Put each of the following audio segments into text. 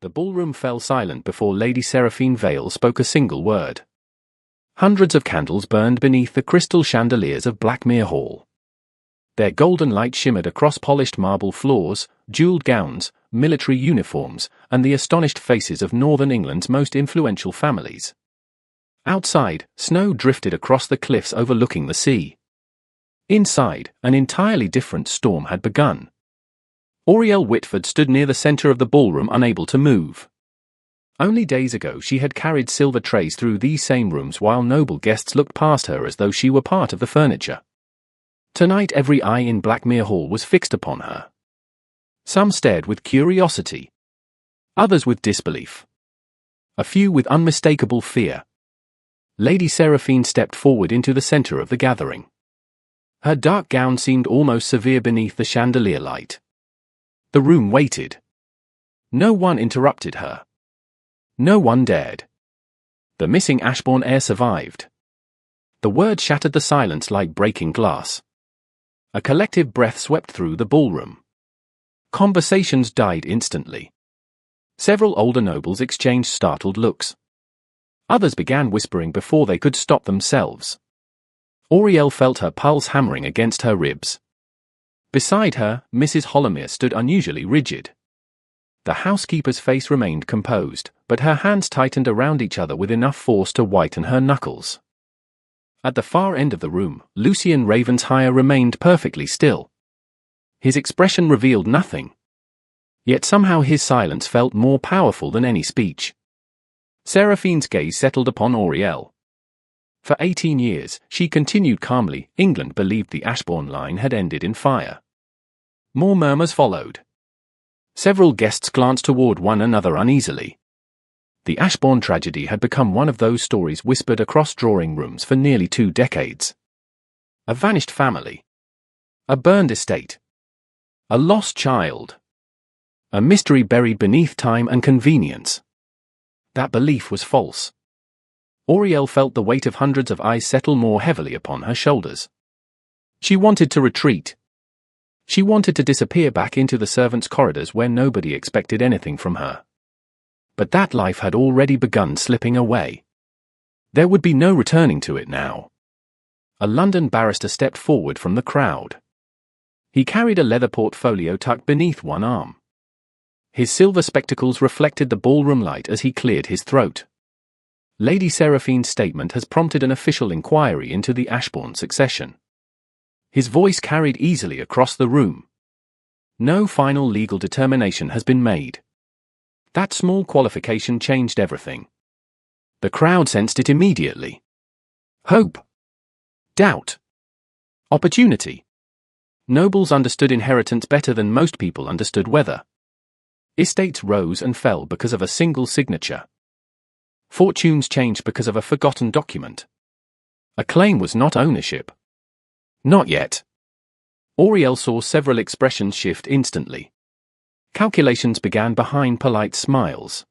The ballroom fell silent before Lady Seraphine Vale spoke a single word. Hundreds of candles burned beneath the crystal chandeliers of Blackmere Hall. Their golden light shimmered across polished marble floors, jeweled gowns, military uniforms, and the astonished faces of Northern England's most influential families. Outside, snow drifted across the cliffs overlooking the sea. Inside, an entirely different storm had begun. Aurielle Whitford stood near the center of the ballroom, unable to move. Only days ago she had carried silver trays through these same rooms while noble guests looked past her as though she were part of the furniture. Tonight every eye in Blackmere Hall was fixed upon her. Some stared with curiosity. Others with disbelief. A few with unmistakable fear. Lady Seraphine stepped forward into the center of the gathering. Her dark gown seemed almost severe beneath the chandelier light. The room waited. No one interrupted her. No one dared. The missing Ashbourne heir survived. The word shattered the silence like breaking glass. A collective breath swept through the ballroom. Conversations died instantly. Several older nobles exchanged startled looks. Others began whispering before they could stop themselves. Aurielle felt her pulse hammering against her ribs. Beside her, Mrs. Holomere stood unusually rigid. The housekeeper's face remained composed, but her hands tightened around each other with enough force to whiten her knuckles. At the far end of the room, Lucien Ravenshire remained perfectly still. His expression revealed nothing. Yet somehow his silence felt more powerful than any speech. Seraphine's gaze settled upon Aurielle. For 18 years, she continued calmly. England believed the Ashbourne line had ended in fire. More murmurs followed. Several guests glanced toward one another uneasily. The Ashbourne tragedy had become one of those stories whispered across drawing rooms for nearly 2 decades. A vanished family. A burned estate. A lost child. A mystery buried beneath time and convenience. That belief was false. Aurielle felt the weight of hundreds of eyes settle more heavily upon her shoulders. She wanted to retreat. She wanted to disappear back into the servants' corridors where nobody expected anything from her. But that life had already begun slipping away. There would be no returning to it now. A London barrister stepped forward from the crowd. He carried a leather portfolio tucked beneath one arm. His silver spectacles reflected the ballroom light as he cleared his throat. Lady Seraphine's statement has prompted an official inquiry into the Ashbourne succession. His voice carried easily across the room. No final legal determination has been made. That small qualification changed everything. The crowd sensed it immediately. Hope. Doubt. Opportunity. Nobles understood inheritance better than most people understood weather. Estates rose and fell because of a single signature. Fortunes changed because of a forgotten document. A claim was not ownership. Not yet. Aurielle saw several expressions shift instantly. Calculations began behind polite smiles.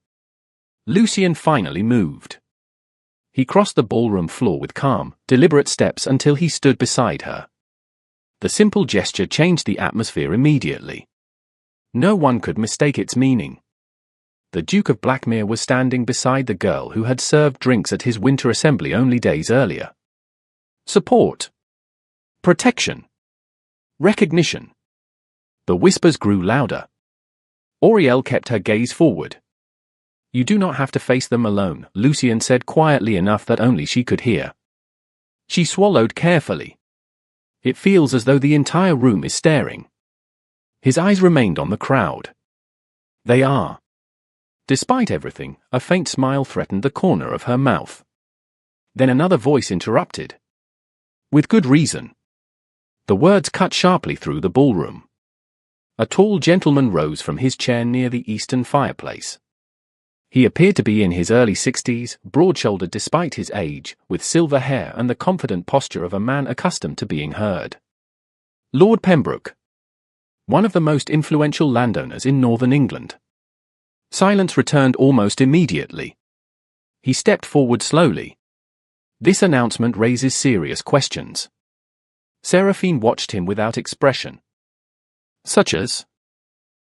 Lucien finally moved. He crossed the ballroom floor with calm, deliberate steps until he stood beside her. The simple gesture changed the atmosphere immediately. No one could mistake its meaning. The Duke of Blackmere was standing beside the girl who had served drinks at his winter assembly only days earlier. Support. Protection. Recognition. The whispers grew louder. Aurielle kept her gaze forward. You do not have to face them alone, Lucien said quietly enough that only she could hear. She swallowed carefully. It feels as though the entire room is staring. His eyes remained on the crowd. They are. Despite everything, a faint smile threatened the corner of her mouth. Then another voice interrupted. With good reason. The words cut sharply through the ballroom. A tall gentleman rose from his chair near the eastern fireplace. He appeared to be in his early 60s, broad-shouldered despite his age, with silver hair and the confident posture of a man accustomed to being heard. Lord Pembroke. One of the most influential landowners in northern England. Silence returned almost immediately. He stepped forward slowly. This announcement raises serious questions. Seraphine watched him without expression. Such as?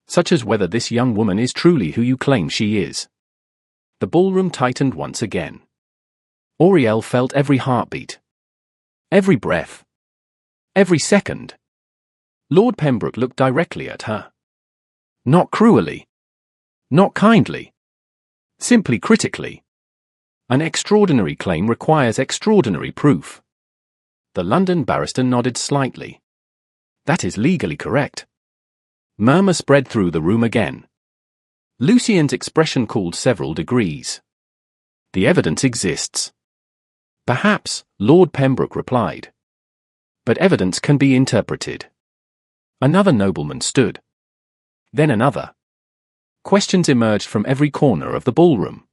such as whether this young woman is truly who you claim she is. The ballroom tightened once again. Auriel felt every heartbeat, every breath, every second. Lord Pembroke looked directly at her. Not cruelly, not kindly, simply critically. An extraordinary claim requires extraordinary proof. The London barrister nodded slightly. That is legally correct. Murmur spread through the room again. Lucien's expression cooled several degrees. The evidence exists. Perhaps, Lord Pembroke replied. But evidence can be interpreted. Another nobleman stood. Then another. Questions emerged from every corner of the ballroom.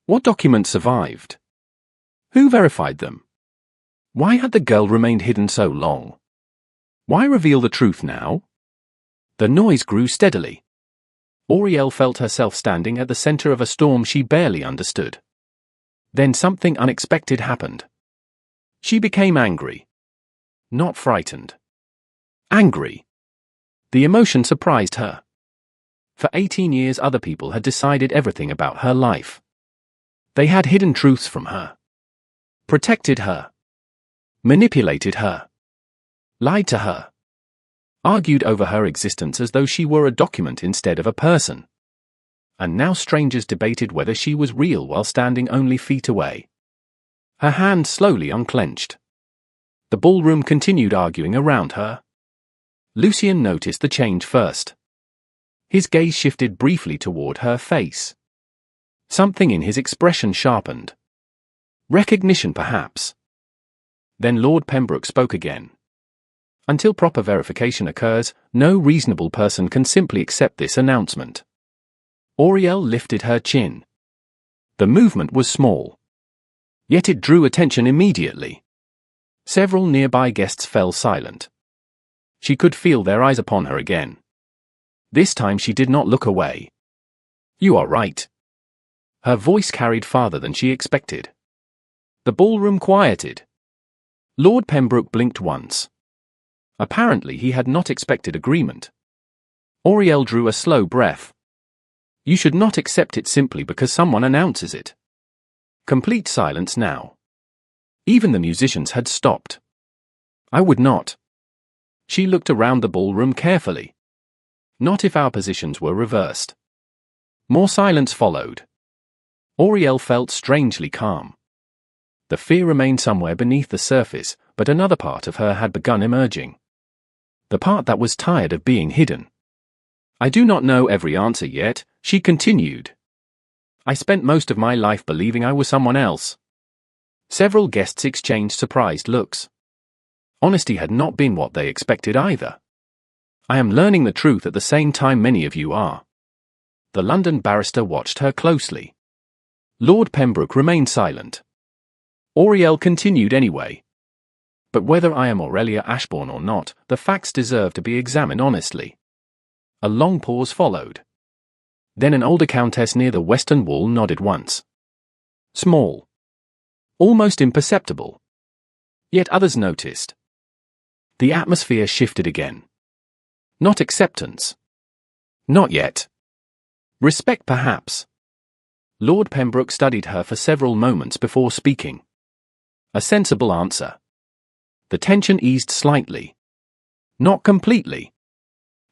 What documents survived? Who verified them? Why had the girl remained hidden so long? Why reveal the truth now? The noise grew steadily. Auriel felt herself standing at the center of a storm she barely understood. Then something unexpected happened. She became angry. Not frightened. Angry. The emotion surprised her. For 18 years other people had decided everything about her life. They had hidden truths from her. Protected her. Manipulated her. Lied to her. Argued over her existence as though she were a document instead of a person. And now strangers debated whether she was real while standing only feet away. Her hand slowly unclenched. The ballroom continued arguing around her. Lucien noticed the change first. His gaze shifted briefly toward her face. Something in his expression sharpened. Recognition, perhaps. Then Lord Pembroke spoke again. Until proper verification occurs, no reasonable person can simply accept this announcement. Auriel lifted her chin. The movement was small. Yet it drew attention immediately. Several nearby guests fell silent. She could feel their eyes upon her again. This time she did not look away. You are right. Her voice carried farther than she expected. The ballroom quieted. Lord Pembroke blinked once. Apparently he had not expected agreement. Auriel drew a slow breath. You should not accept it simply because someone announces it. Complete silence now. Even the musicians had stopped. I would not. She looked around the ballroom carefully. Not if our positions were reversed. More silence followed. Auriel felt strangely calm. The fear remained somewhere beneath the surface, but another part of her had begun emerging. The part that was tired of being hidden. I do not know every answer yet, she continued. I spent most of my life believing I was someone else. Several guests exchanged surprised looks. Honesty had not been what they expected either. I am learning the truth at the same time many of you are. The London barrister watched her closely. Lord Pembroke remained silent. Auriel continued anyway. But whether I am Aurelia Ashbourne or not, the facts deserve to be examined honestly. A long pause followed. Then an older countess near the western wall nodded once. Small. Almost imperceptible. Yet others noticed. The atmosphere shifted again. Not acceptance. Not yet. Respect, perhaps. Lord Pembroke studied her for several moments before speaking. A sensible answer. The tension eased slightly. Not completely.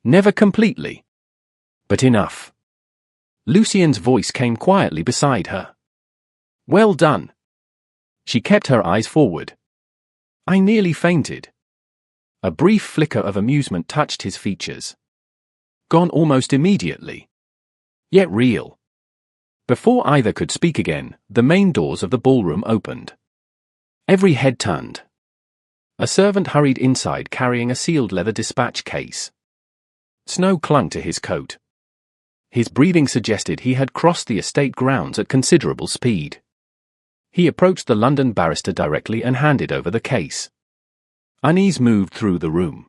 Never completely. But enough. Lucien's voice came quietly beside her. Well done. She kept her eyes forward. I nearly fainted. A brief flicker of amusement touched his features. Gone almost immediately. Yet real. Before either could speak again, the main doors of the ballroom opened. Every head turned. A servant hurried inside carrying a sealed leather dispatch case. Snow clung to his coat. His breathing suggested he had crossed the estate grounds at considerable speed. He approached the London barrister directly and handed over the case. Unease moved through the room.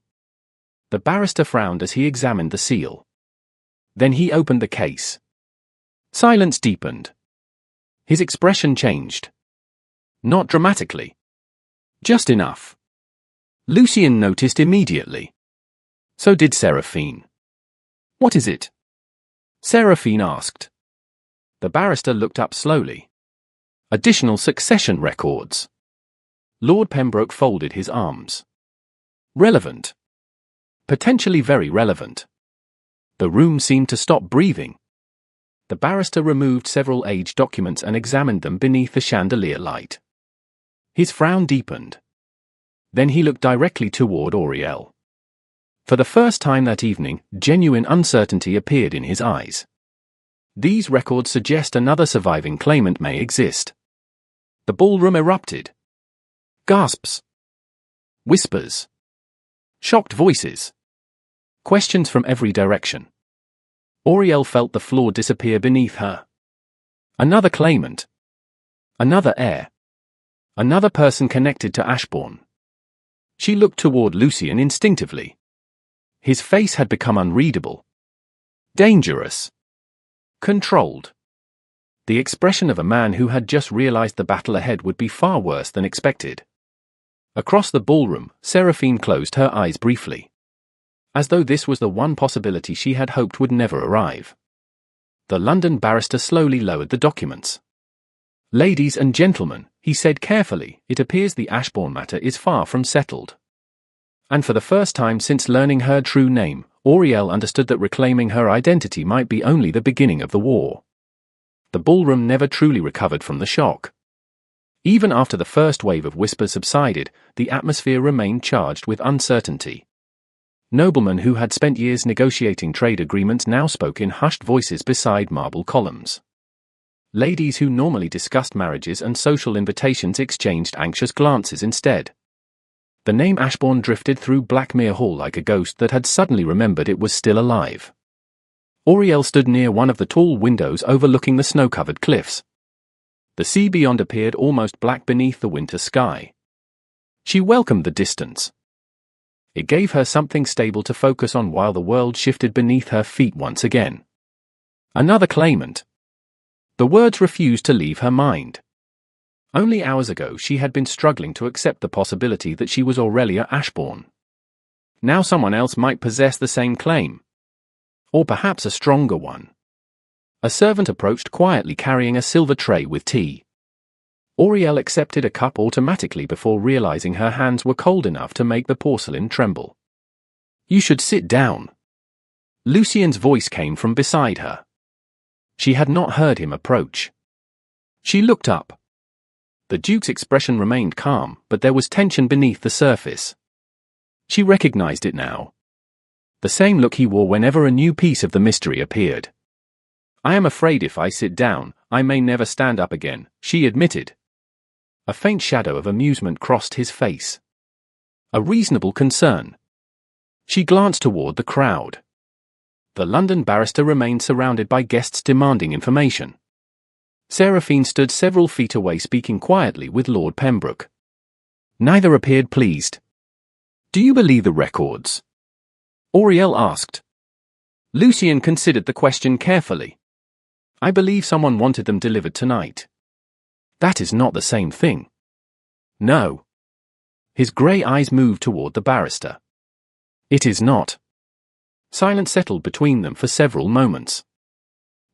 The barrister frowned as he examined the seal. Then he opened the case. Silence deepened. His expression changed. Not dramatically. Just enough. Lucien noticed immediately. So did Seraphine. What is it? Seraphine asked. The barrister looked up slowly. Additional succession records. Lord Pembroke folded his arms. Relevant. Potentially very relevant. The room seemed to stop breathing. The barrister removed several aged documents and examined them beneath the chandelier light. His frown deepened. Then he looked directly toward Auriel. For the first time that evening, genuine uncertainty appeared in his eyes. These records suggest another surviving claimant may exist. The ballroom erupted. Gasps. Whispers. Shocked voices. Questions from every direction. Auriel felt the floor disappear beneath her. Another claimant. Another heir. Another person connected to Ashbourne. She looked toward Lucien instinctively. His face had become unreadable. Dangerous. Controlled. The expression of a man who had just realized the battle ahead would be far worse than expected. Across the ballroom, Seraphine closed her eyes briefly. As though this was the one possibility she had hoped would never arrive. The London barrister slowly lowered the documents. Ladies and gentlemen, he said carefully, it appears the Ashbourne matter is far from settled. And for the first time since learning her true name, Auriel understood that reclaiming her identity might be only the beginning of the war. The ballroom never truly recovered from the shock. Even after the first wave of whispers subsided, the atmosphere remained charged with uncertainty. Noblemen who had spent years negotiating trade agreements now spoke in hushed voices beside marble columns. Ladies who normally discussed marriages and social invitations exchanged anxious glances instead. The name Ashbourne drifted through Blackmere Hall like a ghost that had suddenly remembered it was still alive. Auriel stood near one of the tall windows overlooking the snow-covered cliffs. The sea beyond appeared almost black beneath the winter sky. She welcomed the distance. It gave her something stable to focus on while the world shifted beneath her feet once again. Another claimant. The words refused to leave her mind. Only hours ago she had been struggling to accept the possibility that she was Aurelia Ashbourne. Now someone else might possess the same claim. Or perhaps a stronger one. A servant approached quietly carrying a silver tray with tea. Auriel accepted a cup automatically before realizing her hands were cold enough to make the porcelain tremble. You should sit down. Lucien's voice came from beside her. She had not heard him approach. She looked up. The Duke's expression remained calm, but there was tension beneath the surface. She recognized it now. The same look he wore whenever a new piece of the mystery appeared. I am afraid if I sit down, I may never stand up again, she admitted. A faint shadow of amusement crossed his face. A reasonable concern. She glanced toward the crowd. The London barrister remained surrounded by guests demanding information. Seraphine stood several feet away speaking quietly with Lord Pembroke. Neither appeared pleased. Do you believe the records? Auriel asked. Lucien considered the question carefully. I believe someone wanted them delivered tonight. That is not the same thing. No. His grey eyes moved toward the barrister. It is not. Silence settled between them for several moments.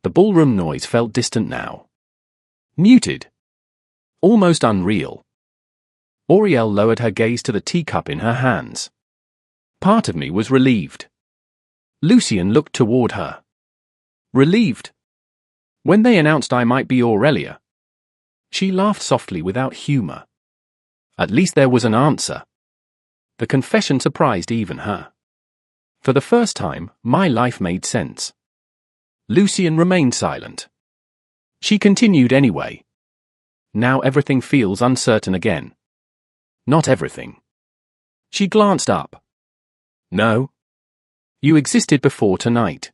The ballroom noise felt distant now. Muted. Almost unreal. Auriel lowered her gaze to the teacup in her hands. Part of me was relieved. Lucien looked toward her. Relieved? When they announced I might be Aurelia. She laughed softly without humor. At least there was an answer. The confession surprised even her. For the first time, my life made sense. Lucien remained silent. She continued anyway. Now everything feels uncertain again. Not everything. She glanced up. No. You existed before tonight.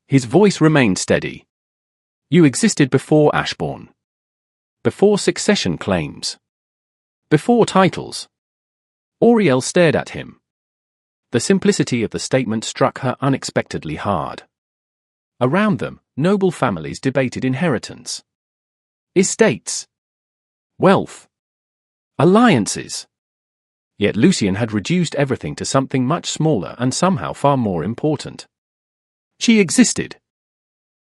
His voice remained steady. You existed before Ashbourne. Before succession claims. Before titles. Auriel stared at him. The simplicity of the statement struck her unexpectedly hard. Around them, noble families debated inheritance. Estates. Wealth. Alliances. Yet Lucien had reduced everything to something much smaller and somehow far more important. She existed.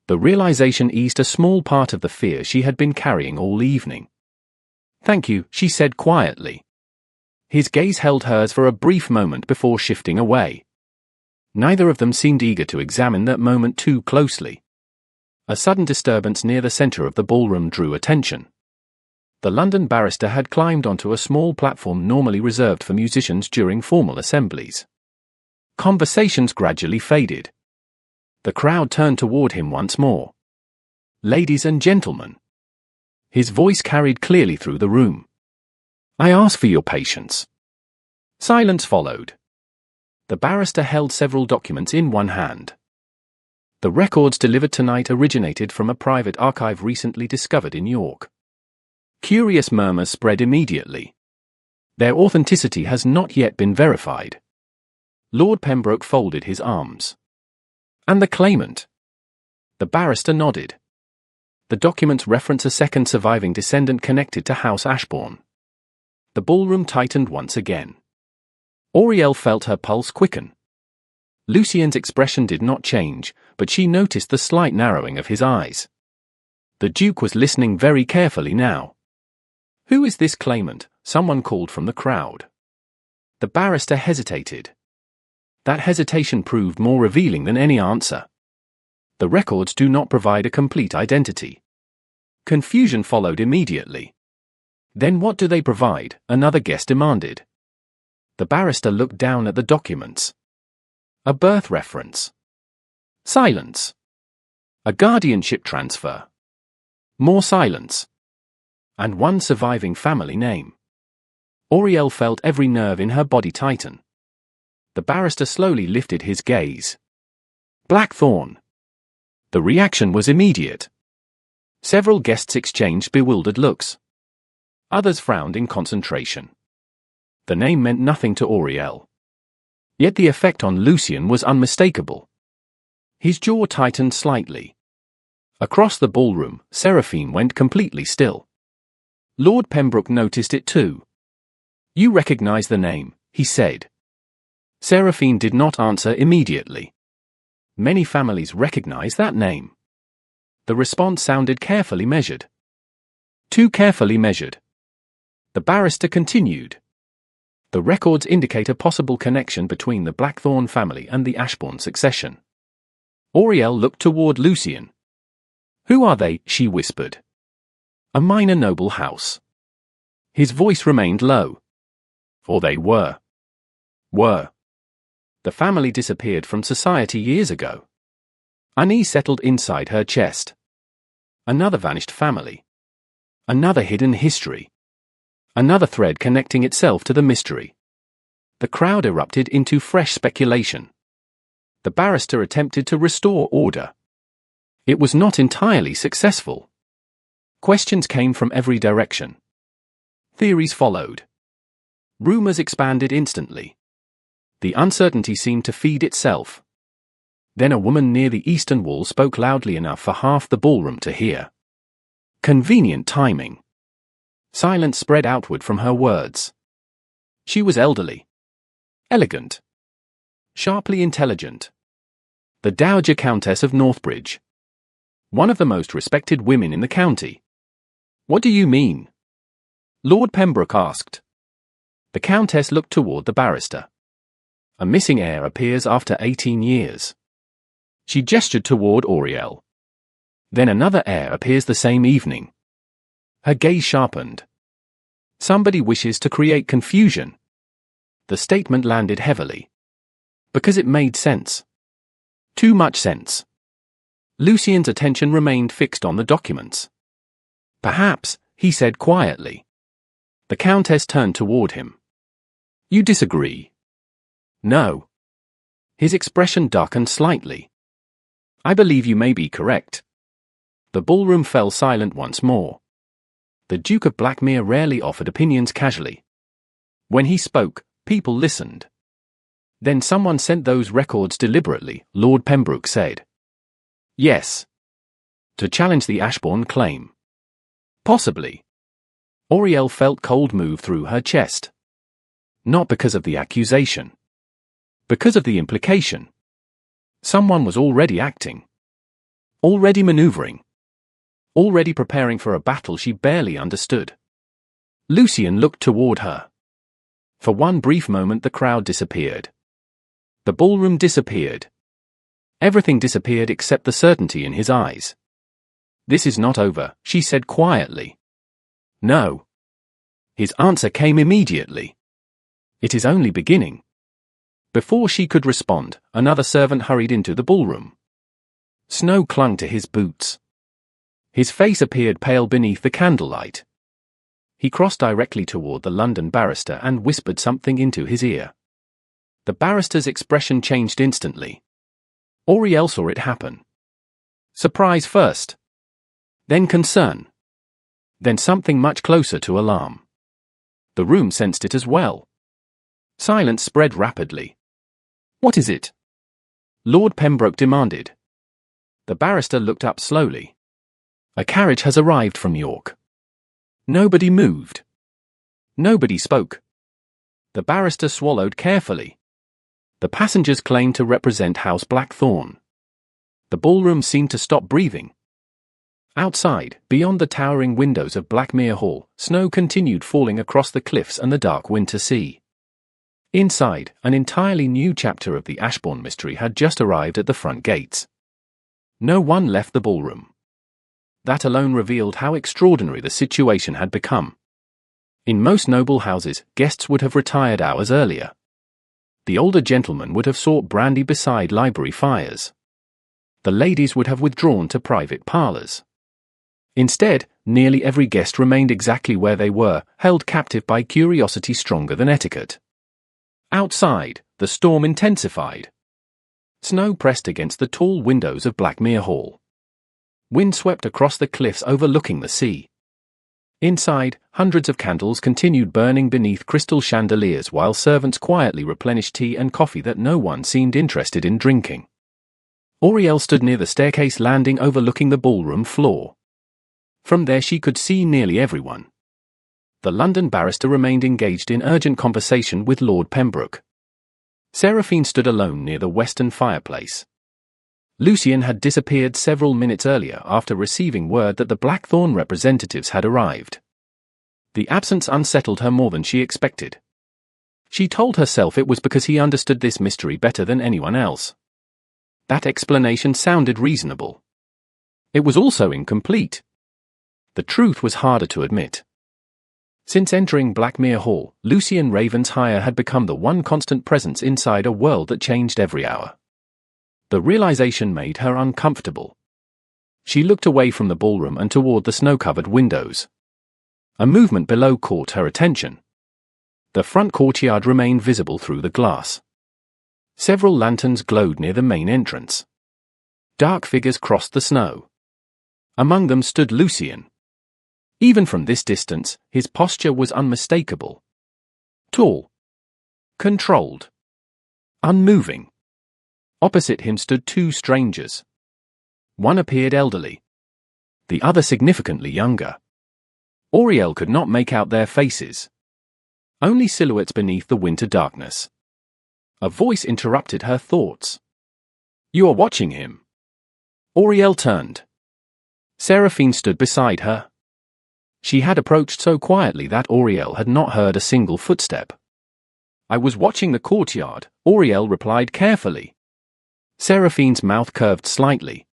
The realization eased a small part of the fear she had been carrying all evening. "Thank you," she said quietly. His gaze held hers for a brief moment before shifting away. Neither of them seemed eager to examine that moment too closely. A sudden disturbance near the center of the ballroom drew attention. The London barrister had climbed onto a small platform normally reserved for musicians during formal assemblies. Conversations gradually faded. The crowd turned toward him once more. "Ladies and gentlemen." His voice carried clearly through the room. "I ask for your patience." Silence followed. The barrister held several documents in one hand. The records delivered tonight originated from a private archive recently discovered in York. Curious murmurs spread immediately. Their authenticity has not yet been verified. Lord Pembroke folded his arms. "And the claimant?" The barrister nodded. "The documents reference a second surviving descendant connected to House Ashbourne." The ballroom tightened once again. Auriel felt her pulse quicken. Lucien's expression did not change, but she noticed the slight narrowing of his eyes. The Duke was listening very carefully now. "Who is this claimant?" someone called from the crowd. The barrister hesitated. That hesitation proved more revealing than any answer. The records do not provide a complete identity. Confusion followed immediately. "Then what do they provide?" another guest demanded. The barrister looked down at the documents. A birth reference. Silence. A guardianship transfer. More silence. And one surviving family name. Auriel felt every nerve in her body tighten. The barrister slowly lifted his gaze. "Blackthorn." The reaction was immediate. Several guests exchanged bewildered looks. Others frowned in concentration. The name meant nothing to Auriel. Yet the effect on Lucien was unmistakable. His jaw tightened slightly. Across the ballroom, Seraphine went completely still. Lord Pembroke noticed it too. "You recognize the name," he said. Seraphine did not answer immediately. Many families recognize that name. The response sounded carefully measured. Too carefully measured. The barrister continued. "The records indicate a possible connection between the Blackthorn family and the Ashbourne succession." Auriel looked toward Lucien. "Who are they?" she whispered. "A minor noble house." His voice remained low. "Or they were." "Were." The family disappeared from society years ago. Unease settled inside her chest. Another vanished family. Another hidden history. Another thread connecting itself to the mystery. The crowd erupted into fresh speculation. The barrister attempted to restore order. It was not entirely successful. Questions came from every direction. Theories followed. Rumors expanded instantly. The uncertainty seemed to feed itself. Then a woman near the eastern wall spoke loudly enough for half the ballroom to hear. Convenient timing. Silence spread outward from her words. She was elderly. Elegant. Sharply intelligent. The Dowager Countess of Northbridge. One of the most respected women in the county. "What do you mean?" Lord Pembroke asked. The Countess looked toward the barrister. "A missing heir appears after 18 years. She gestured toward Auriel. "Then another heir appears the same evening." Her gaze sharpened. "Somebody wishes to create confusion." The statement landed heavily. Because it made sense. Too much sense. Lucien's attention remained fixed on the documents. "Perhaps," he said quietly. The Countess turned toward him. "You disagree?" "No." His expression darkened slightly. "I believe you may be correct." The ballroom fell silent once more. The Duke of Blackmere rarely offered opinions casually. When he spoke, people listened. "Then someone sent those records deliberately," Lord Pembroke said. "Yes." "To challenge the Ashbourne claim." "Possibly." Auriel felt cold move through her chest. Not because of the accusation. Because of the implication. Someone was already acting. Already maneuvering. Already preparing for a battle she barely understood. Lucien looked toward her. For one brief moment the crowd disappeared. The ballroom disappeared. Everything disappeared except the certainty in his eyes. "This is not over," she said quietly. "No." His answer came immediately. "It is only beginning." Before she could respond, another servant hurried into the ballroom. Snow clung to his boots. His face appeared pale beneath the candlelight. He crossed directly toward the London barrister and whispered something into his ear. The barrister's expression changed instantly. Auriel saw it happen. Surprise first. Then concern. Then something much closer to alarm. The room sensed it as well. Silence spread rapidly. "What is it?" Lord Pembroke demanded. The barrister looked up slowly. "A carriage has arrived from York." Nobody moved. Nobody spoke. The barrister swallowed carefully. The passengers claimed to represent House Blackthorne. The ballroom seemed to stop breathing. Outside, beyond the towering windows of Blackmere Hall, snow continued falling across the cliffs and the dark winter sea. Inside, an entirely new chapter of the Ashbourne mystery had just arrived at the front gates. No one left the ballroom. That alone revealed how extraordinary the situation had become. In most noble houses, guests would have retired hours earlier. The older gentlemen would have sought brandy beside library fires. The ladies would have withdrawn to private parlours. Instead, nearly every guest remained exactly where they were, held captive by curiosity stronger than etiquette. Outside, the storm intensified. Snow pressed against the tall windows of Blackmere Hall. Wind swept across the cliffs overlooking the sea. Inside, hundreds of candles continued burning beneath crystal chandeliers while servants quietly replenished tea and coffee that no one seemed interested in drinking. Auriel stood near the staircase landing overlooking the ballroom floor. From there she could see nearly everyone. The London barrister remained engaged in urgent conversation with Lord Pembroke. Seraphine stood alone near the western fireplace. Lucien had disappeared several minutes earlier after receiving word that the Blackthorne representatives had arrived. The absence unsettled her more than she expected. She told herself it was because he understood this mystery better than anyone else. That explanation sounded reasonable. It was also incomplete. The truth was harder to admit. Since entering Blackmere Hall, Lucien Ravenshire had become the one constant presence inside a world that changed every hour. The realization made her uncomfortable. She looked away from the ballroom and toward the snow-covered windows. A movement below caught her attention. The front courtyard remained visible through the glass. Several lanterns glowed near the main entrance. Dark figures crossed the snow. Among them stood Lucien. Even from this distance, his posture was unmistakable. Tall. Controlled. Unmoving. Opposite him stood two strangers. One appeared elderly. The other significantly younger. Auriel could not make out their faces. Only silhouettes beneath the winter darkness. A voice interrupted her thoughts. "You are watching him." Auriel turned. Seraphine stood beside her. She had approached so quietly that Auriel had not heard a single footstep. "I was watching the courtyard," Auriel replied carefully. Seraphine's mouth curved slightly.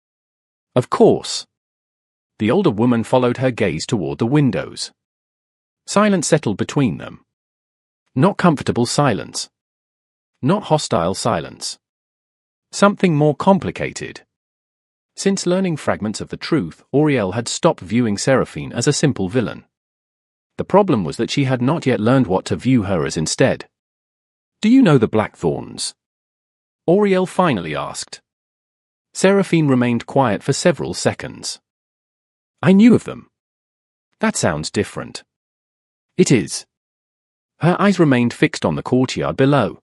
"Of course." The older woman followed her gaze toward the windows. Silence settled between them. Not comfortable silence. Not hostile silence. Something more complicated. Since learning fragments of the truth, Auriel had stopped viewing Seraphine as a simple villain. The problem was that she had not yet learned what to view her as instead. "Do you know the Blackthornes?" Auriel finally asked. Seraphine remained quiet for several seconds. "I knew of them." "That sounds different." "It is." Her eyes remained fixed on the courtyard below.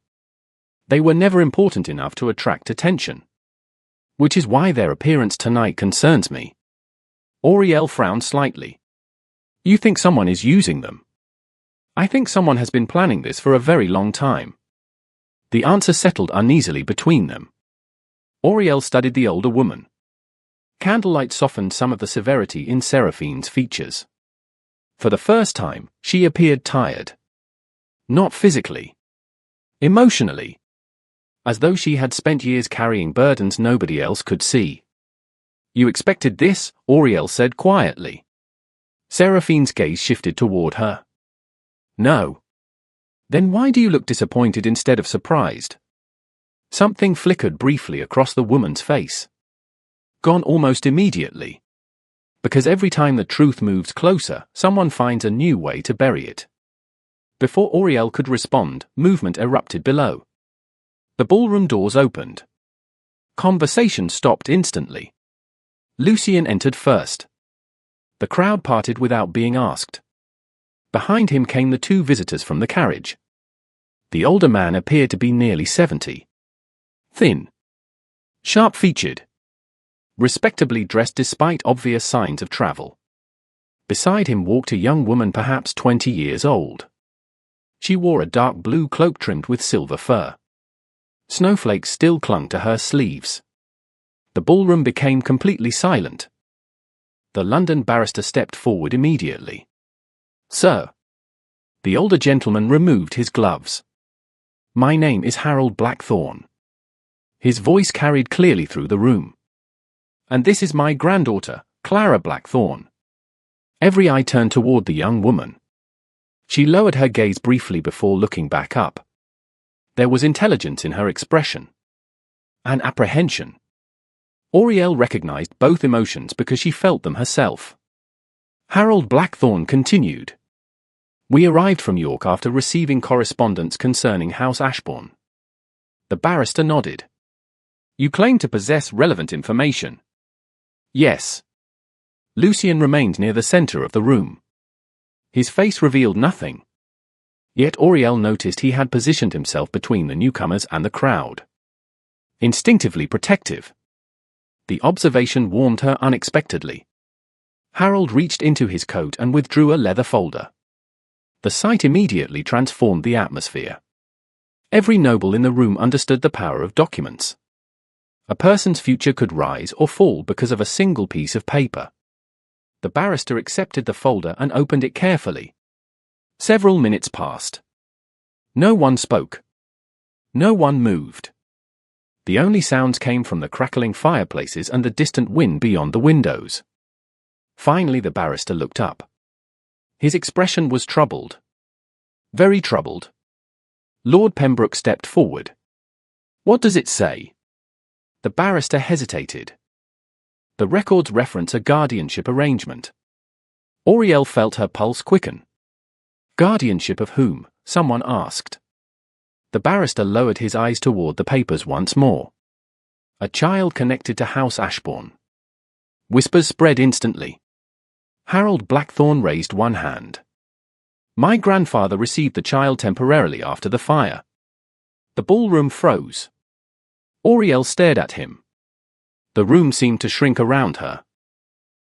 They were never important enough to attract attention. Which is why their appearance tonight concerns me. Auriel frowned slightly. "You think someone is using them?" "I think someone has been planning this for a very long time." The answer settled uneasily between them. Auriel studied the older woman. Candlelight softened some of the severity in Seraphine's features. For the first time, she appeared tired. Not physically. Emotionally. As though she had spent years carrying burdens nobody else could see. "You expected this," Auriel said quietly. Seraphine's gaze shifted toward her. "No." "Then why do you look disappointed instead of surprised?" Something flickered briefly across the woman's face. Gone almost immediately. Because every time the truth moves closer, someone finds a new way to bury it. Before Auriel could respond, movement erupted below. The ballroom doors opened. Conversation stopped instantly. Lucien entered first. The crowd parted without being asked. Behind him came the two visitors from the carriage. The older man appeared to be nearly 70. Thin. Sharp-featured. Respectably dressed despite obvious signs of travel. Beside him walked a young woman perhaps 20 years old. She wore a dark blue cloak trimmed with silver fur. Snowflakes still clung to her sleeves. The ballroom became completely silent. The London barrister stepped forward immediately. "Sir." The older gentleman removed his gloves. "My name is Harold Blackthorne." His voice carried clearly through the room. "And this is my granddaughter, Clara Blackthorne." Every eye turned toward the young woman. She lowered her gaze briefly before looking back up. There was intelligence in her expression. An apprehension. Auriel recognized both emotions because she felt them herself. Harold Blackthorne continued. "We arrived from York after receiving correspondence concerning House Ashbourne." The barrister nodded. "You claim to possess relevant information." "Yes." Lucien remained near the center of the room. His face revealed nothing. Yet Auriel noticed he had positioned himself between the newcomers and the crowd. Instinctively protective. The observation warmed her unexpectedly. Harold reached into his coat and withdrew a leather folder. The sight immediately transformed the atmosphere. Every noble in the room understood the power of documents. A person's future could rise or fall because of a single piece of paper. The barrister accepted the folder and opened it carefully. Several minutes passed. No one spoke. No one moved. The only sounds came from the crackling fireplaces and the distant wind beyond the windows. Finally the barrister looked up. His expression was troubled. Very troubled. Lord Pembroke stepped forward. "What does it say?" The barrister hesitated. The records reference a guardianship arrangement. Auriel felt her pulse quicken. Guardianship of whom? Someone asked. The barrister lowered his eyes toward the papers once more. A child connected to House Ashbourne. Whispers spread instantly. Harold Blackthorne raised one hand. "My grandfather received the child temporarily after the fire." The ballroom froze. Auriel stared at him. The room seemed to shrink around her.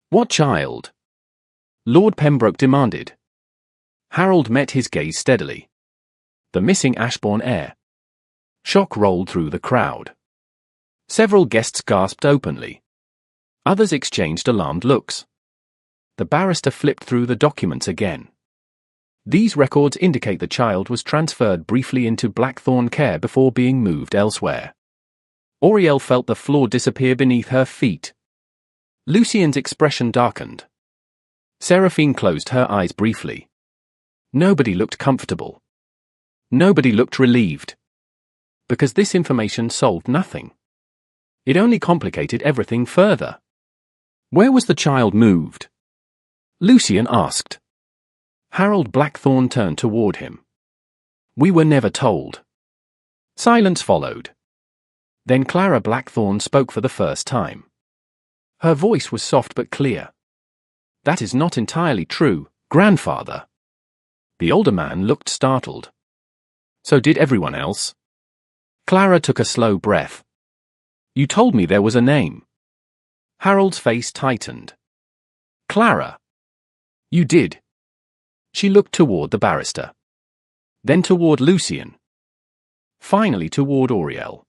"What child?" Lord Pembroke demanded. Harold met his gaze steadily. "The missing Ashbourne heir." Shock rolled through the crowd. Several guests gasped openly. Others exchanged alarmed looks. The barrister flipped through the documents again. These records indicate the child was transferred briefly into Blackthorne care before being moved elsewhere. Auriel felt the floor disappear beneath her feet. Lucien's expression darkened. Seraphine closed her eyes briefly. Nobody looked comfortable. Nobody looked relieved. Because this information solved nothing. It only complicated everything further. Where was the child moved? Lucien asked. Harold Blackthorne turned toward him. "We were never told." Silence followed. Then Clara Blackthorne spoke for the first time. Her voice was soft but clear. "That is not entirely true, grandfather." The older man looked startled. "So did everyone else?" Clara took a slow breath. "You told me there was a name." Harold's face tightened. "Clara." "You did." She looked toward the barrister. Then toward Lucien. Finally toward Auriel.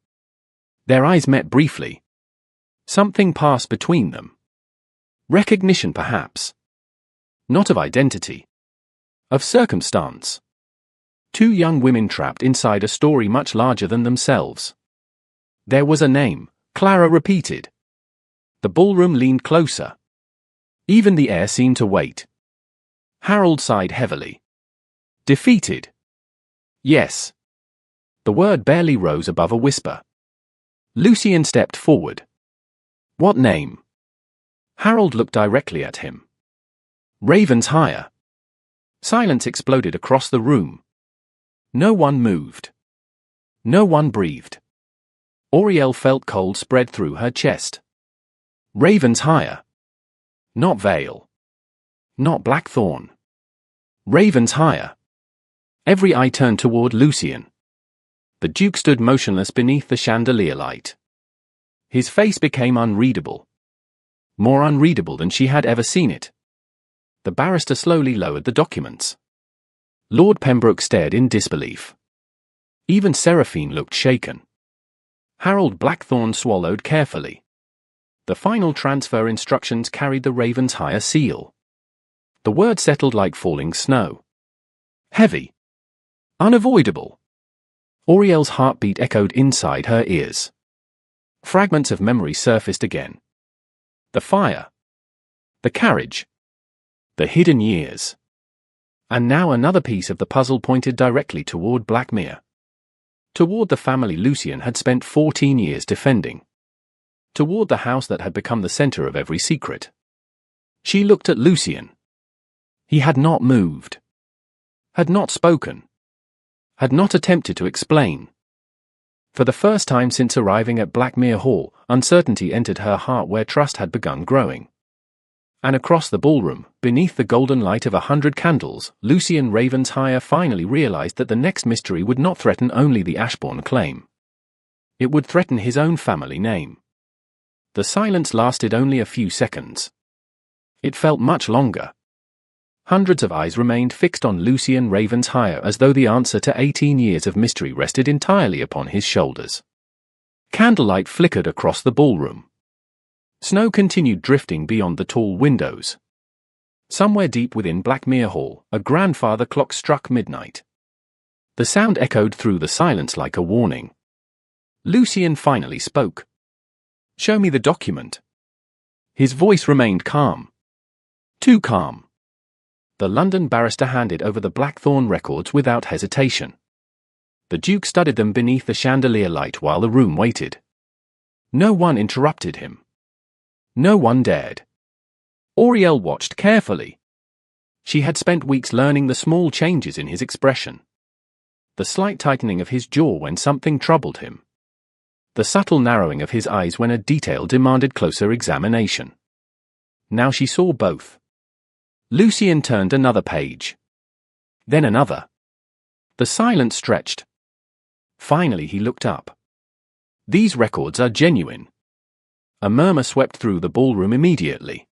Their eyes met briefly. Something passed between them. Recognition, perhaps. Not of identity. Of circumstance. Two young women trapped inside a story much larger than themselves. There was a name, Clara repeated. The ballroom leaned closer. Even the air seemed to wait. Harold sighed heavily. Defeated. Yes. The word barely rose above a whisper. Lucien stepped forward. What name? Harold looked directly at him. Ravensire. Silence exploded across the room. No one moved. No one breathed. Auriel felt cold spread through her chest. Ravensire. Not Vale. Not Blackthorn. Ravensire. Every eye turned toward Lucien. The Duke stood motionless beneath the chandelier light. His face became unreadable. More unreadable than she had ever seen it. The barrister slowly lowered the documents. Lord Pembroke stared in disbelief. Even Seraphine looked shaken. Harold Blackthorn swallowed carefully. The final transfer instructions carried the Ravensire seal. The word settled like falling snow. Heavy. Unavoidable. Auriel's heartbeat echoed inside her ears. Fragments of memory surfaced again. The fire. The carriage. The hidden years. And now another piece of the puzzle pointed directly toward Blackmere. Toward the family Lucien had spent 14 years defending. Toward the house that had become the center of every secret. She looked at Lucien. He had not moved. Had not spoken. Had not attempted to explain. For the first time since arriving at Blackmere Hall, uncertainty entered her heart where trust had begun growing. And across the ballroom, beneath the golden light of 100 candles, Lucien Ravensire finally realized that the next mystery would not threaten only the Ashbourne claim. It would threaten his own family name. The silence lasted only a few seconds. It felt much longer. Hundreds of eyes remained fixed on Lucien Ravensire as though the answer to 18 years of mystery rested entirely upon his shoulders. Candlelight flickered across the ballroom. Snow continued drifting beyond the tall windows. Somewhere deep within Blackmere Hall, a grandfather clock struck midnight. The sound echoed through the silence like a warning. Lucien finally spoke. "Show me the document." His voice remained calm. Too calm. The London barrister handed over the Blackthorn records without hesitation. The Duke studied them beneath the chandelier light while the room waited. No one interrupted him. No one dared. Auriel watched carefully. She had spent weeks learning the small changes in his expression. The slight tightening of his jaw when something troubled him. The subtle narrowing of his eyes when a detail demanded closer examination. Now she saw both. Lucien turned another page. Then another. The silence stretched. Finally he looked up. "These records are genuine." A murmur swept through the ballroom immediately.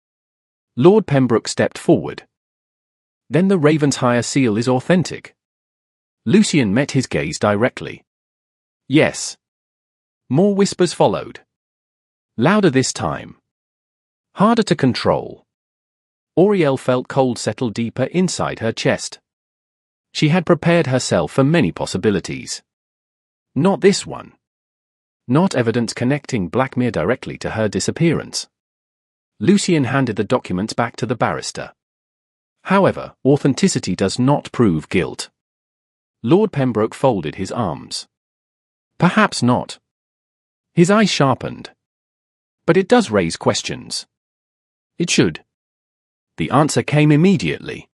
Lord Pembroke stepped forward. "Then the Ravensire seal is authentic." Lucien met his gaze directly. "Yes." More whispers followed. Louder this time. Harder to control. Auriel felt cold settle deeper inside her chest. She had prepared herself for many possibilities. Not this one. Not evidence connecting Blackmere directly to her disappearance. Lucien handed the documents back to the barrister. However, authenticity does not prove guilt. Lord Pembroke folded his arms. Perhaps not. His eyes sharpened. But it does raise questions. It should. The answer came immediately.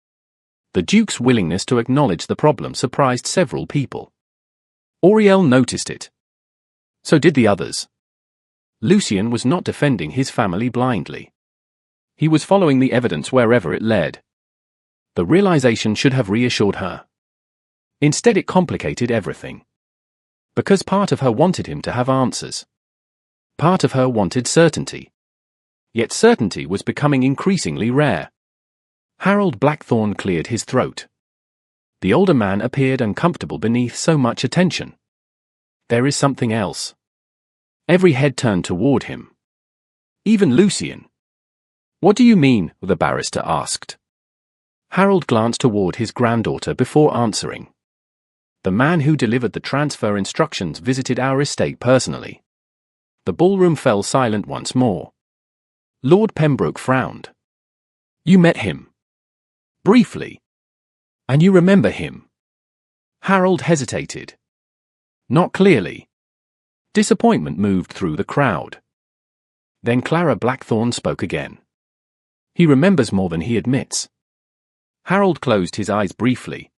The Duke's willingness to acknowledge the problem surprised several people. Auriel noticed it. So did the others. Lucien was not defending his family blindly. He was following the evidence wherever it led. The realization should have reassured her. Instead it complicated everything. Because part of her wanted him to have answers. Part of her wanted certainty. Yet certainty was becoming increasingly rare. Harold Blackthorn cleared his throat. The older man appeared uncomfortable beneath so much attention. "There is something else." Every head turned toward him. Even Lucian. "What do you mean?" the barrister asked. Harold glanced toward his granddaughter before answering. "The man who delivered the transfer instructions visited our estate personally." The ballroom fell silent once more. Lord Pembroke frowned. "You met him?" "Briefly." "And you remember him?" Harold hesitated. "Not clearly." Disappointment moved through the crowd. Then Clara Blackthorne spoke again. "He remembers more than he admits." Harold closed his eyes briefly.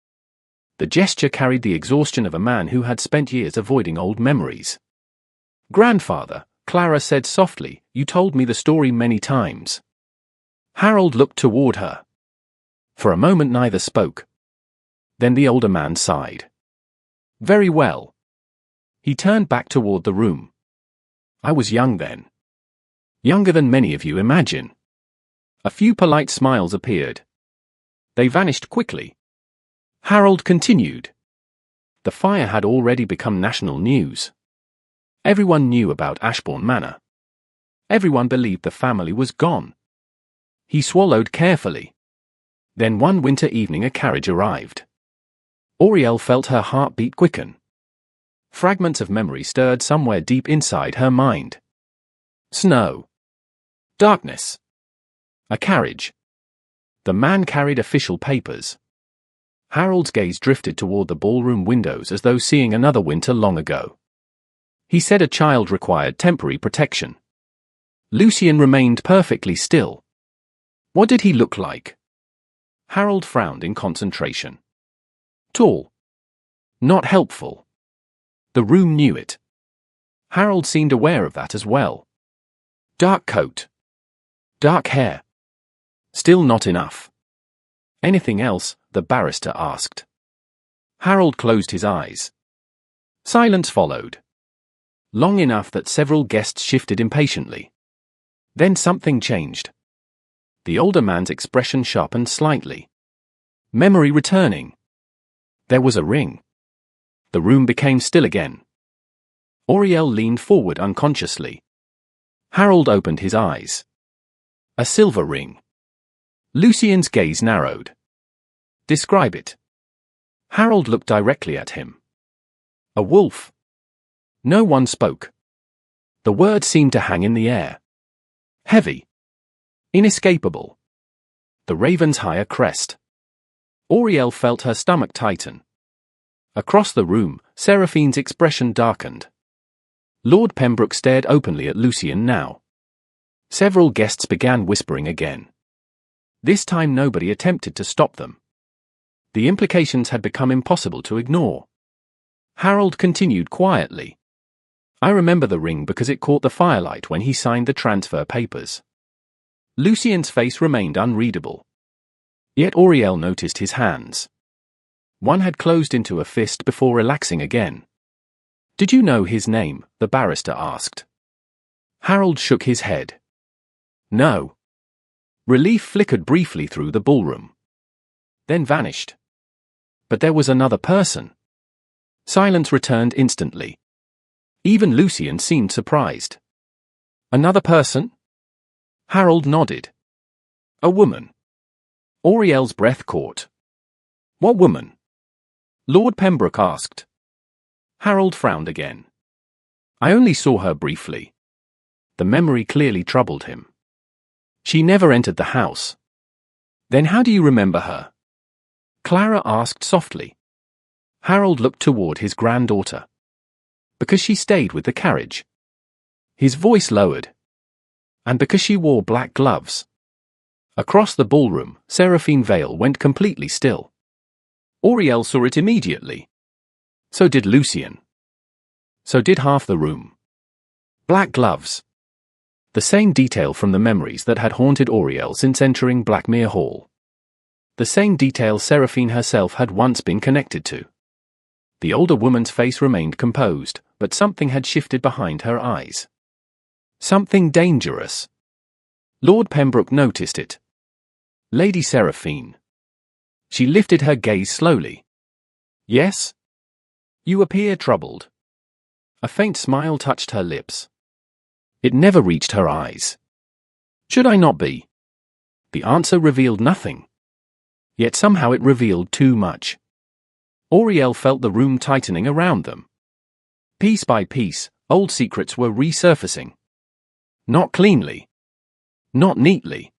The gesture carried the exhaustion of a man who had spent years avoiding old memories. "Grandfather," Clara said softly, "you told me the story many times." Harold looked toward her. For a moment neither spoke. Then the older man sighed. "Very well." He turned back toward the room. "I was young then. Younger than many of you imagine." A few polite smiles appeared. They vanished quickly. Harold continued. The fire had already become national news. Everyone knew about Ashbourne Manor. Everyone believed the family was gone. He swallowed carefully. Then one winter evening a carriage arrived. Auriel felt her heartbeat quicken. Fragments of memory stirred somewhere deep inside her mind. Snow. Darkness. A carriage. The man carried official papers. Harold's gaze drifted toward the ballroom windows as though seeing another winter long ago. He said a child required temporary protection. Lucian remained perfectly still. What did he look like? Harold frowned in concentration. Tall. Not helpful. The room knew it. Harold seemed aware of that as well. Dark coat. Dark hair. Still not enough. Anything else? The barrister asked. Harold closed his eyes. Silence followed. Long enough that several guests shifted impatiently. Then something changed. The older man's expression sharpened slightly. Memory returning. There was a ring. The room became still again. Auriel leaned forward unconsciously. Harold opened his eyes. A silver ring. Lucian's gaze narrowed. Describe it. Harold looked directly at him. A wolf. No one spoke. The word seemed to hang in the air. Heavy. Inescapable. The raven's higher crest. Auriel felt her stomach tighten. Across the room, Seraphine's expression darkened. Lord Pembroke stared openly at Lucian now. Several guests began whispering again. This time nobody attempted to stop them. The implications had become impossible to ignore. Harold continued quietly. I remember the ring because it caught the firelight when he signed the transfer papers. Lucian's face remained unreadable. Yet Auriel noticed his hands. One had closed into a fist before relaxing again. Did you know his name? The barrister asked. Harold shook his head. No. Relief flickered briefly through the ballroom. Then vanished. But there was another person. Silence returned instantly. Even Lucian seemed surprised. Another person? Harold nodded. A woman. Auriel's breath caught. What woman? Lord Pembroke asked. Harold frowned again. I only saw her briefly. The memory clearly troubled him. She never entered the house. Then how do you remember her? Clara asked softly. Harold looked toward his granddaughter. Because she stayed with the carriage. His voice lowered. And because she wore black gloves. Across the ballroom, Seraphine Vale went completely still. Auriel saw it immediately. So did Lucian. So did half the room. Black gloves. The same detail from the memories that had haunted Auriel since entering Blackmere Hall. The same detail Seraphine herself had once been connected to. The older woman's face remained composed, but something had shifted behind her eyes. Something dangerous. Lord Pembroke noticed it. Lady Seraphine. She lifted her gaze slowly. Yes? You appear troubled. A faint smile touched her lips. It never reached her eyes. Should I not be? The answer revealed nothing. Yet somehow it revealed too much. Auriel felt the room tightening around them. Piece by piece, old secrets were resurfacing. Not cleanly. Not neatly.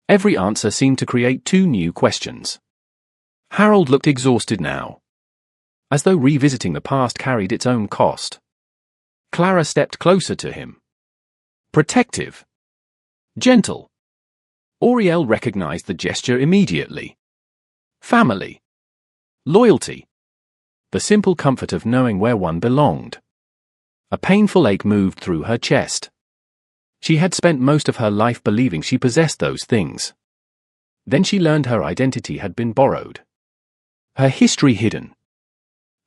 Every answer seemed to create two new questions. Harold looked exhausted now, as though revisiting the past carried its own cost. Clara stepped closer to him. Protective. Gentle. Auriel recognized the gesture immediately. Family. Loyalty. The simple comfort of knowing where one belonged. A painful ache moved through her chest. She had spent most of her life believing she possessed those things. Then she learned her identity had been borrowed. Her history hidden.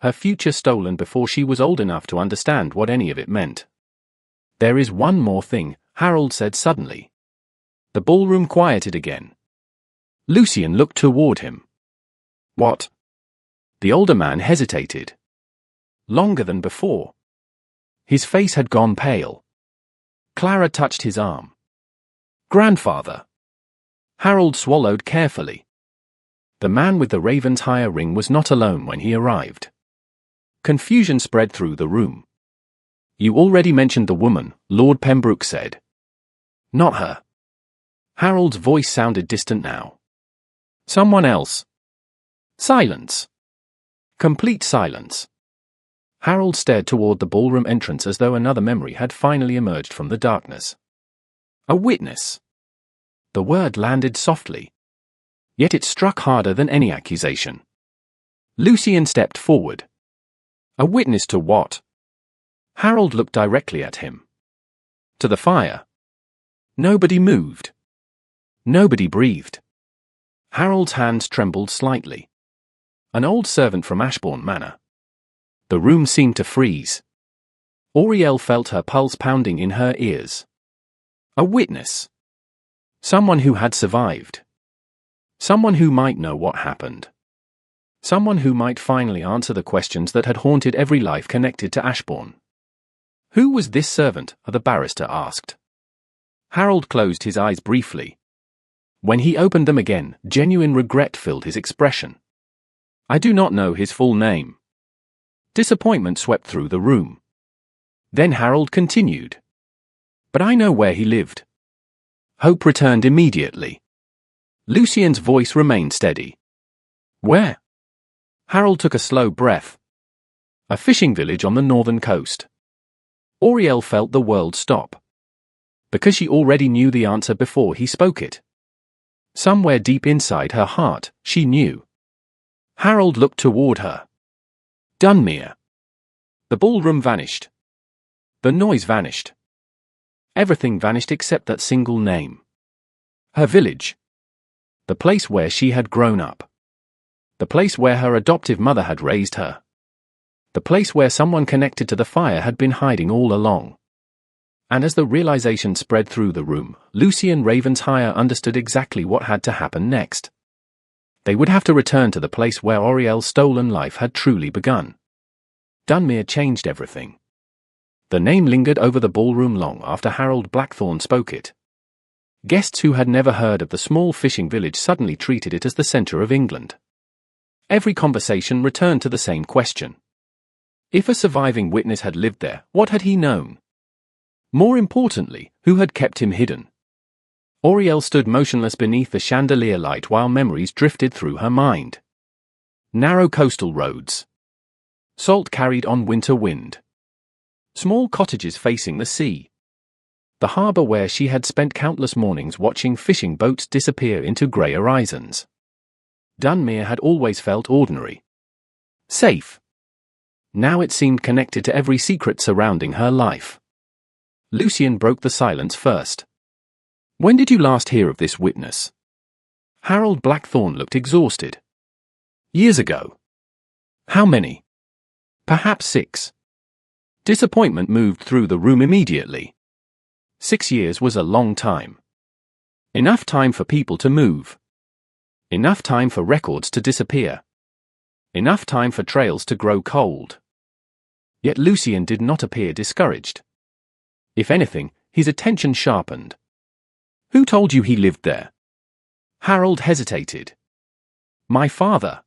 Her future stolen before she was old enough to understand what any of it meant. There is one more thing, Harold said suddenly. The ballroom quieted again. Lucien looked toward him. What? The older man hesitated. Longer than before. His face had gone pale. Clara touched his arm. Grandfather. Harold swallowed carefully. The man with the Ravensheim ring was not alone when he arrived. Confusion spread through the room. You already mentioned the woman, Lord Pembroke said. Not her. Harold's voice sounded distant now. Someone else. Silence. Complete silence. Harold stared toward the ballroom entrance as though another memory had finally emerged from the darkness. A witness. The word landed softly. Yet it struck harder than any accusation. Lucien stepped forward. A witness to what? Harold looked directly at him. To the fire. Nobody moved. Nobody breathed. Harold's hands trembled slightly. An old servant from Ashbourne Manor. The room seemed to freeze. Auriel felt her pulse pounding in her ears. A witness. Someone who had survived. Someone who might know what happened. Someone who might finally answer the questions that had haunted every life connected to Ashbourne. Who was this servant? The barrister asked. Harold closed his eyes briefly. When he opened them again, genuine regret filled his expression. I do not know his full name. Disappointment swept through the room. Then Harold continued. But I know where he lived. Hope returned immediately. Lucien's voice remained steady. Where? Harold took a slow breath. A fishing village on the northern coast. Auriel felt the world stop. Because she already knew the answer before he spoke it. Somewhere deep inside her heart, she knew. Harold looked toward her. Dunmere. The ballroom vanished. The noise vanished. Everything vanished except that single name. Her village. The place where she had grown up. The place where her adoptive mother had raised her. The place where someone connected to the fire had been hiding all along. And as the realization spread through the room, Lucien Ravensheim understood exactly what had to happen next. They would have to return to the place where Auriel's stolen life had truly begun. Dunmere changed everything. The name lingered over the ballroom long after Harold Blackthorne spoke it. Guests who had never heard of the small fishing village suddenly treated it as the center of England. Every conversation returned to the same question. If a surviving witness had lived there, what had he known? More importantly, who had kept him hidden? Auriel stood motionless beneath the chandelier light while memories drifted through her mind. Narrow coastal roads. Salt carried on winter wind. Small cottages facing the sea. The harbour where she had spent countless mornings watching fishing boats disappear into grey horizons. Dunmere had always felt ordinary. Safe. Now it seemed connected to every secret surrounding her life. Lucien broke the silence first. When did you last hear of this witness? Harold Blackthorne looked exhausted. Years ago. How many? Perhaps 6. Disappointment moved through the room immediately. 6 years was a long time. Enough time for people to move. Enough time for records to disappear. Enough time for trails to grow cold. Yet Lucien did not appear discouraged. If anything, His attention sharpened. Who told you he lived there? Harold hesitated. My father.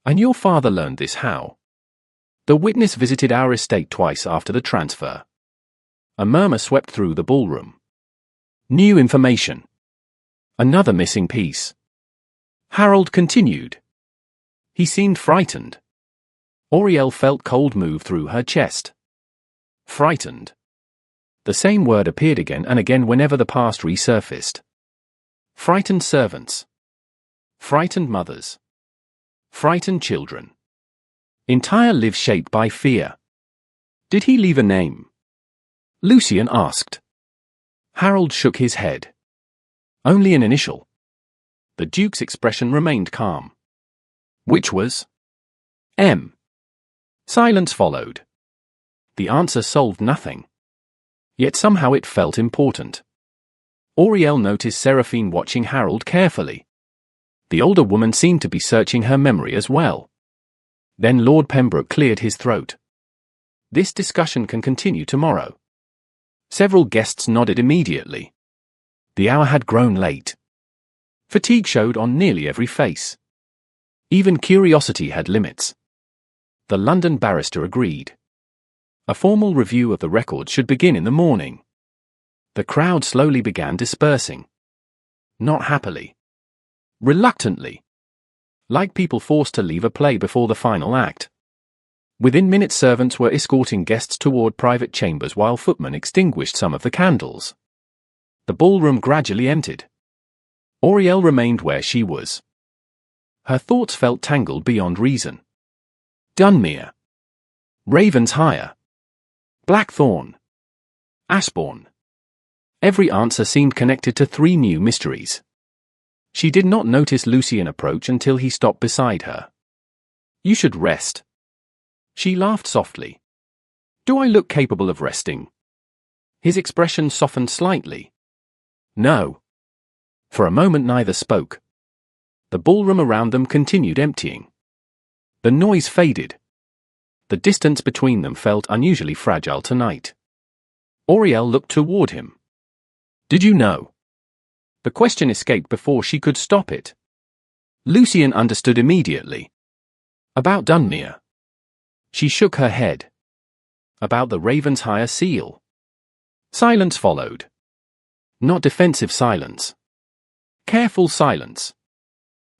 And your father learned this how? The witness visited our estate twice after the transfer. A murmur swept through the ballroom. New information. Another missing piece. Harold continued. He seemed frightened. Auriel felt cold move through her chest. Frightened. The same word appeared again and again whenever the past resurfaced. Frightened servants. Frightened mothers. Frightened children. Entire lives shaped by fear. Did he leave a name? Lucien asked. Harold shook his head. Only an initial. The Duke's expression remained calm. Which was? M. Silence followed. The answer solved nothing. Yet somehow it felt important. Auriel noticed Seraphine watching Harold carefully. The older woman seemed to be searching her memory as well. Then Lord Pembroke cleared his throat. This discussion can continue tomorrow. Several guests nodded immediately. The hour had grown late. Fatigue showed on nearly every face. Even curiosity had limits. The London barrister agreed. A formal review of the records should begin in the morning. The crowd slowly began dispersing. Not happily. Reluctantly. Like people forced to leave a play before the final act. Within minutes, servants were escorting guests toward private chambers while footmen extinguished some of the candles. The ballroom gradually emptied. Auriel remained where she was. Her thoughts felt tangled beyond reason. Dunmere. Ravensmire. Blackthorn. Ashbourne. Every answer seemed connected to three new mysteries. She did not notice Lucien approach until he stopped beside her. You should rest. She laughed softly. Do I look capable of resting? His expression softened slightly. No. For a moment neither spoke. The ballroom around them continued emptying. The noise faded. The distance between them felt unusually fragile tonight. Auriel looked toward him. Did you know? The question escaped before she could stop it. Lucien understood immediately. About Dunmere. She shook her head. About the Ravensmire seal. Silence followed. Not defensive silence. Careful silence.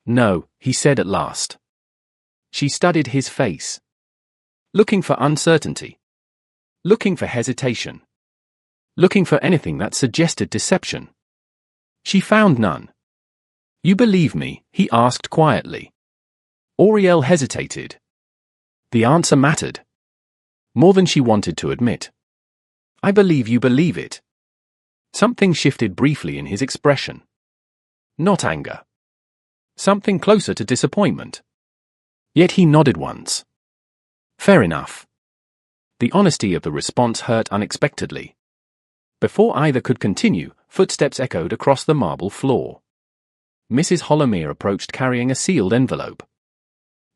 No, he said at last. She studied his face. Looking for uncertainty. Looking for hesitation. Looking for anything that suggested deception. She found none. You believe me? He asked quietly. Auriel hesitated. The answer mattered. More than she wanted to admit. I believe you believe it. Something shifted briefly in his expression. Not anger. Something closer to disappointment. Yet he nodded once. Fair enough. The honesty of the response hurt unexpectedly. Before either could continue, footsteps echoed across the marble floor. Mrs. Holomere approached carrying a sealed envelope.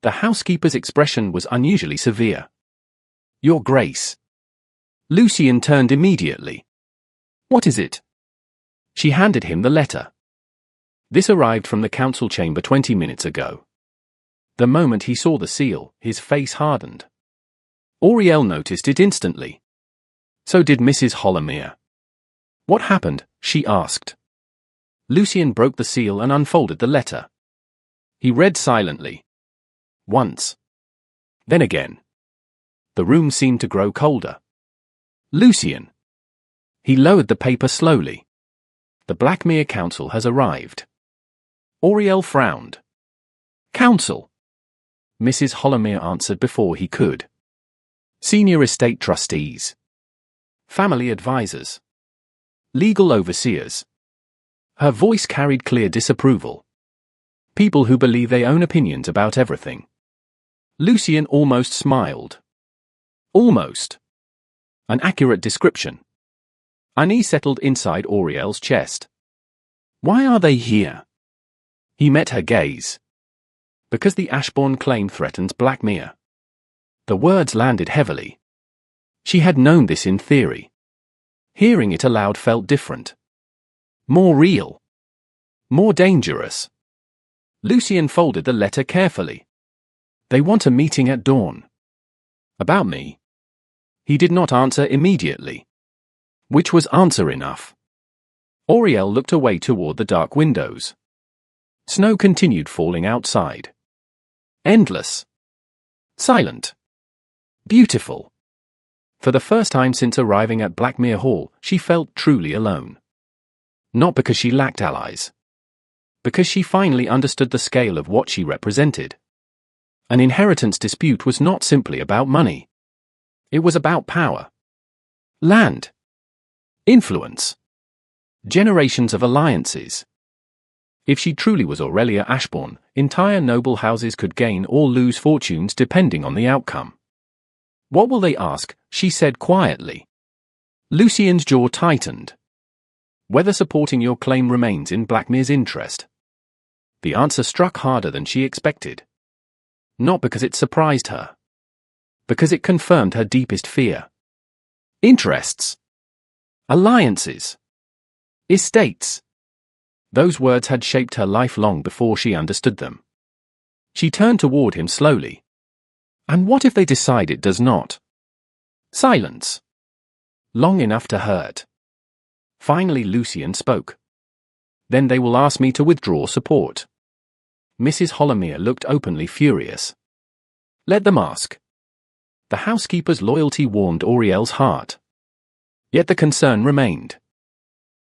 The housekeeper's expression was unusually severe. Your Grace. Lucien turned immediately. What is it? She handed him the letter. This arrived from the council chamber 20 minutes ago. The moment he saw the seal, his face hardened. Auriel noticed it instantly. So did Mrs. Holomere. What happened? She asked. Lucien broke the seal and unfolded the letter. He read silently. Once. Then again. The room seemed to grow colder. Lucien. He lowered the paper slowly. The Blackmere Council has arrived. Auriel frowned. Council. Mrs. Holomere answered before he could. Senior estate trustees. Family advisors. Legal overseers. Her voice carried clear disapproval. People who believe they own opinions about everything. Lucien almost smiled. Almost. An accurate description. Unease settled inside Auriel's chest. Why are they here? He met her gaze. Because the Ashbourne claim threatens Blackmere. The words landed heavily. She had known this in theory. Hearing it aloud felt different. More real. More dangerous. Lucien folded the letter carefully. They want a meeting at dawn. About me? He did not answer immediately. Which was answer enough. Auriel looked away toward the dark windows. Snow continued falling outside. Endless. Silent. Beautiful. For the first time since arriving at Blackmere Hall, she felt truly alone. Not because she lacked allies. Because she finally understood the scale of what she represented. An inheritance dispute was not simply about money. It was about power. Land. Influence. Generations of alliances. If she truly was Aurelia Ashbourne, entire noble houses could gain or lose fortunes depending on the outcome. What will they ask? She said quietly. Lucien's jaw tightened. Whether supporting your claim remains in Blackmere's interest. The answer struck harder than she expected. Not because it surprised her. Because it confirmed her deepest fear. Interests. Alliances. Estates. Those words had shaped her life long before she understood them. She turned toward him slowly. And what if they decide it does not? Silence. Long enough to hurt. Finally Lucien spoke. Then they will ask me to withdraw support. Mrs. Hollowmere looked openly furious. Let them ask. The housekeeper's loyalty warmed Auriel's heart. Yet the concern remained.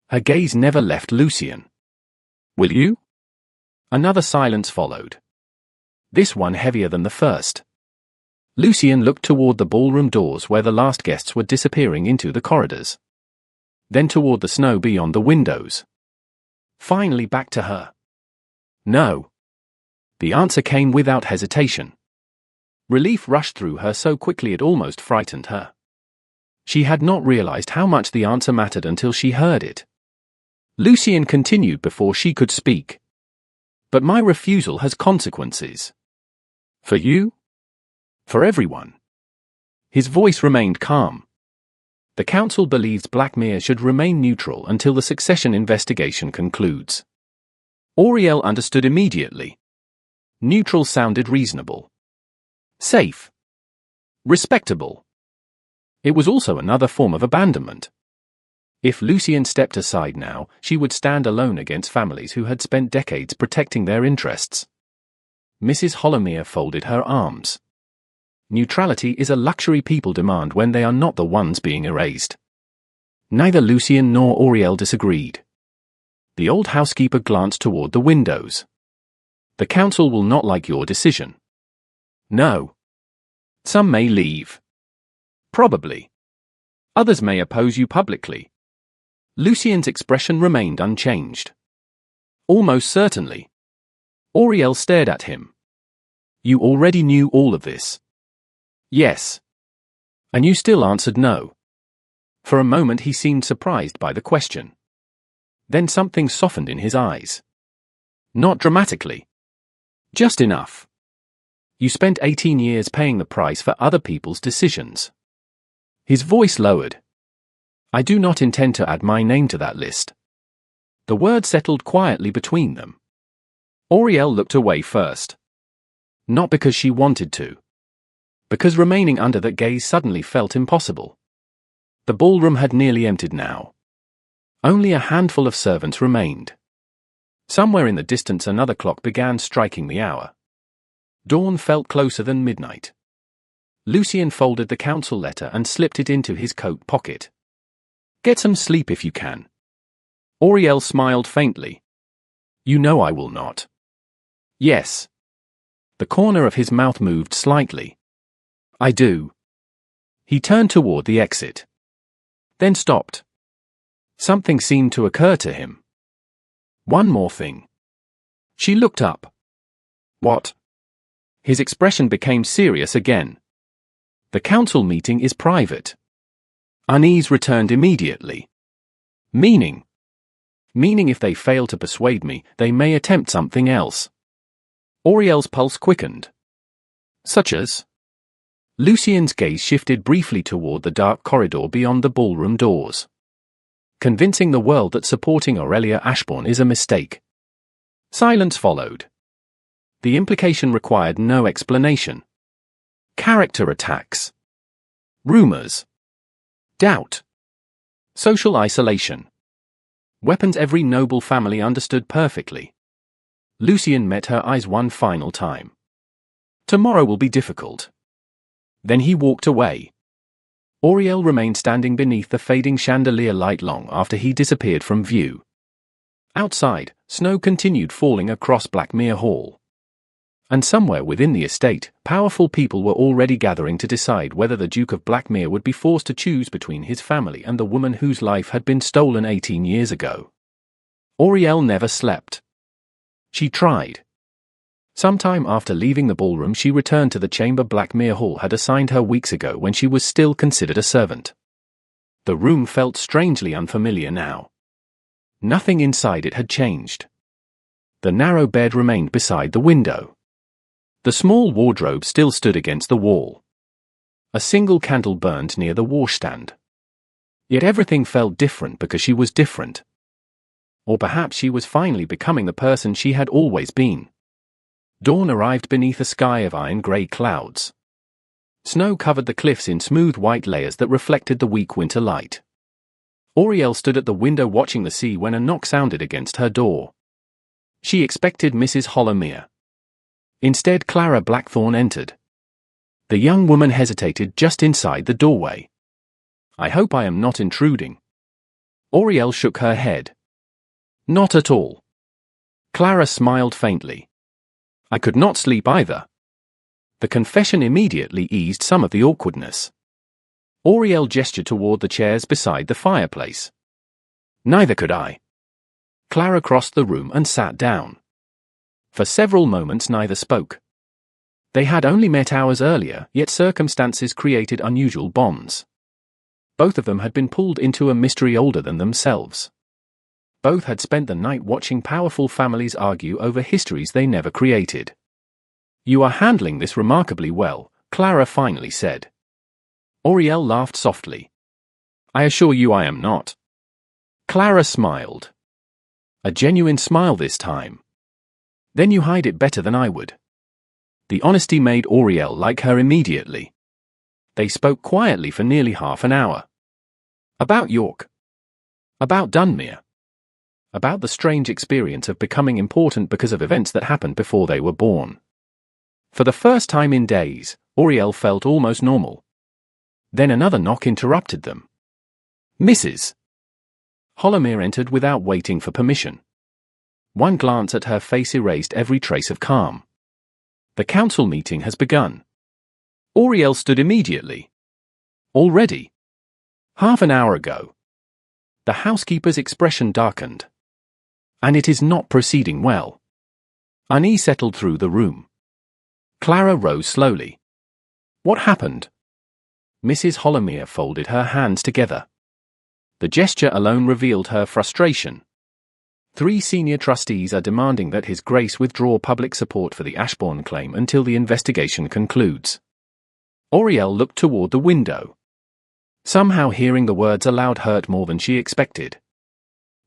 Her gaze never left Lucien. Will you? Another silence followed. This one heavier than the first. Lucien looked toward the ballroom doors where the last guests were disappearing into the corridors. Then toward the snow beyond the windows. Finally back to her. No. The answer came without hesitation. Relief rushed through her so quickly it almost frightened her. She had not realized how much the answer mattered until she heard it. Lucien continued before she could speak. But my refusal has consequences. For you? For everyone. His voice remained calm. The council believes Blackmere should remain neutral until the succession investigation concludes. Auriel understood immediately. Neutral sounded reasonable. Safe. Respectable. It was also another form of abandonment. If Lucien stepped aside now, she would stand alone against families who had spent decades protecting their interests. Mrs. Hollowmere folded her arms. Neutrality is a luxury people demand when they are not the ones being erased. Neither Lucien nor Auriel disagreed. The old housekeeper glanced toward the windows. The council will not like your decision. No. Some may leave. Probably. Others may oppose you publicly. Lucien's expression remained unchanged. Almost certainly. Auriel stared at him. You already knew all of this. Yes. And you still answered no. For a moment he seemed surprised by the question. Then something softened in his eyes. Not dramatically. Just enough. You spent 18 years paying the price for other people's decisions. His voice lowered. I do not intend to add my name to that list. The word settled quietly between them. Auriel looked away first. Not because she wanted to. Because remaining under that gaze suddenly felt impossible. The ballroom had nearly emptied now. Only a handful of servants remained. Somewhere in the distance another clock began striking the hour. Dawn felt closer than midnight. Lucien folded the council letter and slipped it into his coat pocket. Get some sleep if you can. Auriel smiled faintly. You know I will not. Yes. The corner of his mouth moved slightly. I do. He turned toward the exit. Then stopped. Something seemed to occur to him. One more thing. She looked up. What? His expression became serious again. The council meeting is private. Unease returned immediately. Meaning? Meaning if they fail to persuade me, they may attempt something else. Auriel's pulse quickened. Such as? Lucien's gaze shifted briefly toward the dark corridor beyond the ballroom doors. convincing the world that supporting Aurelia Ashbourne is a mistake. Silence followed. The implication required no explanation. Character attacks. Rumors. Doubt. Social isolation. Weapons every noble family understood perfectly. Lucien met her eyes one final time. Tomorrow will be difficult. Then he walked away. Auriel remained standing beneath the fading chandelier light long after he disappeared from view. Outside, snow continued falling across Blackmere Hall. And somewhere within the estate, powerful people were already gathering to decide whether the Duke of Blackmere would be forced to choose between his family and the woman whose life had been stolen 18 years ago. Auriel never slept. She tried. Sometime after leaving the ballroom, she returned to the chamber Blackmere Hall had assigned her weeks ago when she was still considered a servant. The room felt strangely unfamiliar now. Nothing inside it had changed. The narrow bed remained beside the window. The small wardrobe still stood against the wall. A single candle burned near the washstand. Yet everything felt different because she was different. Or perhaps she was finally becoming the person she had always been. Dawn arrived beneath a sky of iron-grey clouds. Snow covered the cliffs in smooth white layers that reflected the weak winter light. Auriel stood at the window watching the sea when a knock sounded against her door. She expected Mrs. Hollowmere. Instead, Clara Blackthorne entered. The young woman hesitated just inside the doorway. "I hope I am not intruding." Auriel shook her head. "Not at all." Clara smiled faintly. "I could not sleep either." The confession immediately eased some of the awkwardness. Auriel gestured toward the chairs beside the fireplace. "Neither could I." Clara crossed the room and sat down. For several moments neither spoke. They had only met hours earlier, yet circumstances created unusual bonds. Both of them had been pulled into a mystery older than themselves. Both had spent the night watching powerful families argue over histories they never created. "You are handling this remarkably well," Clara finally said. Auriel laughed softly. "I assure you I am not." Clara smiled. A genuine smile this time. "Then you hide it better than I would." The honesty made Auriel like her immediately. They spoke quietly for nearly half an hour. About York. About Dunmere. About the strange experience of becoming important because of events that happened before they were born. For the first time in days, Auriel felt almost normal. Then another knock interrupted them. Mrs. Hollowmere entered without waiting for permission. One glance at her face erased every trace of calm. "The council meeting has begun." Auriel stood immediately. "Already? Half an hour ago." The housekeeper's expression darkened. "And it is not proceeding well." Unease settled through the room. Clara rose slowly. "What happened?" Mrs. Hollowmere folded her hands together. The gesture alone revealed her frustration. 3 senior trustees are demanding that His Grace withdraw public support for the Ashbourne claim until the investigation concludes. Auriel looked toward the window. Somehow hearing the words aloud hurt more than she expected.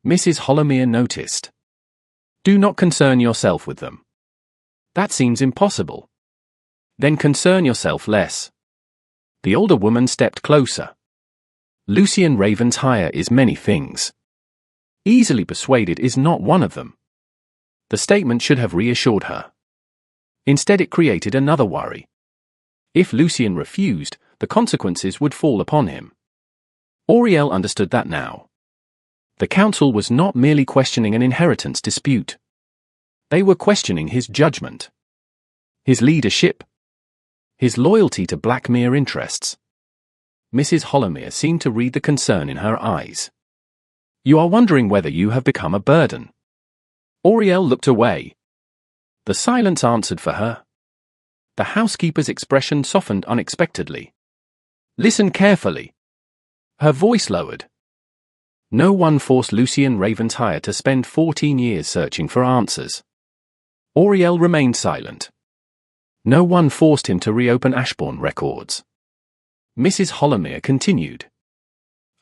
Mrs. Hollowmere noticed. "Do not concern yourself with them." "That seems impossible." "Then concern yourself less." The older woman stepped closer. "Lucien Ravenshire is many things. Easily persuaded is not one of them." The statement should have reassured her. Instead it created another worry. If Lucien refused, the consequences would fall upon him. Auriel understood that now. The council was not merely questioning an inheritance dispute. They were questioning his judgment, his leadership, his loyalty to Blackmere interests. Mrs. Hollowmere seemed to read the concern in her eyes. "You are wondering whether you have become a burden." Auriel looked away. The silence answered for her. The housekeeper's expression softened unexpectedly. "Listen carefully." Her voice lowered. "No one forced Lucien Ravenshire to spend 14 years searching for answers." Auriel remained silent. "No one forced him to reopen Ashbourne records." Mrs. Hollowmere continued.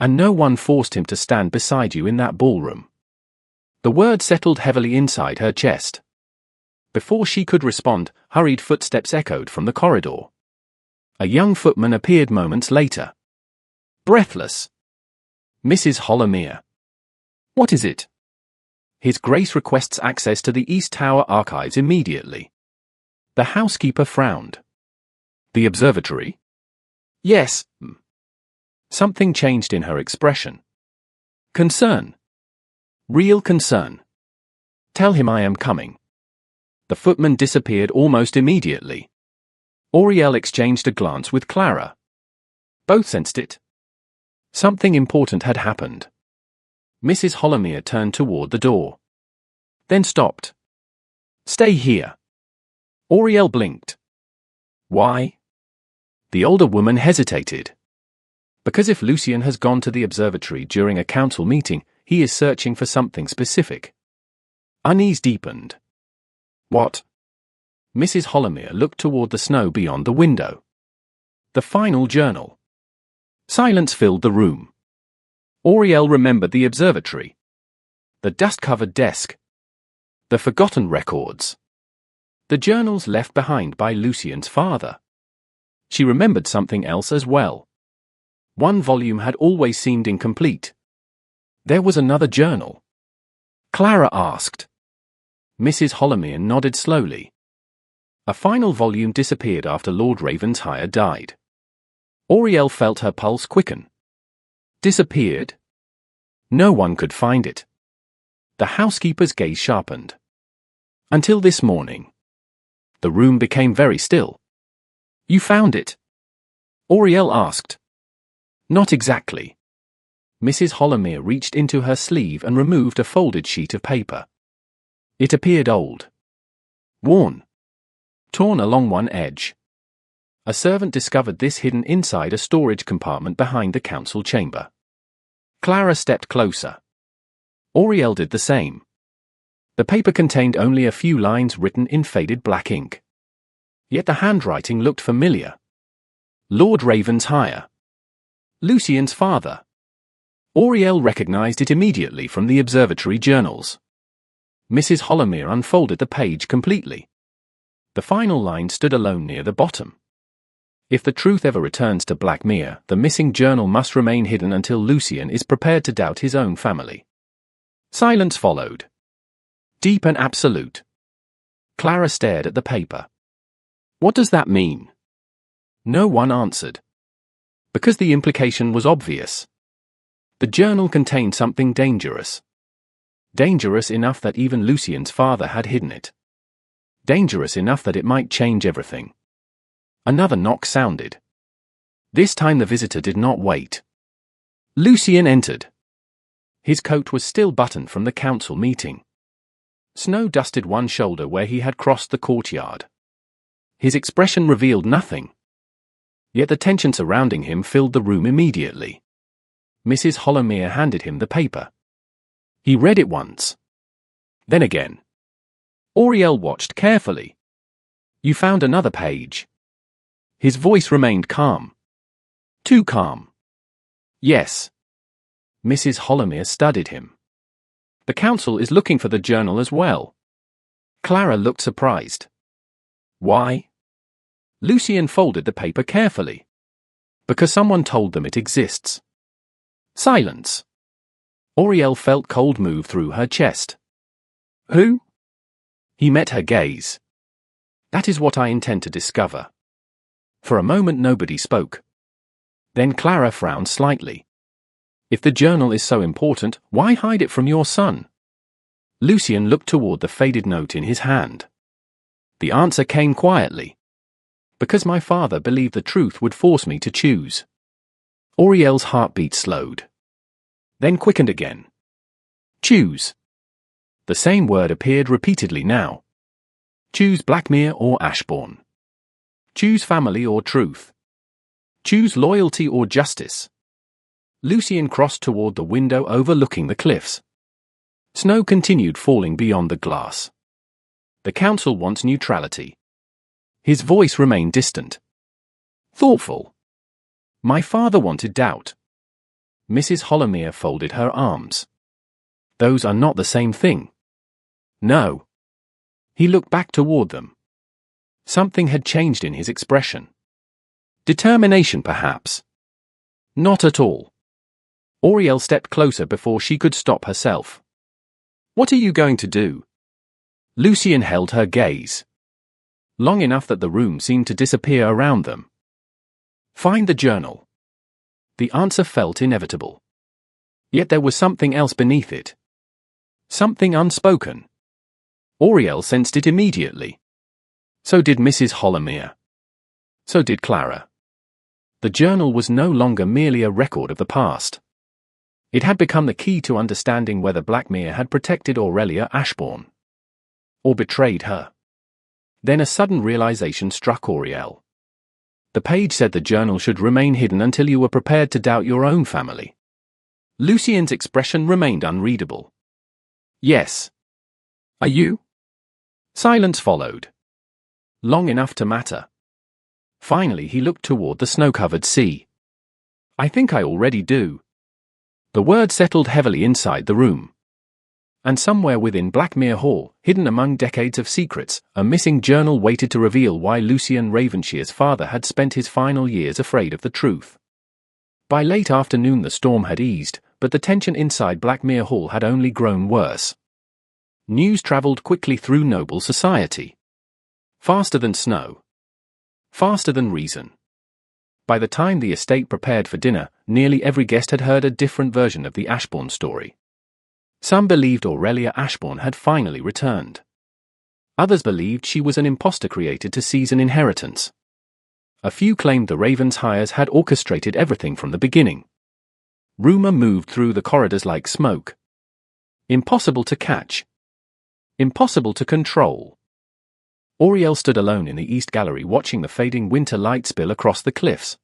And no one forced him to stand beside you in that ballroom. The word settled heavily inside her chest. Before she could respond, hurried footsteps echoed from the corridor. A young footman appeared moments later. Breathless. Mrs. Holomere. What is it? His Grace requests access to the East Tower archives immediately. The housekeeper frowned. The observatory? Yes. Something changed in her expression. Concern. Real concern. Tell him I am coming. The footman disappeared almost immediately. Auriel exchanged a glance with Clara. Both sensed it. Something important had happened. Mrs. Holomere turned toward the door. Then stopped. Stay here. Auriel blinked. Why? The older woman hesitated. Because if Lucien has gone to the observatory during a council meeting, he is searching for something specific. Unease deepened. What? Mrs. Holomere looked toward the snow beyond the window. The final journal. Silence filled the room. Auriel remembered the observatory. The dust-covered desk. The forgotten records. The journals left behind by Lucien's father. She remembered something else as well. One volume had always seemed incomplete. There was another journal. Clara asked. Mrs. Holomere nodded slowly. A final volume disappeared after Lord Ravenshire died. Auriel felt her pulse quicken. Disappeared? No one could find it. The housekeeper's gaze sharpened. Until this morning. The room became very still. You found it? Auriel asked. Not exactly. Mrs. Holomere reached into her sleeve and removed a folded sheet of paper. It appeared old. Worn. Torn along one edge. A servant discovered this hidden inside a storage compartment behind the council chamber. Clara stepped closer. Auriel did the same. The paper contained only a few lines written in faded black ink. Yet the handwriting looked familiar. Lord Ravenshire. Lucien's father. Auriel recognized it immediately from the observatory journals. Mrs. Holomere unfolded the page completely. The final line stood alone near the bottom. If the truth ever returns to Blackmere, the missing journal must remain hidden until Lucien is prepared to doubt his own family. Silence followed. Deep and absolute. Clara stared at the paper. What does that mean? No one answered. Because the implication was obvious. The journal contained something dangerous. Dangerous enough that even Lucien's father had hidden it. Dangerous enough that it might change everything. Another knock sounded. This time the visitor did not wait. Lucien entered. His coat was still buttoned from the council meeting. Snow dusted one shoulder where he had crossed the courtyard. His expression revealed nothing. Yet the tension surrounding him filled the room immediately. Mrs. Holomere handed him the paper. He read it once. Then again. Auriel watched carefully. You found another page. His voice remained calm. Too calm. Yes. Mrs. Holomere studied him. The council is looking for the journal as well. Clara looked surprised. Why? Lucien folded the paper carefully. Because someone told them it exists. Silence. Auriel felt cold move through her chest. Who? He met her gaze. That is what I intend to discover. For a moment nobody spoke. Then Clara frowned slightly. If the journal is so important, why hide it from your son? Lucien looked toward the faded note in his hand. The answer came quietly. Because my father believed the truth would force me to choose. Auriel's heartbeat slowed. Then quickened again. Choose. The same word appeared repeatedly now. Choose Blackmere or Ashbourne. Choose family or truth. Choose loyalty or justice. Lucien crossed toward the window overlooking the cliffs. Snow continued falling beyond the glass. The council wants neutrality. His voice remained distant. Thoughtful. My father wanted doubt. Mrs. Holomere folded her arms. Those are not the same thing. No. He looked back toward them. Something had changed in his expression. Determination, perhaps. Not at all. Auriel stepped closer before she could stop herself. What are you going to do? Lucien held her gaze. Long enough that the room seemed to disappear around them. Find the journal. The answer felt inevitable. Yet there was something else beneath it. Something unspoken. Auriel sensed it immediately. So did Mrs. Holomere. So did Clara. The journal was no longer merely a record of the past. It had become the key to understanding whether Blackmere had protected Aurelia Ashbourne. Or betrayed her. Then a sudden realization struck Auriel. The page said the journal should remain hidden until you were prepared to doubt your own family. Lucien's expression remained unreadable. Yes. Are you? Silence followed. Long enough to matter. Finally he looked toward the snow-covered sea. I think I already do. The word settled heavily inside the room. And somewhere within Blackmere Hall, hidden among decades of secrets, a missing journal waited to reveal why Lucien Ravenshire's father had spent his final years afraid of the truth. By late afternoon the storm had eased, but the tension inside Blackmere Hall had only grown worse. News travelled quickly through noble society. Faster than snow. Faster than reason. By the time the estate prepared for dinner, nearly every guest had heard a different version of the Ashbourne story. Some believed Aurelia Ashbourne had finally returned. Others believed she was an impostor created to seize an inheritance. A few claimed the Ravensshires had orchestrated everything from the beginning. Rumour moved through the corridors like smoke. Impossible to catch. Impossible to control. Auriel stood alone in the East Gallery watching the fading winter light spill across the cliffs.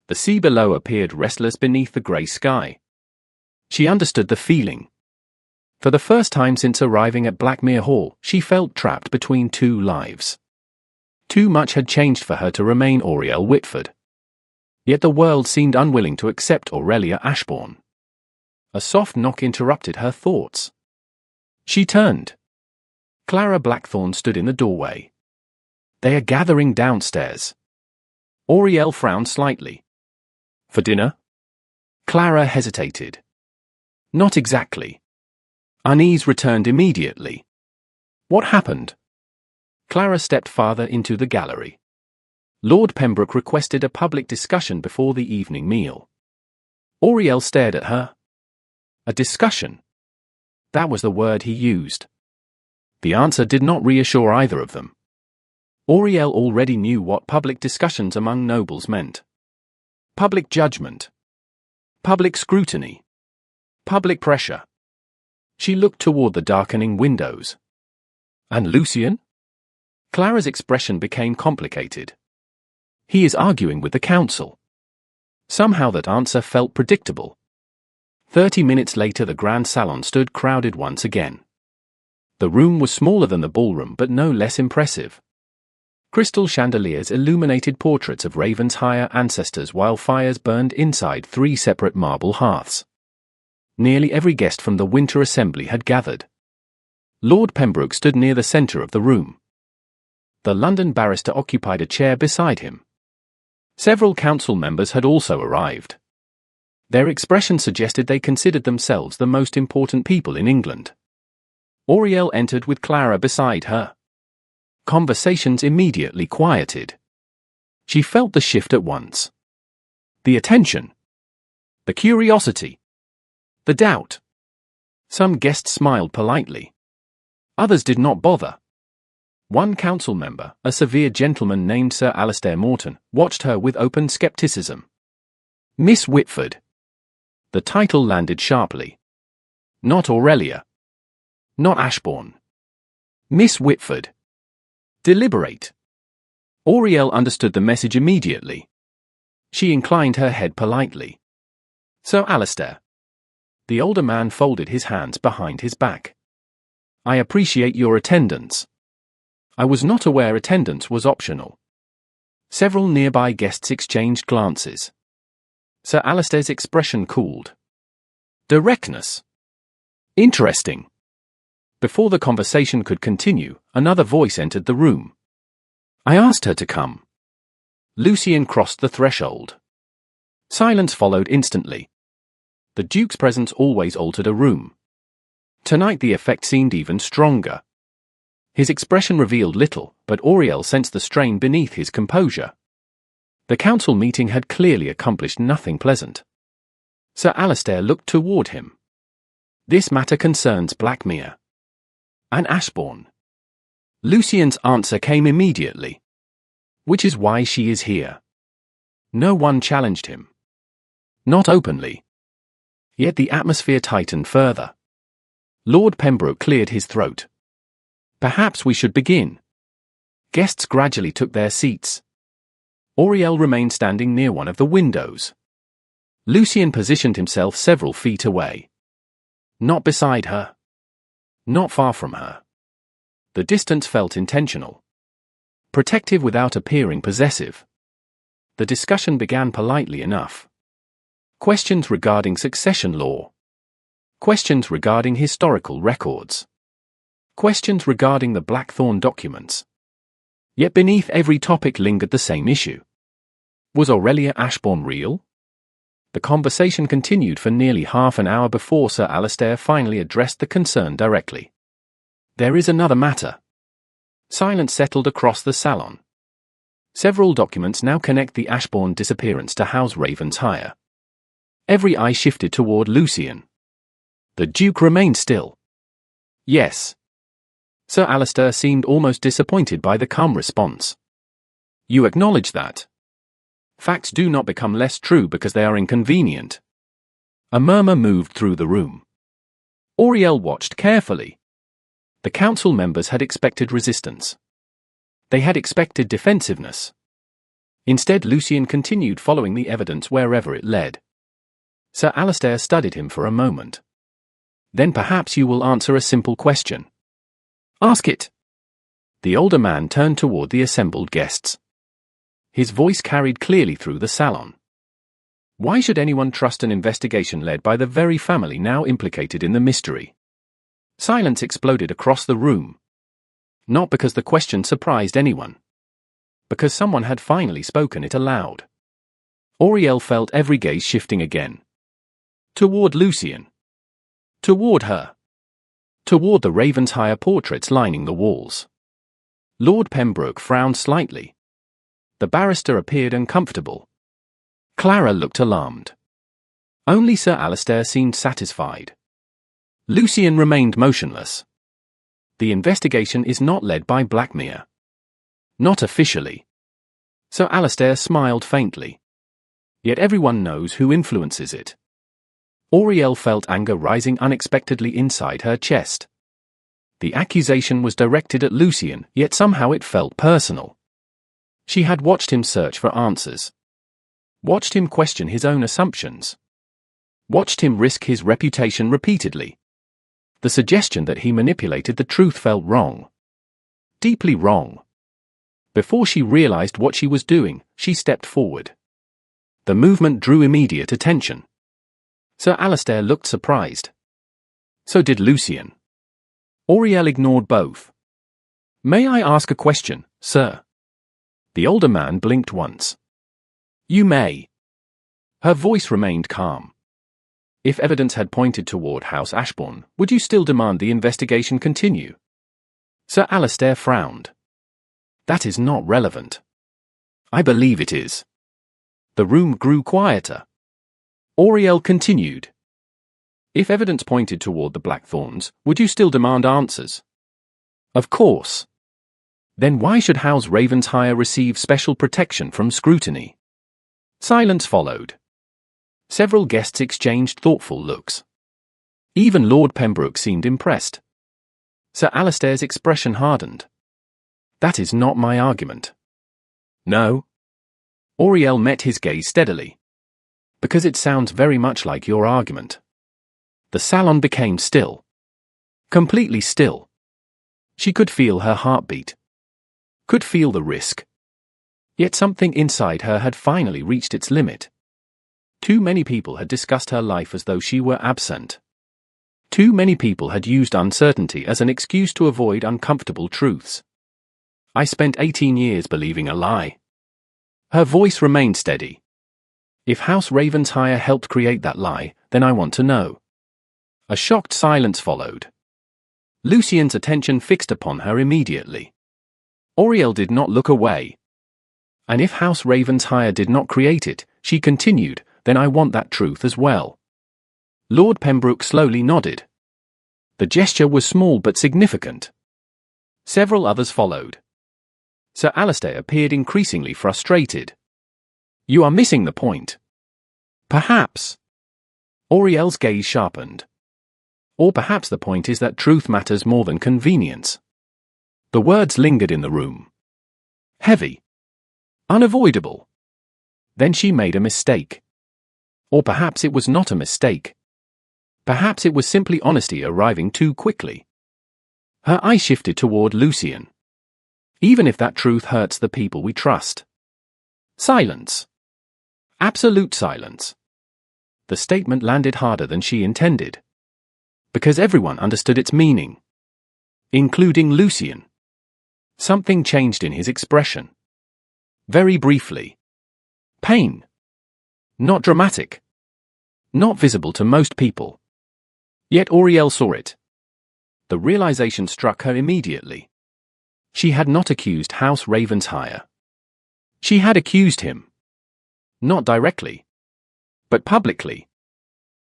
The sea below appeared restless beneath the grey sky. She understood the feeling. For the first time since arriving at Blackmere Hall, she felt trapped between two lives. Too much had changed for her to remain Auriel Whitford. Yet the world seemed unwilling to accept Aurelia Ashbourne. A soft knock interrupted her thoughts. She turned. Clara Blackthorne stood in the doorway. They are gathering downstairs. Auriel frowned slightly. For dinner? Clara hesitated. Not exactly. Unease returned immediately. What happened? Clara stepped farther into the gallery. Lord Pembroke requested a public discussion before the evening meal. Auriel stared at her. A discussion. That was the word he used. The answer did not reassure either of them. Auriel already knew what public discussions among nobles meant. Public judgment. Public scrutiny. Public pressure. She looked toward the darkening windows. And Lucien? Clara's expression became complicated. He is arguing with the council. Somehow that answer felt predictable. 30 minutes later the grand salon stood crowded once again. The room was smaller than the ballroom but no less impressive. Crystal chandeliers illuminated portraits of Ravensshire ancestors while fires burned inside 3 separate marble hearths. Nearly every guest from the winter assembly had gathered. Lord Pembroke stood near the centre of the room. The London barrister occupied a chair beside him. Several council members had also arrived. Their expression suggested they considered themselves the most important people in England. Auriel entered with Clara beside her. Conversations immediately quieted. She felt the shift at once. The attention. The curiosity. The doubt. Some guests smiled politely. Others did not bother. One council member, a severe gentleman named Sir Alastair Morton, watched her with open skepticism. Miss Whitford. The title landed sharply. Not Aurelia. Not Ashbourne. Miss Whitford. Deliberate. Auriel understood the message immediately. She inclined her head politely. Sir Alastair. The older man folded his hands behind his back. I appreciate your attendance. I was not aware attendance was optional. Several nearby guests exchanged glances. Sir Alistair's expression cooled. Directness. Interesting. Before the conversation could continue, another voice entered the room. I asked her to come. Lucien crossed the threshold. Silence followed instantly. The Duke's presence always altered a room. Tonight the effect seemed even stronger. His expression revealed little, but Auriel sensed the strain beneath his composure. The council meeting had clearly accomplished nothing pleasant. Sir Alistair looked toward him. This matter concerns Blackmere. And Ashbourne. Lucien's answer came immediately. Which is why she is here. No one challenged him. Not openly. Yet the atmosphere tightened further. Lord Pembroke cleared his throat. Perhaps we should begin. Guests gradually took their seats. Auriel remained standing near one of the windows. Lucien positioned himself several feet away. Not beside her. Not far from her. The distance felt intentional. Protective without appearing possessive. The discussion began politely enough. Questions regarding succession law. Questions regarding historical records. Questions regarding the Blackthorn documents. Yet beneath every topic lingered the same issue. Was Aurelia Ashbourne real? The conversation continued for nearly half an hour before Sir Alistair finally addressed the concern directly. There is another matter. Silence settled across the salon. Several documents now connect the Ashbourne disappearance to House Ravenshire. Every eye shifted toward Lucien. The Duke remained still. Yes. Sir Alistair seemed almost disappointed by the calm response. You acknowledge that. Facts do not become less true because they are inconvenient. A murmur moved through the room. Auriel watched carefully. The council members had expected resistance. They had expected defensiveness. Instead, Lucien continued following the evidence wherever it led. Sir Alistair studied him for a moment. Then perhaps you will answer a simple question. Ask it. The older man turned toward the assembled guests. His voice carried clearly through the salon. Why should anyone trust an investigation led by the very family now implicated in the mystery? Silence exploded across the room. Not because the question surprised anyone. Because someone had finally spoken it aloud. Auriel felt every gaze shifting again. Toward Lucien. Toward her. Toward the Ravenshire portraits lining the walls. Lord Pembroke frowned slightly. The barrister appeared uncomfortable. Clara looked alarmed. Only Sir Alistair seemed satisfied. Lucien remained motionless. The investigation is not led by Blackmere. Not officially. Sir Alistair smiled faintly. Yet everyone knows who influences it. Auriel felt anger rising unexpectedly inside her chest. The accusation was directed at Lucien, yet somehow it felt personal. She had watched him search for answers. Watched him question his own assumptions. Watched him risk his reputation repeatedly. The suggestion that he manipulated the truth felt wrong. Deeply wrong. Before she realized what she was doing, she stepped forward. The movement drew immediate attention. Sir Alistair looked surprised. So did Lucien. Auriel ignored both. May I ask a question, sir? The older man blinked once. You may. Her voice remained calm. If evidence had pointed toward House Ashbourne, would you still demand the investigation continue? Sir Alistair frowned. That is not relevant. I believe it is. The room grew quieter. Auriel continued. If evidence pointed toward the Blackthorns, would you still demand answers? Of course. Then why should House Ravenshire receive special protection from scrutiny? Silence followed. Several guests exchanged thoughtful looks. Even Lord Pembroke seemed impressed. Sir Alistair's expression hardened. That is not my argument. No? Auriel met his gaze steadily. Because it sounds very much like your argument. The salon became still. Completely still. She could feel her heartbeat. Could feel the risk. Yet something inside her had finally reached its limit. Too many people had discussed her life as though she were absent. Too many people had used uncertainty as an excuse to avoid uncomfortable truths. I spent 18 years believing a lie. Her voice remained steady. If House Ravensshire helped create that lie, then I want to know. A shocked silence followed. Lucien's attention fixed upon her immediately. Auriel did not look away. And if House Ravensshire did not create it, she continued, then I want that truth as well. Lord Pembroke slowly nodded. The gesture was small but significant. Several others followed. Sir Alistair appeared increasingly frustrated. You are missing the point. Perhaps. Auriel's gaze sharpened. Or perhaps the point is that truth matters more than convenience. The words lingered in the room. Heavy. Unavoidable. Then she made a mistake. Or perhaps it was not a mistake. Perhaps it was simply honesty arriving too quickly. Her eye shifted toward Lucien. Even if that truth hurts the people we trust. Silence. Absolute silence. The statement landed harder than she intended. Because everyone understood its meaning. Including Lucien. Something changed in his expression. Very briefly. Pain. Not dramatic. Not visible to most people. Yet Auriel saw it. The realization struck her immediately. She had not accused House Ravensshire. She had accused him. Not directly. But publicly.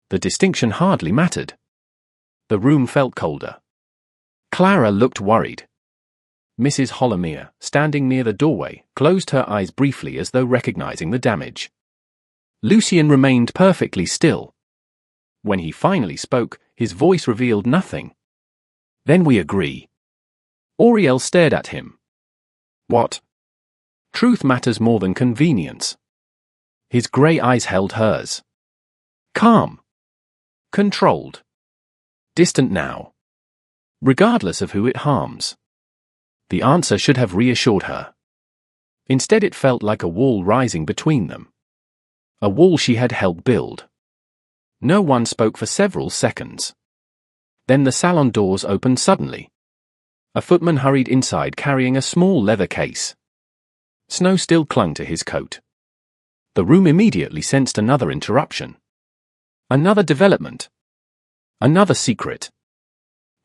The distinction hardly mattered. The room felt colder. Clara looked worried. Mrs. Holomere, standing near the doorway, closed her eyes briefly as though recognizing the damage. Lucien remained perfectly still. When he finally spoke, his voice revealed nothing. Then we agree. Auriel stared at him. What? Truth matters more than convenience. His grey eyes held hers. Calm. Controlled. Distant now. Regardless of who it harms. The answer should have reassured her. Instead it felt like a wall rising between them. A wall she had helped build. No one spoke for several seconds. Then the salon doors opened suddenly. A footman hurried inside carrying a small leather case. Snow still clung to his coat. The room immediately sensed another interruption. Another development. Another secret.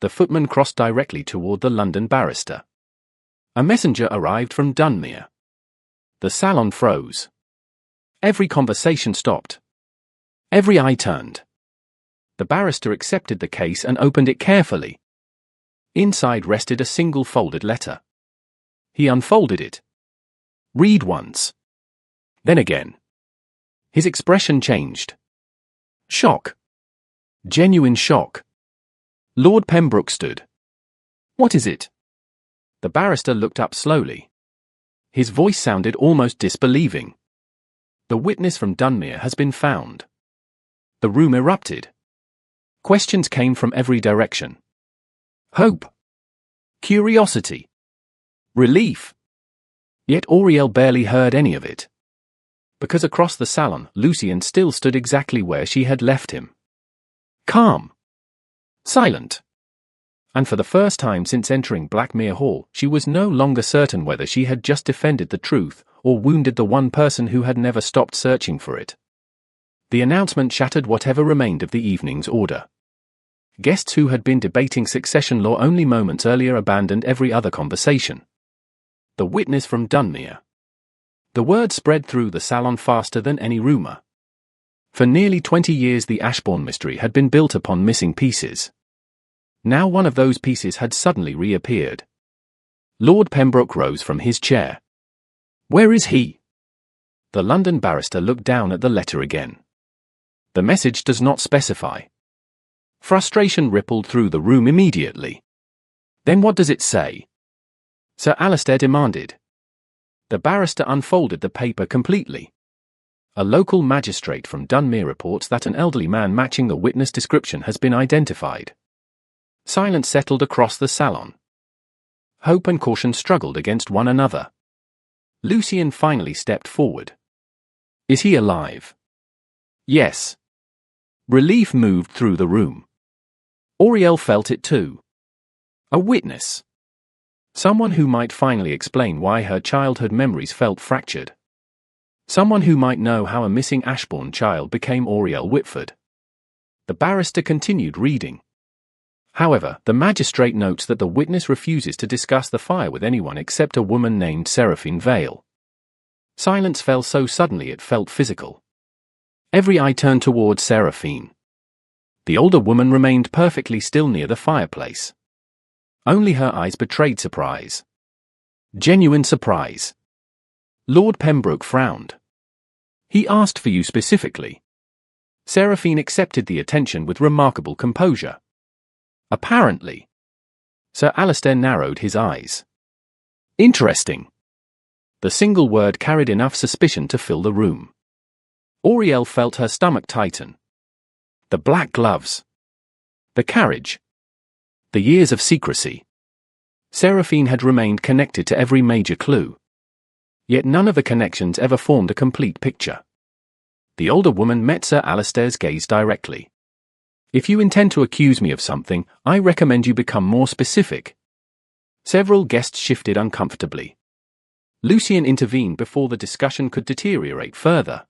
The footman crossed directly toward the London barrister. A messenger arrived from Dunmere. The salon froze. Every conversation stopped. Every eye turned. The barrister accepted the case and opened it carefully. Inside rested a single folded letter. He unfolded it. Read once. Then again. His expression changed. Shock. Genuine shock. Lord Pembroke stood. What is it? The barrister looked up slowly. His voice sounded almost disbelieving. The witness from Dunmere has been found. The room erupted. Questions came from every direction. Hope. Curiosity. Relief. Yet Auriel barely heard any of it. Because across the salon, Lucien still stood exactly where she had left him. Calm. Silent. And for the first time since entering Blackmere Hall, she was no longer certain whether she had just defended the truth or wounded the one person who had never stopped searching for it. The announcement shattered whatever remained of the evening's order. Guests who had been debating succession law only moments earlier abandoned every other conversation. The witness from Dunmere. The word spread through the salon faster than any rumor. For nearly 20 years the Ashbourne mystery had been built upon missing pieces. Now one of those pieces had suddenly reappeared. Lord Pembroke rose from his chair. Where is he? The London barrister looked down at the letter again. The message does not specify. Frustration rippled through the room immediately. Then what does it say? Sir Alistair demanded. The barrister unfolded the paper completely. A local magistrate from Dunmere reports that an elderly man matching the witness description has been identified. Silence settled across the salon. Hope and caution struggled against one another. Lucien finally stepped forward. Is he alive? Yes. Relief moved through the room. Auriel felt it too. A witness. Someone who might finally explain why her childhood memories felt fractured. Someone who might know how a missing Ashbourne child became Auriel Whitford. The barrister continued reading. However, the magistrate notes that the witness refuses to discuss the fire with anyone except a woman named Seraphine Vale. Silence fell so suddenly it felt physical. Every eye turned towards Seraphine. The older woman remained perfectly still near the fireplace. Only her eyes betrayed surprise. Genuine surprise. Lord Pembroke frowned. He asked for you specifically. Seraphine accepted the attention with remarkable composure. Apparently. Sir Alistair narrowed his eyes. Interesting. The single word carried enough suspicion to fill the room. Auriel felt her stomach tighten. The black gloves. The carriage. The years of secrecy. Seraphine had remained connected to every major clue. Yet none of the connections ever formed a complete picture. The older woman met Sir Alistair's gaze directly. If you intend to accuse me of something, I recommend you become more specific. Several guests shifted uncomfortably. Lucien intervened before the discussion could deteriorate further.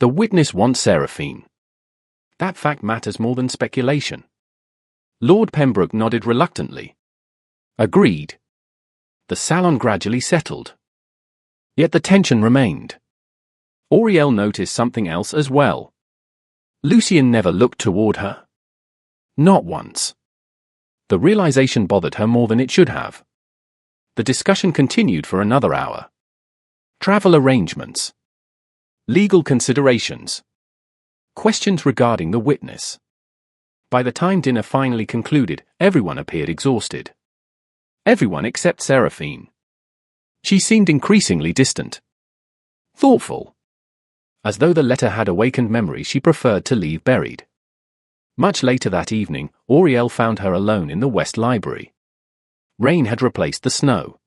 The witness wants Seraphine. That fact matters more than speculation. Lord Pembroke nodded reluctantly. Agreed. The salon gradually settled. Yet the tension remained. Auriel noticed something else as well. Lucien never looked toward her. Not once. The realization bothered her more than it should have. The discussion continued for another hour. Travel arrangements. Legal considerations. Questions regarding the witness. By the time dinner finally concluded, everyone appeared exhausted. Everyone except Seraphine. She seemed increasingly distant. Thoughtful. As though the letter had awakened memories she preferred to leave buried. Much later that evening, Auriel found her alone in the West Library. Rain had replaced the snow.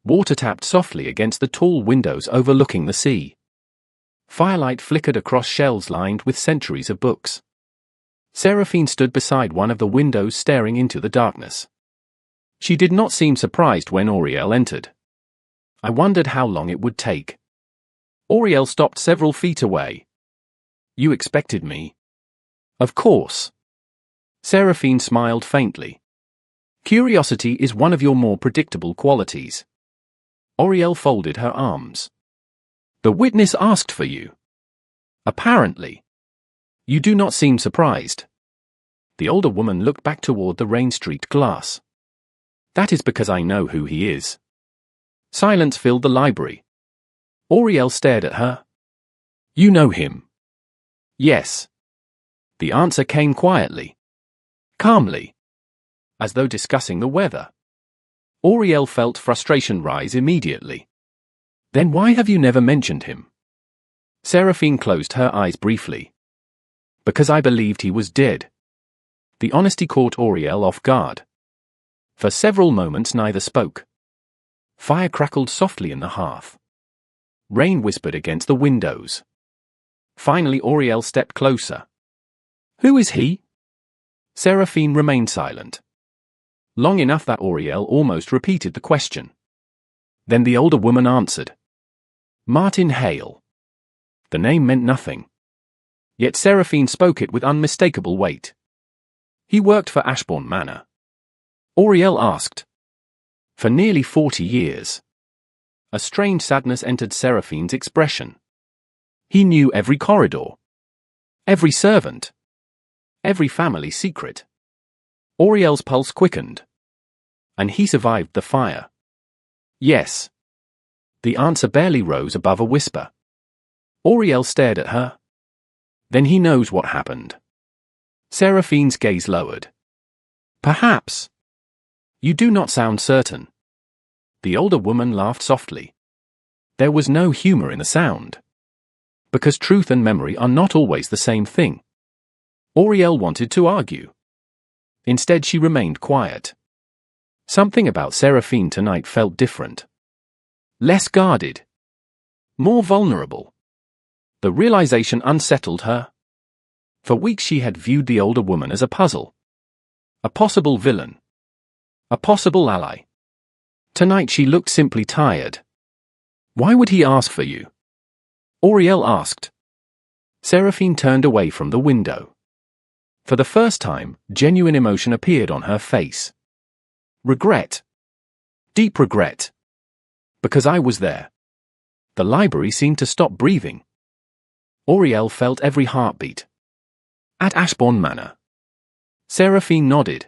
Water tapped softly against the tall windows overlooking the sea. Firelight flickered across shelves lined with centuries of books. Seraphine stood beside one of the windows staring into the darkness. She did not seem surprised when Auriel entered. I wondered how long it would take. Auriel stopped several feet away. You expected me? Of course. Seraphine smiled faintly. Curiosity is one of your more predictable qualities. Auriel folded her arms. The witness asked for you. Apparently. You do not seem surprised. The older woman looked back toward the rain-streaked glass. That is because I know who he is. Silence filled the library. Auriel stared at her. You know him? Yes. The answer came quietly. Calmly. As though discussing the weather. Auriel felt frustration rise immediately. Then why have you never mentioned him? Seraphine closed her eyes briefly. Because I believed he was dead. The honesty caught Auriel off guard. For several moments neither spoke. Fire crackled softly in the hearth. Rain whispered against the windows. Finally Auriel stepped closer. Who is he? Seraphine remained silent. Long enough that Auriel almost repeated the question. Then the older woman answered. Martin Hale. The name meant nothing. Yet Seraphine spoke it with unmistakable weight. He worked for Ashbourne Manor. Auriel asked. For nearly 40 years. A strange sadness entered Seraphine's expression. He knew every corridor. Every servant. Every family secret. Auriel's pulse quickened. And he survived the fire. Yes. The answer barely rose above a whisper. Auriel stared at her. Then he knows what happened. Seraphine's gaze lowered. Perhaps. You do not sound certain. The older woman laughed softly. There was no humor in the sound. Because truth and memory are not always the same thing. Auriel wanted to argue. Instead she remained quiet. Something about Seraphine tonight felt different. Less guarded. More vulnerable. The realization unsettled her. For weeks she had viewed the older woman as a puzzle. A possible villain. A possible ally. Tonight she looked simply tired. Why would he ask for you? Auriel asked. Seraphine turned away from the window. For the first time, genuine emotion appeared on her face. Regret. Deep regret. Because I was there. The library seemed to stop breathing. Auriel felt every heartbeat. At Ashbourne Manor. Seraphine nodded.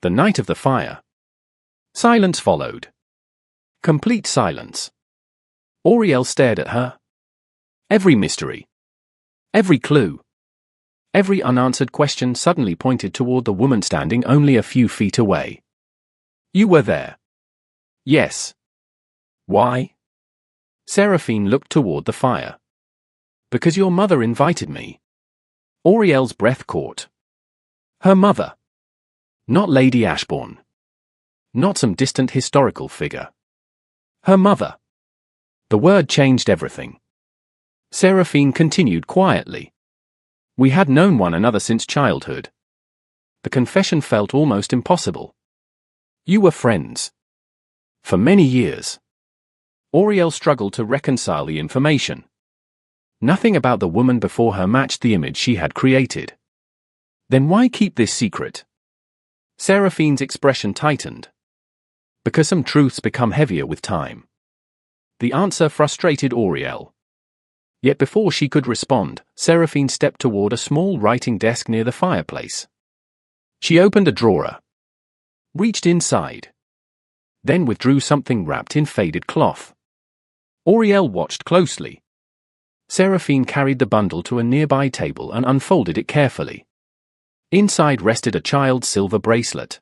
The night of the fire. Silence followed. Complete silence. Auriel stared at her. Every mystery. Every clue. Every unanswered question suddenly pointed toward the woman standing only a few feet away. You were there. Yes. Why? Seraphine looked toward the fire. Because your mother invited me. Auriel's breath caught. Her mother. Not Lady Ashbourne. Not some distant historical figure. Her mother. The word changed everything. Seraphine continued quietly. We had known one another since childhood. The confession felt almost impossible. You were friends. For many years. Auriel struggled to reconcile the information. Nothing about the woman before her matched the image she had created. Then why keep this secret? Seraphine's expression tightened. Because some truths become heavier with time. The answer frustrated Auriel. Yet before she could respond, Seraphine stepped toward a small writing desk near the fireplace. She opened a drawer. Reached inside. Then withdrew something wrapped in faded cloth. Auriel watched closely. Seraphine carried the bundle to a nearby table and unfolded it carefully. Inside rested a child's silver bracelet.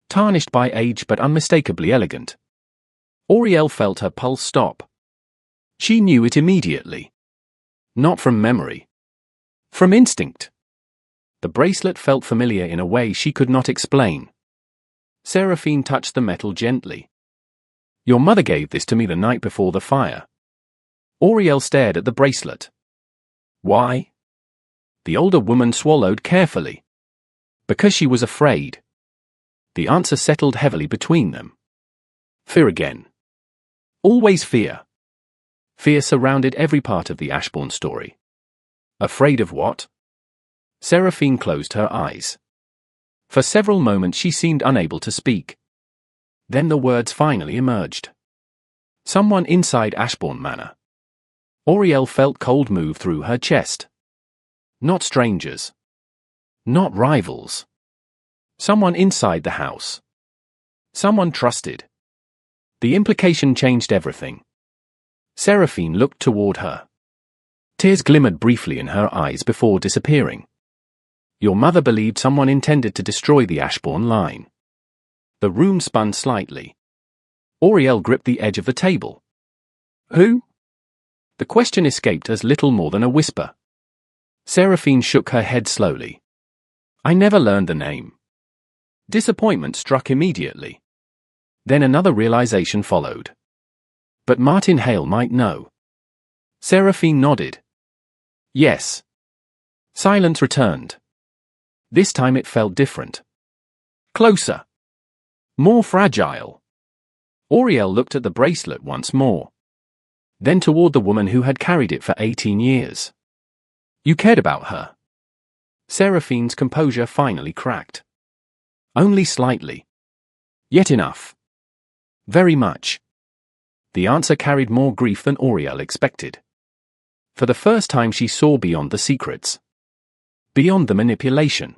Tarnished by age but unmistakably elegant. Auriel felt her pulse stop. She knew it immediately. Not from memory. From instinct. The bracelet felt familiar in a way she could not explain. Seraphine touched the metal gently. Your mother gave this to me the night before the fire. Auriel stared at the bracelet. Why? The older woman swallowed carefully. Because she was afraid. The answer settled heavily between them. Fear again. Always fear. Fear surrounded every part of the Ashbourne story. Afraid of what? Seraphine closed her eyes. For several moments she seemed unable to speak. Then the words finally emerged. Someone inside Ashbourne Manor. Auriel felt cold move through her chest. Not strangers. Not rivals. Someone inside the house. Someone trusted. The implication changed everything. Seraphine looked toward her. Tears glimmered briefly in her eyes before disappearing. Your mother believed someone intended to destroy the Ashbourne line. The room spun slightly. Auriel gripped the edge of the table. Who? The question escaped as little more than a whisper. Seraphine shook her head slowly. I never learned the name. Disappointment struck immediately. Then another realization followed. But Martin Hale might know. Seraphine nodded. Yes. Silence returned. This time it felt different. Closer. More fragile. Auriel looked at the bracelet once more. Then toward the woman who had carried it for 18 years. You cared about her. Seraphine's composure finally cracked. Only slightly. Yet enough. Very much. The answer carried more grief than Auriel expected. For the first time she saw beyond the secrets. Beyond the manipulation.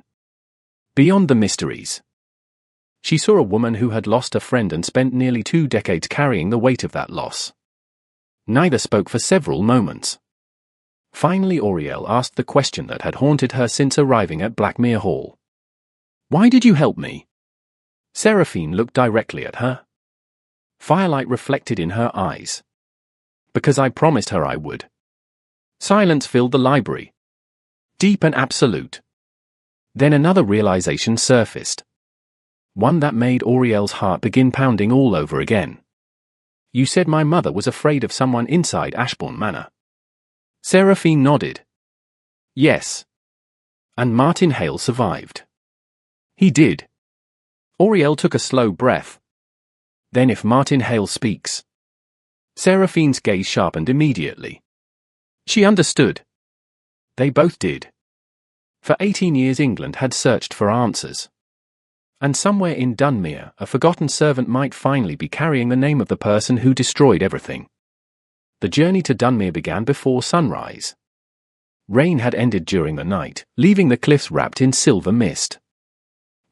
Beyond the mysteries. She saw a woman who had lost a friend and spent nearly 2 decades carrying the weight of that loss. Neither spoke for several moments. Finally Auriel asked the question that had haunted her since arriving at Blackmere Hall. Why did you help me? Seraphine looked directly at her. Firelight reflected in her eyes. Because I promised her I would. Silence filled the library. Deep and absolute. Then another realization surfaced. One that made Auriel's heart begin pounding all over again. You said my mother was afraid of someone inside Ashbourne Manor. Seraphine nodded. Yes. And Martin Hale survived. He did. Auriel took a slow breath. Then if Martin Hale speaks. Seraphine's gaze sharpened immediately. She understood. They both did. For 18 years England had searched for answers. And somewhere in Dunmere, a forgotten servant might finally be carrying the name of the person who destroyed everything. The journey to Dunmere began before sunrise. Rain had ended during the night, leaving the cliffs wrapped in silver mist.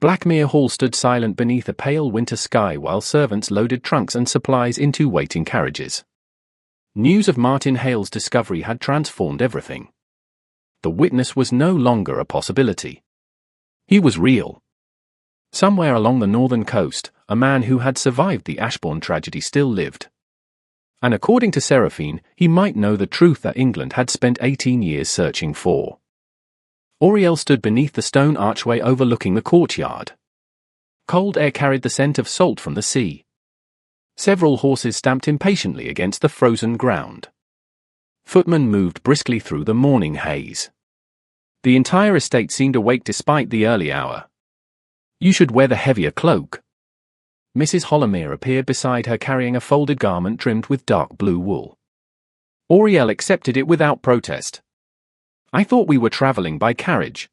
Blackmere Hall stood silent beneath a pale winter sky while servants loaded trunks and supplies into waiting carriages. News of Martin Hale's discovery had transformed everything. The witness was no longer a possibility. He was real. Somewhere along the northern coast, a man who had survived the Ashbourne tragedy still lived. And according to Seraphine, he might know the truth that England had spent 18 years searching for. Auriel stood beneath the stone archway overlooking the courtyard. Cold air carried the scent of salt from the sea. Several horses stamped impatiently against the frozen ground. Footmen moved briskly through the morning haze. The entire estate seemed awake despite the early hour. You should wear the heavier cloak. Mrs. Holomere appeared beside her carrying a folded garment trimmed with dark blue wool. Auriel accepted it without protest. I thought we were travelling by carriage.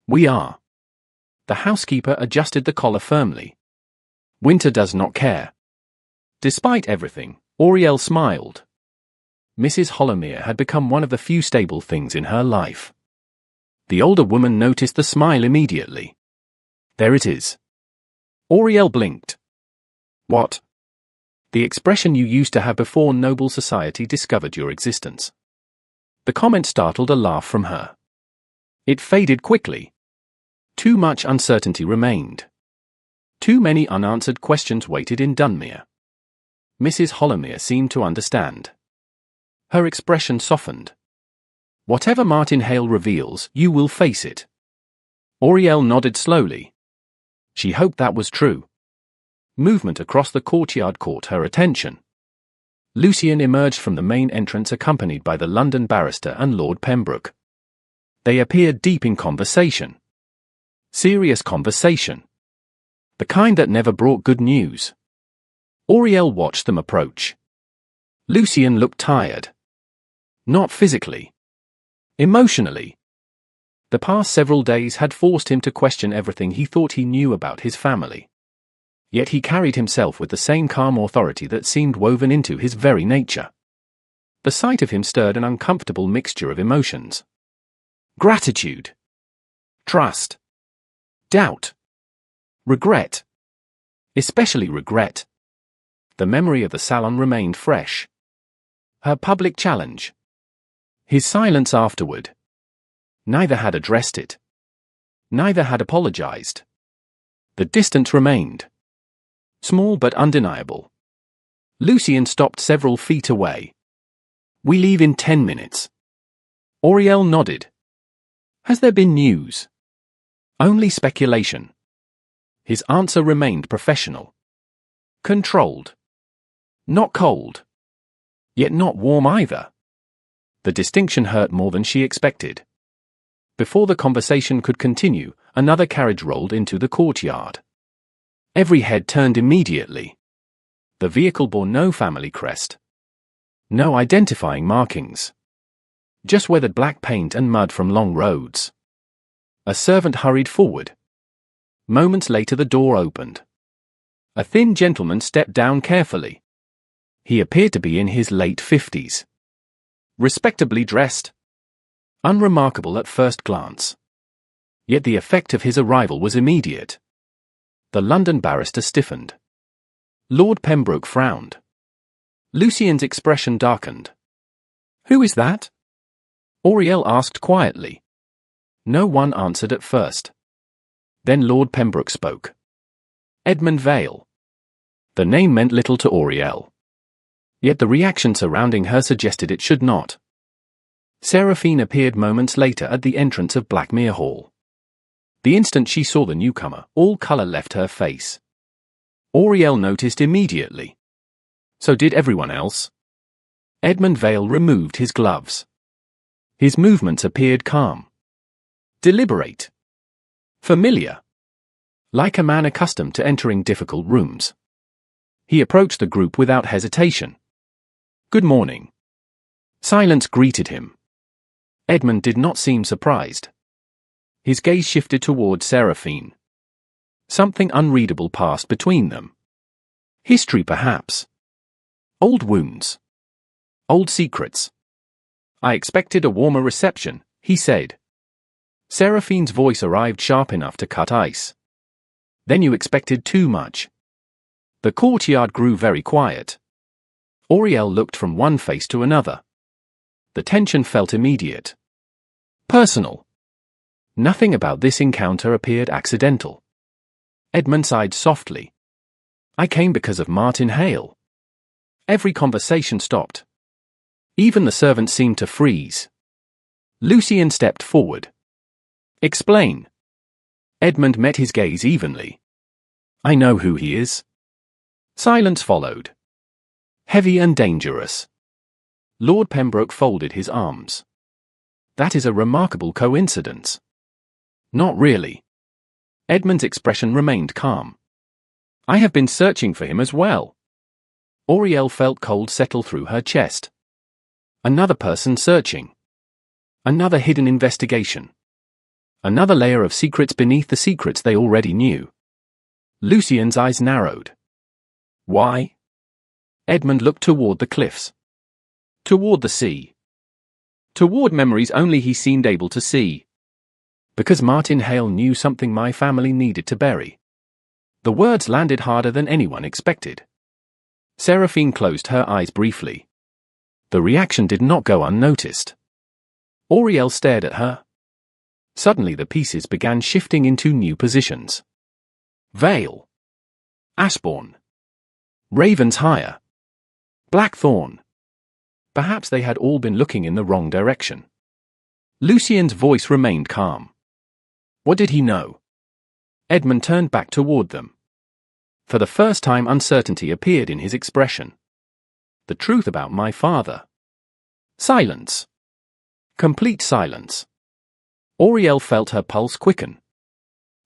We are. The housekeeper adjusted the collar firmly. Winter does not care. Despite everything, Auriel smiled. Mrs. Holomere had become one of the few stable things in her life. The older woman noticed the smile immediately. There it is. Auriel blinked. What? The expression you used to have before noble society discovered your existence. The comment startled a laugh from her. It faded quickly. Too much uncertainty remained. Too many unanswered questions waited in Dunmere. Mrs. Holomere seemed to understand. Her expression softened. Whatever Martin Hale reveals, you will face it. Auriel nodded slowly. She hoped that was true. Movement across the courtyard caught her attention. Lucian emerged from the main entrance accompanied by the London barrister and Lord Pembroke. They appeared deep in conversation. Serious conversation. The kind that never brought good news. Auriel watched them approach. Lucian looked tired. Not physically. Emotionally. The past several days had forced him to question everything he thought he knew about his family. Yet he carried himself with the same calm authority that seemed woven into his very nature. The sight of him stirred an uncomfortable mixture of emotions. Gratitude. Trust. Doubt. Regret. Especially regret. The memory of the salon remained fresh. Her public challenge. His silence afterward. Neither had addressed it. Neither had apologized. The distance remained. Small but undeniable. Lucian stopped several feet away. We leave in 10 minutes. Auriel nodded. Has there been news? Only speculation. His answer remained professional. Controlled. Not cold. Yet not warm either. The distinction hurt more than she expected. Before the conversation could continue, another carriage rolled into the courtyard. Every head turned immediately. The vehicle bore no family crest. No identifying markings. Just weathered black paint and mud from long roads. A servant hurried forward. Moments later the door opened. A thin gentleman stepped down carefully. He appeared to be in his late 50s. Respectably dressed. Unremarkable at first glance. Yet the effect of his arrival was immediate. The London barrister stiffened. Lord Pembroke frowned. Lucian's expression darkened. Who is that? Auriel asked quietly. No one answered at first. Then Lord Pembroke spoke. Edmund Vale. The name meant little to Auriel. Yet the reaction surrounding her suggested it should not. Seraphine appeared moments later at the entrance of Blackmere Hall. The instant she saw the newcomer, all colour left her face. Auriel noticed immediately. So did everyone else. Edmund Vale removed his gloves. His movements appeared calm, deliberate, familiar, like a man accustomed to entering difficult rooms. He approached the group without hesitation. "Good morning." Silence greeted him. Edmund did not seem surprised. His gaze shifted toward Seraphine. Something unreadable passed between them. History, perhaps. Old wounds. Old secrets. "I expected a warmer reception," he said. Seraphine's voice arrived sharp enough to cut ice. "Then you expected too much." The courtyard grew very quiet. Auriel looked from one face to another. The tension felt immediate. Personal. Nothing about this encounter appeared accidental. Edmund sighed softly. "I came because of Martin Hale." Every conversation stopped. Even the servants seemed to freeze. Lucien stepped forward. "Explain." Edmund met his gaze evenly. "I know who he is." Silence followed. Heavy and dangerous. Lord Pembroke folded his arms. "That is a remarkable coincidence." "Not really." Edmund's expression remained calm. "I have been searching for him as well." Auriel felt cold settle through her chest. Another person searching. Another hidden investigation. Another layer of secrets beneath the secrets they already knew. Lucien's eyes narrowed. "Why?" Edmund looked toward the cliffs. Toward the sea. Toward memories only he seemed able to see. "Because Martin Hale knew something my family needed to bury." The words landed harder than anyone expected. Seraphine closed her eyes briefly. The reaction did not go unnoticed. Auriel stared at her. Suddenly the pieces began shifting into new positions. Vale. Ashbourne. Ravensmire. Blackthorn. Perhaps they had all been looking in the wrong direction. Lucien's voice remained calm. What did he know? Edmund turned back toward them. For the first time uncertainty appeared in his expression. "The truth about my father." Silence. Complete silence. Auriel felt her pulse quicken.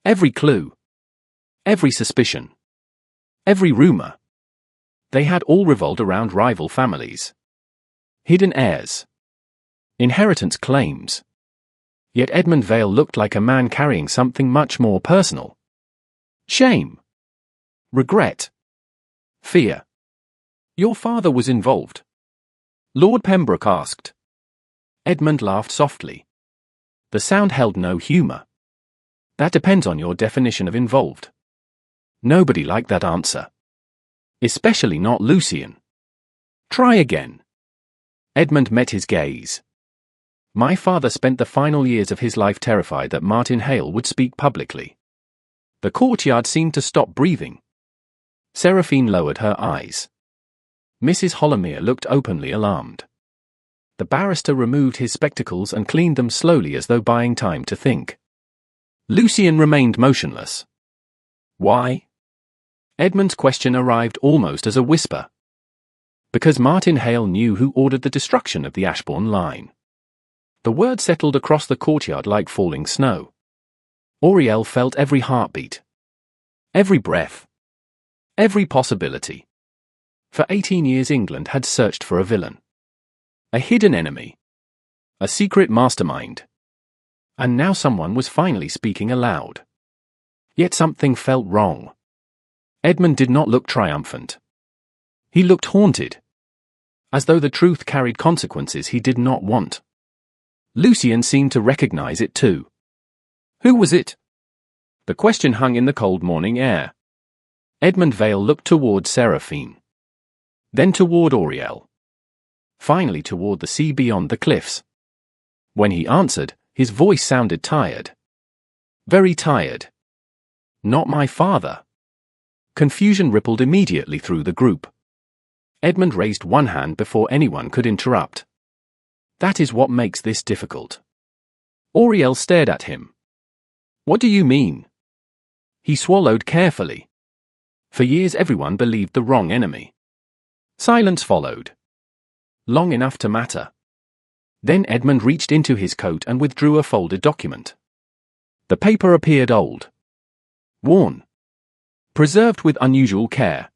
Every clue. Every suspicion. Every rumor. They had all revolved around rival families. Hidden heirs. Inheritance claims. Yet Edmund Vale looked like a man carrying something much more personal. Shame. Regret. Fear. "Your father was involved?" Lord Pembroke asked. Edmund laughed softly. The sound held no humor. "That depends on your definition of involved." Nobody liked that answer. Especially not Lucien. "Try again." Edmund met his gaze. "My father spent the final years of his life terrified that Martin Hale would speak publicly." The courtyard seemed to stop breathing. Seraphine lowered her eyes. Mrs. Holomere looked openly alarmed. The barrister removed his spectacles and cleaned them slowly as though buying time to think. Lucien remained motionless. "Why?" Edmund's question arrived almost as a whisper. "Because Martin Hale knew who ordered the destruction of the Ashbourne line." The word settled across the courtyard like falling snow. Auriel felt every heartbeat. Every breath. Every possibility. For 18 years England had searched for a villain. A hidden enemy. A secret mastermind. And now someone was finally speaking aloud. Yet something felt wrong. Edmund did not look triumphant. He looked haunted. As though the truth carried consequences he did not want. Lucien seemed to recognize it too. Who was it? The question hung in the cold morning air. Edmund Vale looked toward Seraphine. Then toward Auriel. Finally toward the sea beyond the cliffs. When he answered, his voice sounded tired. Very tired. "Not my father." Confusion rippled immediately through the group. Edmund raised one hand before anyone could interrupt. "That is what makes this difficult." Auriel stared at him. "What do you mean?" He swallowed carefully. For years everyone believed the wrong enemy. Silence followed. Long enough to matter. Then Edmund reached into his coat and withdrew a folded document. The paper appeared old, worn, preserved with unusual care.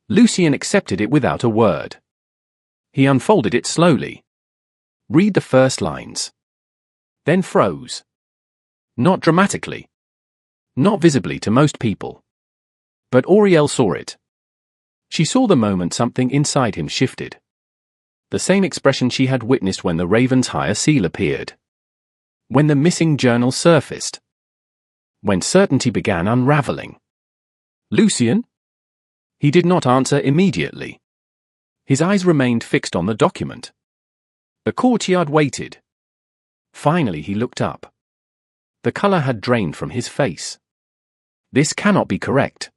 Lucien accepted it without a word. He unfolded it slowly. Read the first lines. Then froze. Not dramatically. Not visibly to most people. But Auriel saw it. She saw the moment something inside him shifted. The same expression she had witnessed when the Ravensheim seal appeared. When the missing journal surfaced. When certainty began unraveling. Lucien? He did not answer immediately. His eyes remained fixed on the document. The courtyard waited. Finally he looked up. The color had drained from his face. This cannot be correct.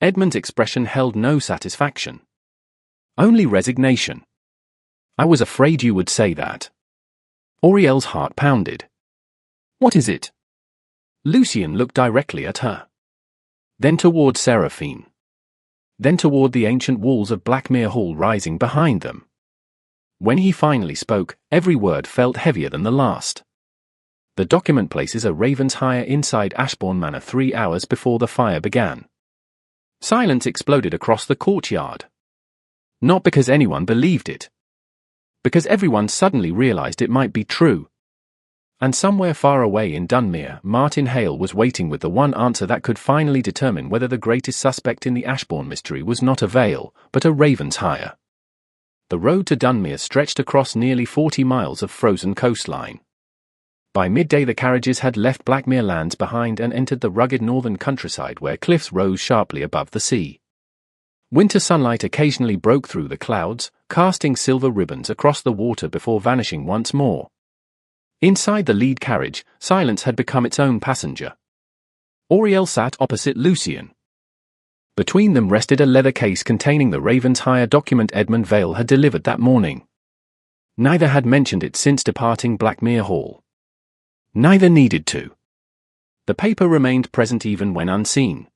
Edmund's expression held no satisfaction. Only resignation. I was afraid you would say that. Auriel's heart pounded. What is it? Lucien looked directly at her. Then toward Seraphine. Then toward the ancient walls of Blackmere Hall rising behind them. When he finally spoke, every word felt heavier than the last. The document places a Ravensheim inside Ashbourne Manor 3 hours before the fire began. Silence exploded across the courtyard. Not because anyone believed it. Because everyone suddenly realized it might be true. And somewhere far away in Dunmere, Martin Hale was waiting with the one answer that could finally determine whether the greatest suspect in the Ashbourne mystery was not a Vale, but a Ravensheim. The road to Dunmere stretched across nearly 40 miles of frozen coastline. By midday the carriages had left Blackmere lands behind and entered the rugged northern countryside where cliffs rose sharply above the sea. Winter sunlight occasionally broke through the clouds, casting silver ribbons across the water before vanishing once more. Inside the lead carriage, silence had become its own passenger. Auriel sat opposite Lucien. Between them rested a leather case containing the Ravensheim document Edmund Vale had delivered that morning. Neither had mentioned it since departing Blackmere Hall. Neither needed to. The paper remained present even when unseen.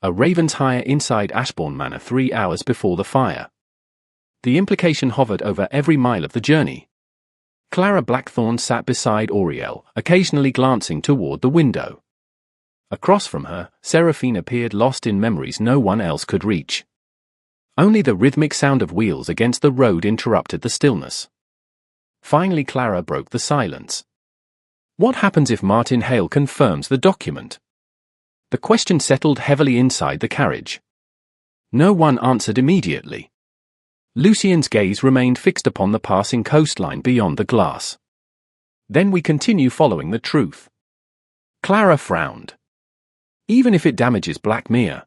A Ravensheim inside Ashbourne Manor 3 hours before the fire. The implication hovered over every mile of the journey. Clara Blackthorne sat beside Auriel, occasionally glancing toward the window. Across from her, Seraphine appeared lost in memories no one else could reach. Only the rhythmic sound of wheels against the road interrupted the stillness. Finally Clara broke the silence. What happens if Martin Hale confirms the document? The question settled heavily inside the carriage. No one answered immediately. Lucien's gaze remained fixed upon the passing coastline beyond the glass. Then we continue following the truth. Clara frowned. Even if it damages Blackmere.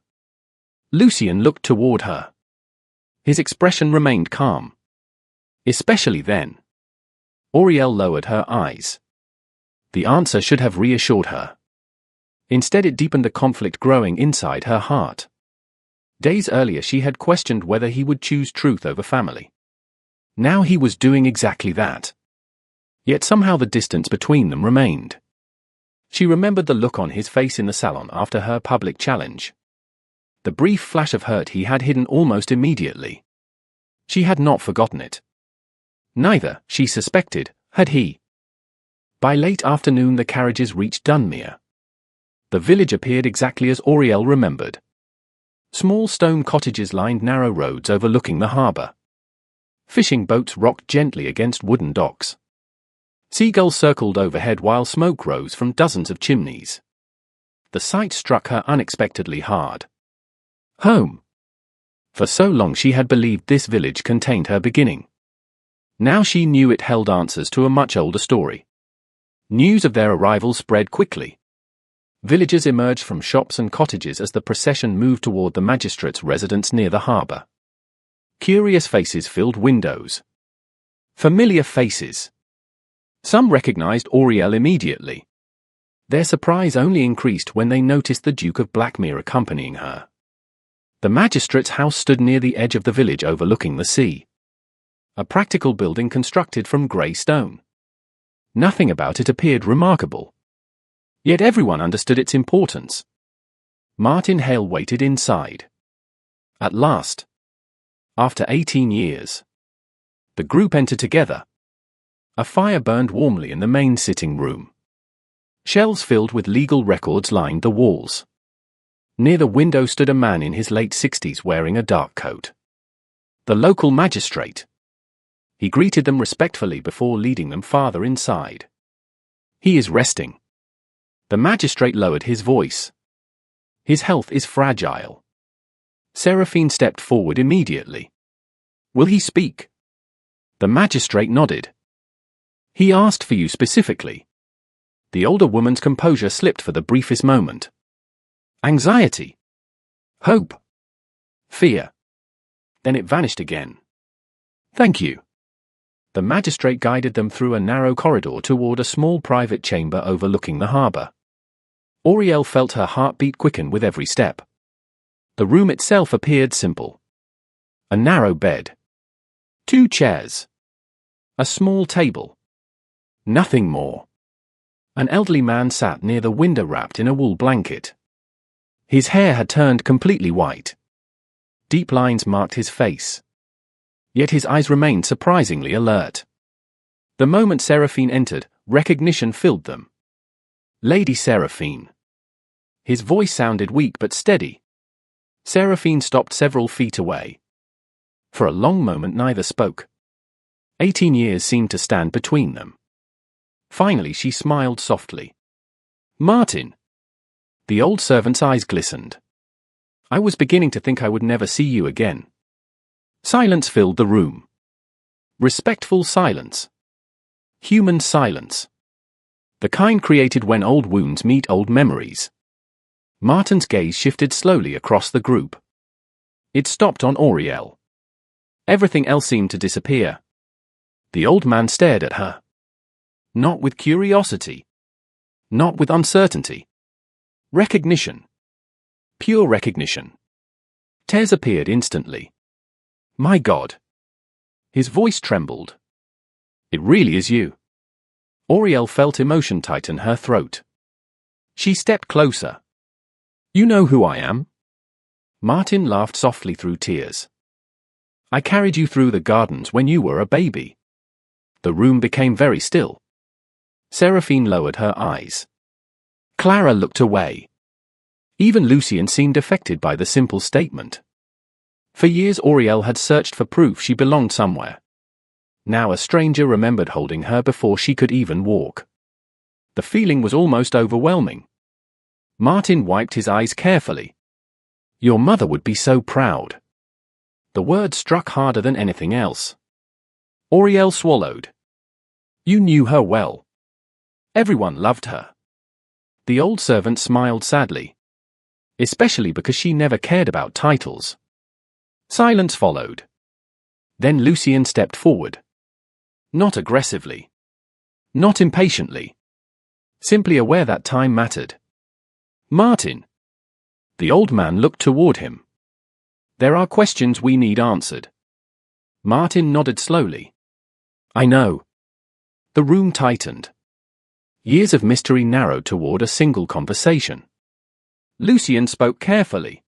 Lucien looked toward her. His expression remained calm. Especially then. Auriel lowered her eyes. The answer should have reassured her. Instead it deepened the conflict growing inside her heart. Days earlier she had questioned whether he would choose truth over family. Now he was doing exactly that. Yet somehow the distance between them remained. She remembered the look on his face in the salon after her public challenge. The brief flash of hurt he had hidden almost immediately. She had not forgotten it. Neither, she suspected, had he. By late afternoon the carriages reached Dunmere. The village appeared exactly as Auriel remembered. Small stone cottages lined narrow roads overlooking the harbour. Fishing boats rocked gently against wooden docks. Seagulls circled overhead while smoke rose from dozens of chimneys. The sight struck her unexpectedly hard. Home. For so long she had believed this village contained her beginning. Now she knew it held answers to a much older story. News of their arrival spread quickly. Villagers emerged from shops and cottages as the procession moved toward the magistrate's residence near the harbour. Curious faces filled windows. Familiar faces. Some recognized Auriel immediately. Their surprise only increased when they noticed the Duke of Blackmere accompanying her. The magistrate's house stood near the edge of the village overlooking the sea. A practical building constructed from grey stone. Nothing about it appeared remarkable. Yet everyone understood its importance. Martin Hale waited inside. At last. After 18 years. The group entered together. A fire burned warmly in the main sitting room. Shelves filled with legal records lined the walls. Near the window stood a man in his late 60s wearing a dark coat. The local magistrate. He greeted them respectfully before leading them farther inside. He is resting. The magistrate lowered his voice. His health is fragile. Seraphine stepped forward immediately. Will he speak? The magistrate nodded. He asked for you specifically. The older woman's composure slipped for the briefest moment. Anxiety. Hope. Fear. Then it vanished again. Thank you. The magistrate guided them through a narrow corridor toward a small private chamber overlooking the harbor. Auriel felt her heartbeat quicken with every step. The room itself appeared simple. A narrow bed. 2 chairs. A small table. Nothing more. An elderly man sat near the window wrapped in a wool blanket. His hair had turned completely white. Deep lines marked his face. Yet his eyes remained surprisingly alert. The moment Seraphine entered, recognition filled them. Lady Seraphine. His voice sounded weak but steady. Seraphine stopped several feet away. For a long moment neither spoke. 18 years seemed to stand between them. Finally she smiled softly. Martin. The old servant's eyes glistened. I was beginning to think I would never see you again. Silence filled the room. Respectful silence. Human silence. The kind created when old wounds meet old memories. Martin's gaze shifted slowly across the group. It stopped on Auriel. Everything else seemed to disappear. The old man stared at her. Not with curiosity. Not with uncertainty. Recognition. Pure recognition. Tez appeared instantly. My God. His voice trembled. It really is you. Auriel felt emotion tighten her throat. She stepped closer. You know who I am? Martin laughed softly through tears. I carried you through the gardens when you were a baby. The room became very still. Seraphine lowered her eyes. Clara looked away. Even Lucien seemed affected by the simple statement. For years Auriel had searched for proof she belonged somewhere. Now a stranger remembered holding her before she could even walk. The feeling was almost overwhelming. Martin wiped his eyes carefully. Your mother would be so proud. The word struck harder than anything else. Auriel swallowed. You knew her well. Everyone loved her. The old servant smiled sadly. Especially because she never cared about titles. Silence followed. Then Lucien stepped forward. Not aggressively. Not impatiently. Simply aware that time mattered. Martin. The old man looked toward him. There are questions we need answered. Martin nodded slowly. I know. The room tightened. Years of mystery narrowed toward a single conversation. Lucien spoke carefully.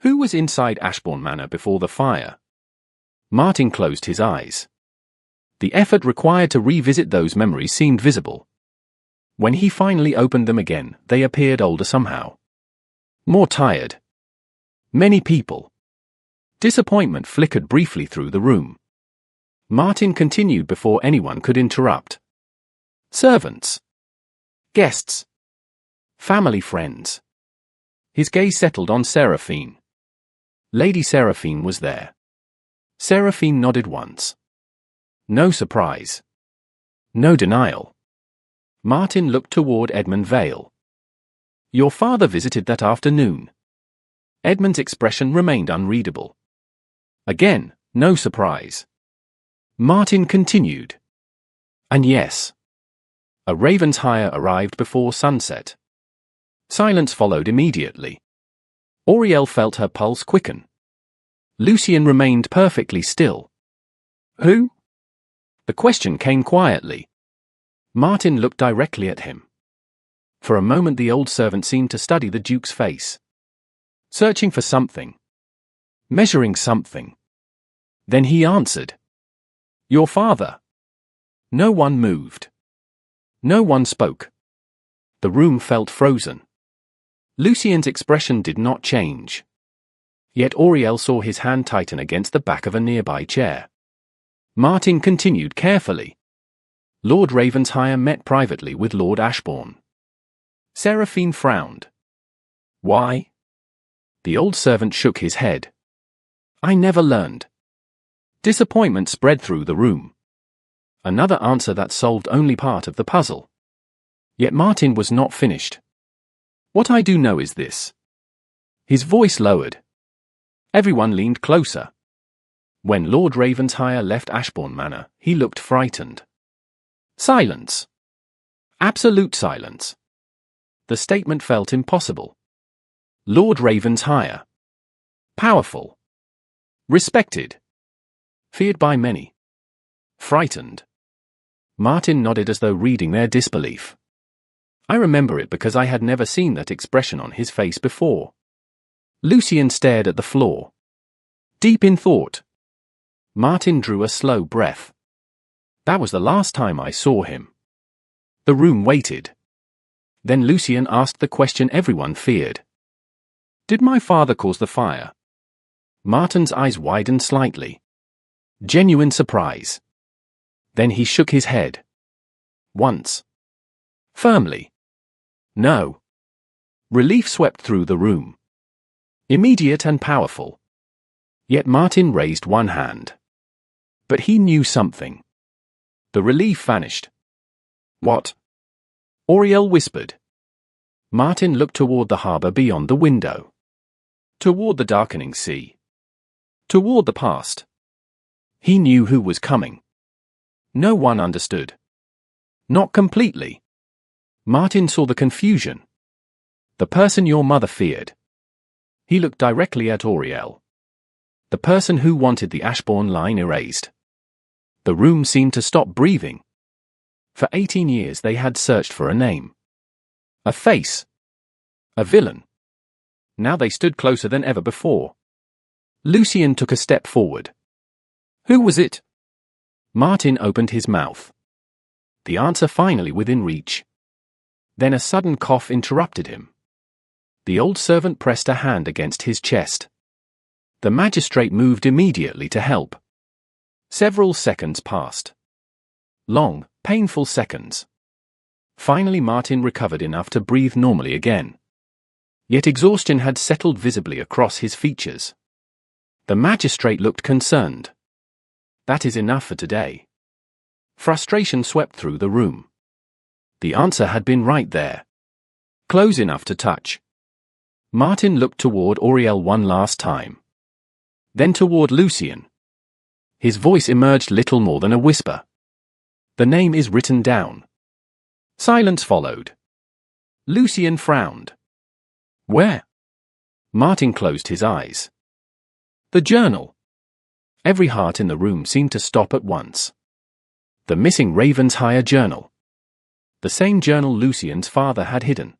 Who was inside Ashbourne Manor before the fire? Martin closed his eyes. The effort required to revisit those memories seemed visible. When he finally opened them again, they appeared older somehow. More tired. Many people. Disappointment flickered briefly through the room. Martin continued before anyone could interrupt. Servants. Guests. Family friends. His gaze settled on Seraphine. Lady Seraphine was there. Seraphine nodded once. No surprise. No denial. Martin looked toward Edmund Vale. Your father visited that afternoon. Edmund's expression remained unreadable. Again, no surprise. Martin continued. And yes. A Raven's hire arrived before sunset. Silence followed immediately. Auriel felt her pulse quicken. Lucien remained perfectly still. Who? The question came quietly. Martin looked directly at him. For a moment the old servant seemed to study the Duke's face. Searching for something. Measuring something. Then he answered. Your father. No one moved. No one spoke. The room felt frozen. Lucien's expression did not change. Yet Auriel saw his hand tighten against the back of a nearby chair. Martin continued carefully. Lord Ravenshire met privately with Lord Ashbourne. Seraphine frowned. Why? The old servant shook his head. I never learned. Disappointment spread through the room. Another answer that solved only part of the puzzle. Yet Martin was not finished. What I do know is this. His voice lowered. Everyone leaned closer. When Lord Ravenshire left Ashbourne Manor, he looked frightened. Silence. Absolute silence. The statement felt impossible. Lord Ravenshire. Powerful. Respected. Feared by many. Frightened. Martin nodded as though reading their disbelief. I remember it because I had never seen that expression on his face before. Lucien stared at the floor. Deep in thought. Martin drew a slow breath. That was the last time I saw him. The room waited. Then Lucien asked the question everyone feared. Did my father cause the fire? Martin's eyes widened slightly. Genuine surprise. Then he shook his head. Once. Firmly. No. Relief swept through the room. Immediate and powerful. Yet Martin raised one hand. But he knew something. The relief vanished. What? Auriel whispered. Martin looked toward the harbour beyond the window. Toward the darkening sea. Toward the past. He knew who was coming. No one understood. Not completely. Martin saw the confusion. The person your mother feared. He looked directly at Auriel. The person who wanted the Ashbourne line erased. The room seemed to stop breathing. For 18 years they had searched for a name. A face. A villain. Now they stood closer than ever before. Lucien took a step forward. Who was it? Martin opened his mouth. The answer finally within reach. Then a sudden cough interrupted him. The old servant pressed a hand against his chest. The magistrate moved immediately to help. Several seconds passed. Long, painful seconds. Finally Martin recovered enough to breathe normally again. Yet exhaustion had settled visibly across his features. The magistrate looked concerned. That is enough for today. Frustration swept through the room. The answer had been right there. Close enough to touch. Martin looked toward Auriel one last time. Then toward Lucien. His voice emerged little more than a whisper. The name is written down. Silence followed. Lucien frowned. Where? Martin closed his eyes. The journal. Every heart in the room seemed to stop at once. The missing Ravenshire journal. The same journal Lucien's father had hidden.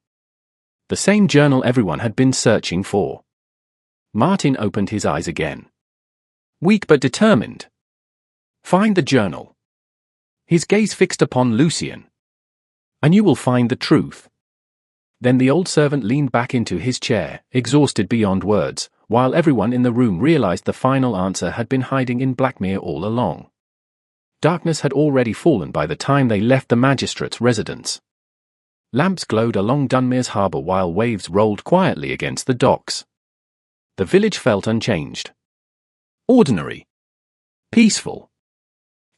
The same journal everyone had been searching for. Martin opened his eyes again. Weak but determined. Find the journal. His gaze fixed upon Lucien. And you will find the truth. Then the old servant leaned back into his chair, exhausted beyond words, while everyone in the room realized the final answer had been hiding in Blackmere all along. Darkness had already fallen by the time they left the magistrate's residence. Lamps glowed along Dunmere's harbour while waves rolled quietly against the docks. The village felt unchanged. Ordinary. Peaceful.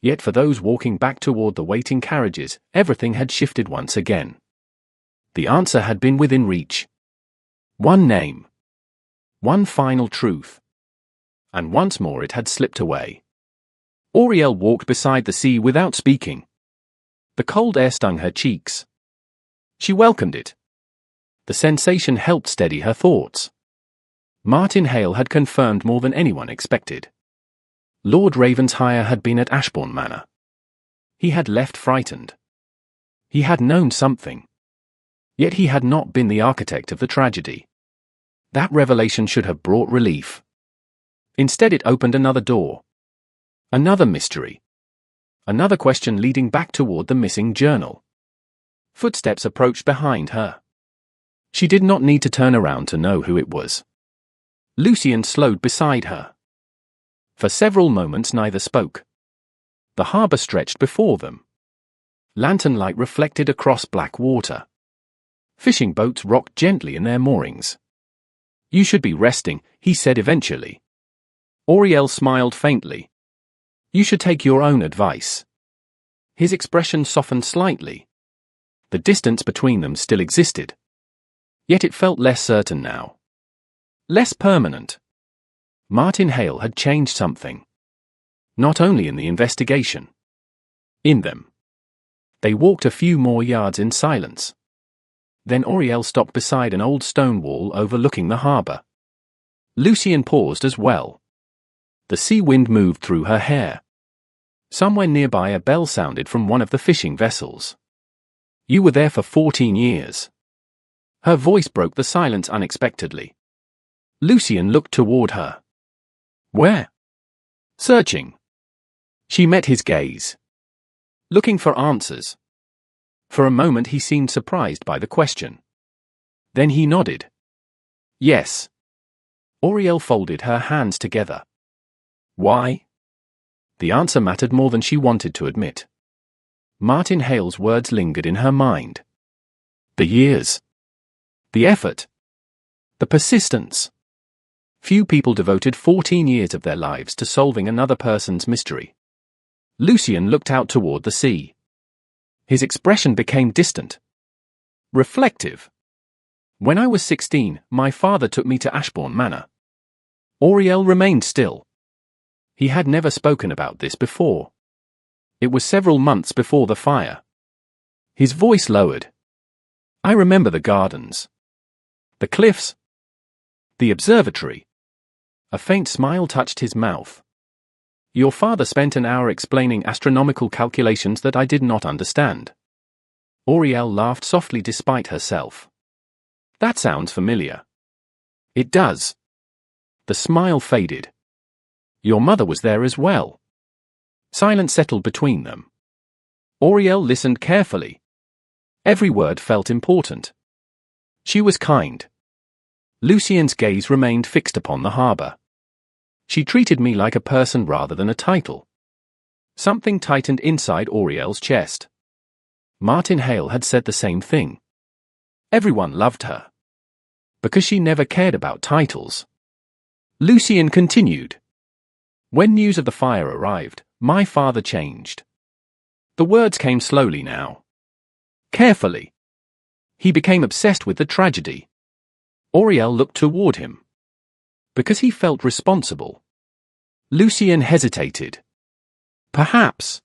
Yet for those walking back toward the waiting carriages, everything had shifted once again. The answer had been within reach. One name. One final truth. And once more it had slipped away. Auriel walked beside the sea without speaking. The cold air stung her cheeks. She welcomed it. The sensation helped steady her thoughts. Martin Hale had confirmed more than anyone expected. Lord Ravenshire had been at Ashbourne Manor. He had left frightened. He had known something. Yet he had not been the architect of the tragedy. That revelation should have brought relief. Instead it opened another door. Another mystery. Another question leading back toward the missing journal. Footsteps approached behind her. She did not need to turn around to know who it was. Lucien slowed beside her. For several moments neither spoke. The harbor stretched before them. Lantern light reflected across black water. Fishing boats rocked gently in their moorings. "You should be resting," he said eventually. Auriel smiled faintly. "You should take your own advice." His expression softened slightly. The distance between them still existed. Yet it felt less certain now. Less permanent. Martin Hale had changed something. Not only in the investigation. In them. They walked a few more yards in silence. Then Auriel stopped beside an old stone wall overlooking the harbor. Lucien paused as well. The sea wind moved through her hair. Somewhere nearby a bell sounded from one of the fishing vessels. "You were there for 14 years. Her voice broke the silence unexpectedly. Lucien looked toward her. "Where?" "Searching." She met his gaze. Looking for answers. For a moment he seemed surprised by the question. Then he nodded. "Yes." Auriel folded her hands together. "Why?" The answer mattered more than she wanted to admit. Martin Hale's words lingered in her mind. The years. The effort. The persistence. Few people devoted 14 years of their lives to solving another person's mystery. Lucien looked out toward the sea. His expression became distant. Reflective. "When I was 16, my father took me to Ashbourne Manor." Auriel remained still. He had never spoken about this before. It was several months before the fire. His voice lowered. "I remember the gardens. The cliffs. The observatory." A faint smile touched his mouth. "Your father spent an hour explaining astronomical calculations that I did not understand." Auriel laughed softly despite herself. "That sounds familiar." "It does." The smile faded. "Your mother was there as well." Silence settled between them. Auriel listened carefully. Every word felt important. She was kind. Lucien's gaze remained fixed upon the harbor. "She treated me like a person rather than a title." Something tightened inside Auriel's chest. Martin Hale had said the same thing. Everyone loved her. Because she never cared about titles. Lucien continued. "When news of the fire arrived, my father changed." The words came slowly now. Carefully. He became obsessed with the tragedy. Auriel looked toward him. Because he felt responsible. Lucien hesitated. Perhaps.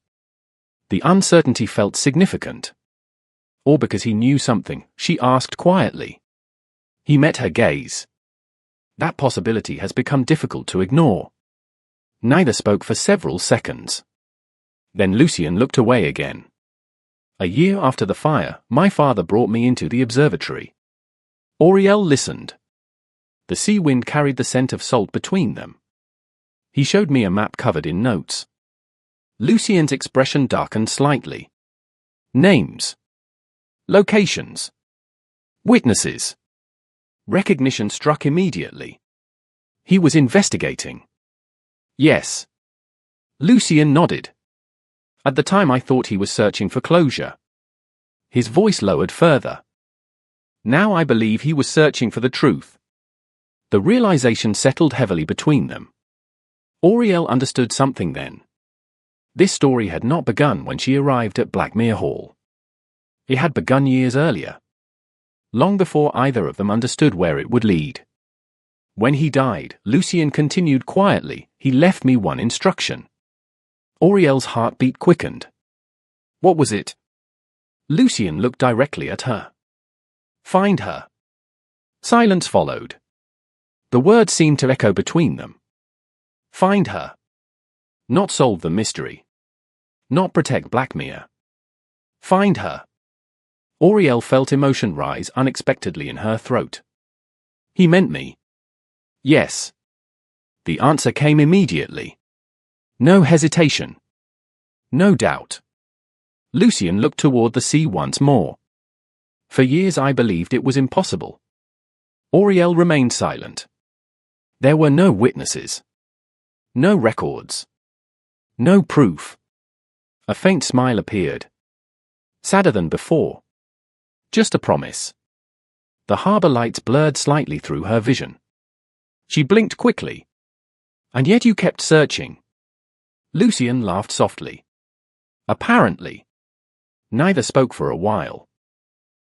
The uncertainty felt significant. Or because he knew something, she asked quietly. He met her gaze. That possibility has become difficult to ignore. Neither spoke for several seconds. Then Lucien looked away again. "A year after the fire, my father brought me into the observatory." Auriel listened. The sea wind carried the scent of salt between them. "He showed me a map covered in notes." Lucien's expression darkened slightly. "Names. Locations. Witnesses." Recognition struck immediately. He was investigating. "Yes." Lucien nodded. "At the time I thought he was searching for closure." His voice lowered further. "Now I believe he was searching for the truth." The realization settled heavily between them. Auriel understood something then. This story had not begun when she arrived at Blackmere Hall. It had begun years earlier. Long before either of them understood where it would lead. "When he died," Lucien continued quietly, "he left me one instruction." Auriel's heartbeat quickened. "What was it?" Lucien looked directly at her. "Find her." Silence followed. The words seemed to echo between them. Find her. Not solve the mystery. Not protect Blackmere. Find her. Auriel felt emotion rise unexpectedly in her throat. "He meant me." "Yes." The answer came immediately. No hesitation. No doubt. Lucien looked toward the sea once more. For years I believed it was impossible. Auriel remained silent. There were no witnesses. No records. No proof. A faint smile appeared. Sadder than before. Just a promise. The harbor lights blurred slightly through her vision. She blinked quickly. And yet you kept searching. Lucien laughed softly. Apparently. Neither spoke for a while.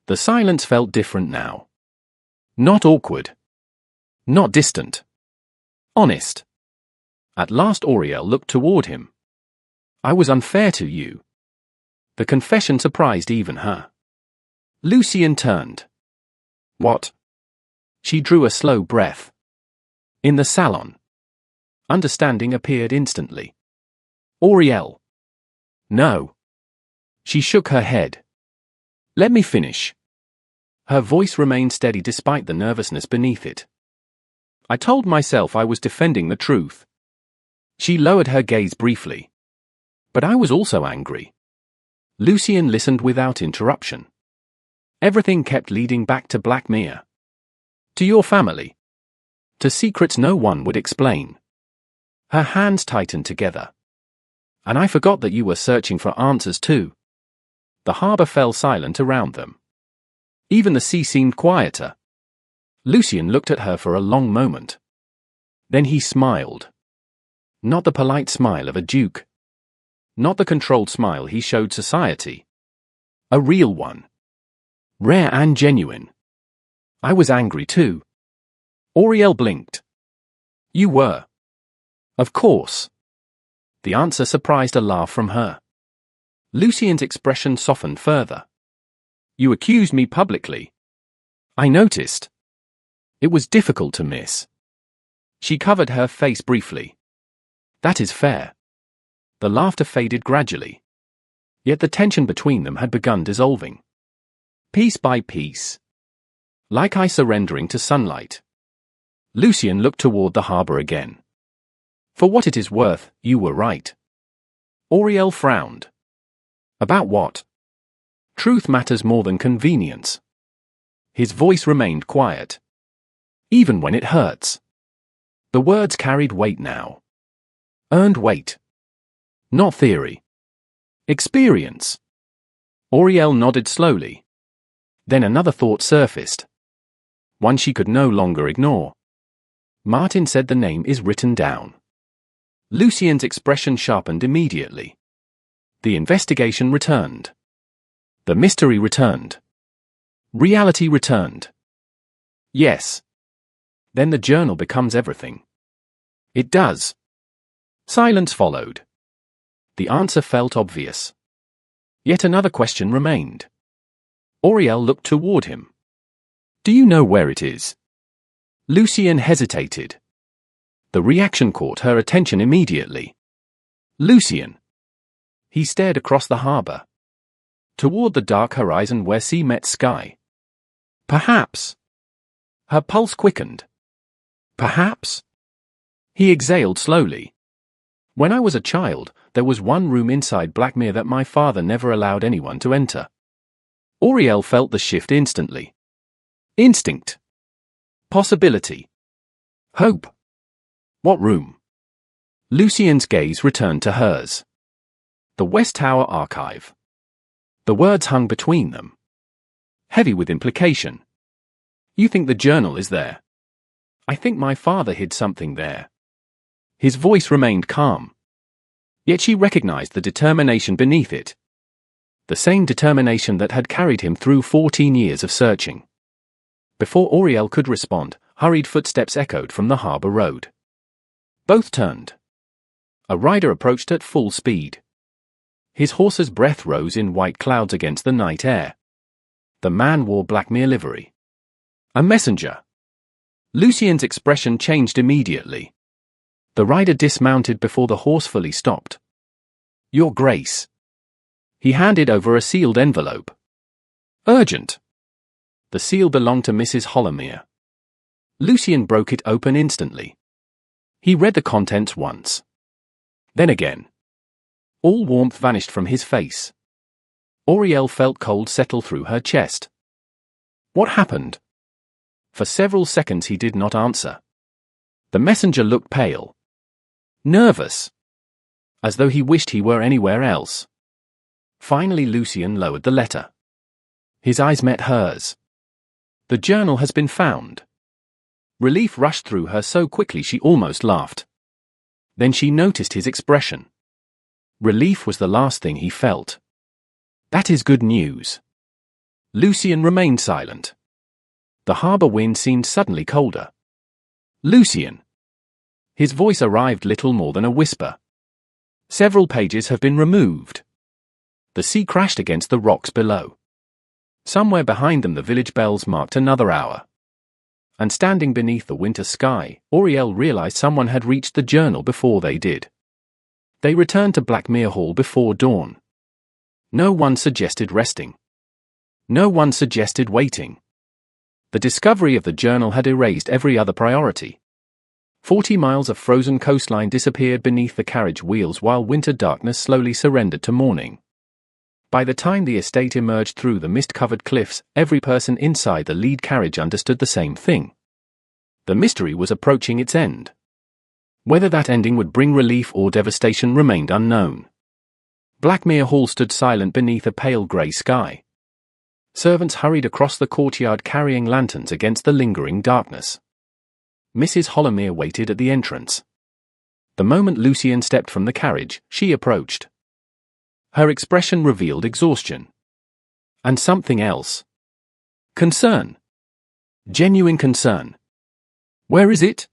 The silence felt different now. Not awkward. Not distant. Honest. At last Auriel looked toward him. I was unfair to you. The confession surprised even her. Lucien turned. What? She drew a slow breath. In the salon. Understanding appeared instantly. Auriel. No. She shook her head. Let me finish. Her voice remained steady despite the nervousness beneath it. I told myself I was defending the truth. She lowered her gaze briefly. But I was also angry. Lucien listened without interruption. Everything kept leading back to Blackmere. To your family. To secrets no one would explain. Her hands tightened together. And I forgot that you were searching for answers too. The harbor fell silent around them. Even the sea seemed quieter. Lucien looked at her for a long moment. Then he smiled. Not the polite smile of a duke. Not the controlled smile he showed society. A real one. Rare and genuine. I was angry too. Auriel blinked. You were. Of course. The answer surprised a laugh from her. Lucien's expression softened further. You accused me publicly. I noticed. It was difficult to miss. She covered her face briefly. That is fair. The laughter faded gradually. Yet the tension between them had begun dissolving. Piece by piece. Like ice surrendering to sunlight. Lucien looked toward the harbor again. For what it is worth, you were right. Auriel frowned. About what? Truth matters more than convenience. His voice remained quiet. Even when it hurts. The words carried weight now. Earned weight. Not theory. Experience. Auriel nodded slowly. Then another thought surfaced. One she could no longer ignore. Martin said the name is written down. Lucien's expression sharpened immediately. The investigation returned. The mystery returned. Reality returned. Yes. Then the journal becomes everything. It does. Silence followed. The answer felt obvious. Yet another question remained. Auriel looked toward him. Do you know where it is? Lucien hesitated. The reaction caught her attention immediately. Lucien. He stared across the harbor. Toward the dark horizon where sea met sky. Perhaps. Her pulse quickened. Perhaps. He exhaled slowly. When I was a child, there was one room inside Blackmere that my father never allowed anyone to enter. Auriel felt the shift instantly. Instinct. Possibility. Hope. What room? Lucien's gaze returned to hers. The West Tower Archive. The words hung between them. Heavy with implication. You think the journal is there? I think my father hid something there. His voice remained calm. Yet she recognized the determination beneath it. The same determination that had carried him through 14 years of searching. Before Auriel could respond, hurried footsteps echoed from the harbor road. Both turned. A rider approached at full speed. His horse's breath rose in white clouds against the night air. The man wore Blackmere livery. A messenger. Lucien's expression changed immediately. The rider dismounted before the horse fully stopped. Your Grace. He handed over a sealed envelope. Urgent. The seal belonged to Mrs. Hollowmere. Lucien broke it open instantly. He read the contents once. Then again. All warmth vanished from his face. Auriel felt cold settle through her chest. What happened? For several seconds he did not answer. The messenger looked pale. Nervous. As though he wished he were anywhere else. Finally Lucien lowered the letter. His eyes met hers. The journal has been found. Relief rushed through her so quickly she almost laughed. Then she noticed his expression. Relief was the last thing he felt. That is good news. Lucien remained silent. The harbour wind seemed suddenly colder. Lucien. His voice arrived little more than a whisper. Several pages have been removed. The sea crashed against the rocks below. Somewhere behind them the village bells marked another hour. And standing beneath the winter sky, Auriel realized someone had reached the journal before they did. They returned to Blackmere Hall before dawn. No one suggested resting. No one suggested waiting. The discovery of the journal had erased every other priority. 40 miles of frozen coastline disappeared beneath the carriage wheels while winter darkness slowly surrendered to morning. By the time the estate emerged through the mist-covered cliffs, every person inside the lead carriage understood the same thing. The mystery was approaching its end. Whether that ending would bring relief or devastation remained unknown. Blackmere Hall stood silent beneath a pale grey sky. Servants hurried across the courtyard carrying lanterns against the lingering darkness. Mrs. Hollomere waited at the entrance. The moment Lucien stepped from the carriage, she approached. Her expression revealed exhaustion. And something else. Concern. Genuine concern. Where is it?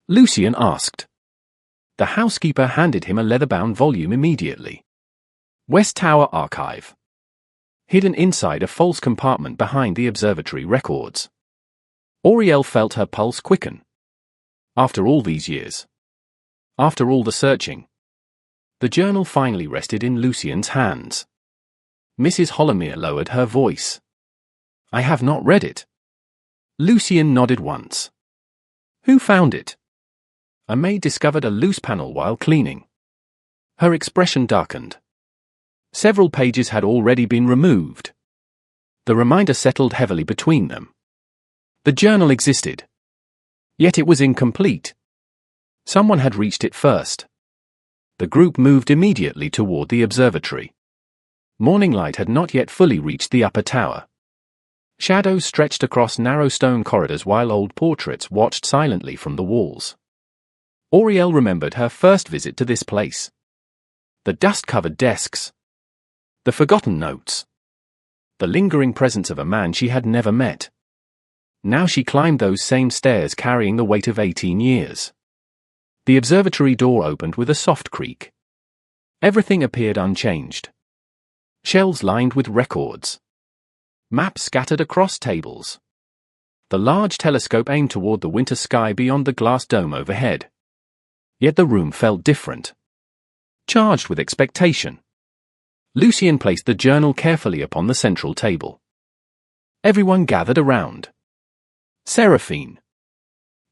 Lucien asked. The housekeeper handed him a leather-bound volume immediately. West Tower Archive. Hidden inside a false compartment behind the observatory records. Auriel felt her pulse quicken. After all these years. After all the searching. The journal finally rested in Lucien's hands. Mrs. Hollomere lowered her voice. I have not read it. Lucien nodded once. Who found it? A maid discovered a loose panel while cleaning. Her expression darkened. Several pages had already been removed. The reminder settled heavily between them. The journal existed. Yet it was incomplete. Someone had reached it first. The group moved immediately toward the observatory. Morning light had not yet fully reached the upper tower. Shadows stretched across narrow stone corridors while old portraits watched silently from the walls. Auriel remembered her first visit to this place. The dust-covered desks. The forgotten notes. The lingering presence of a man she had never met. Now she climbed those same stairs carrying the weight of 18 years. The observatory door opened with a soft creak. Everything appeared unchanged. Shelves lined with records. Maps scattered across tables. The large telescope aimed toward the winter sky beyond the glass dome overhead. Yet the room felt different. Charged with expectation. Lucien placed the journal carefully upon the central table. Everyone gathered around. Seraphine.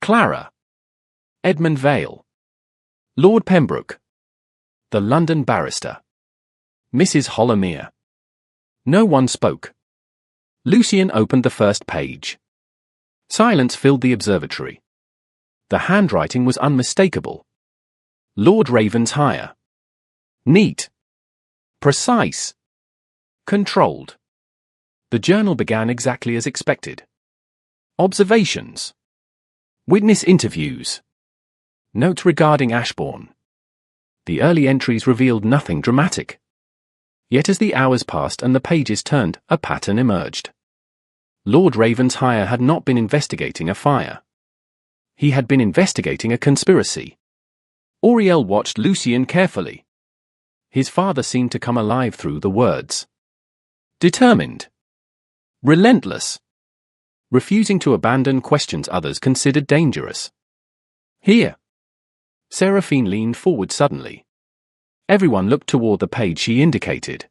Clara. Edmund Vale. Lord Pembroke. The London barrister. Mrs. Hollomere. No one spoke. Lucien opened the first page. Silence filled the observatory. The handwriting was unmistakable. Lord Ravenshire. Neat. Precise. Controlled. The journal began exactly as expected. Observations. Witness interviews. Notes regarding Ashbourne. The early entries revealed nothing dramatic. Yet as the hours passed and the pages turned, a pattern emerged. Lord Ravenshire had not been investigating a fire. He had been investigating a conspiracy. Auriel watched Lucien carefully. His father seemed to come alive through the words. Determined. Relentless. Refusing to abandon questions others considered dangerous. Here. Seraphine leaned forward suddenly. Everyone looked toward the page she indicated.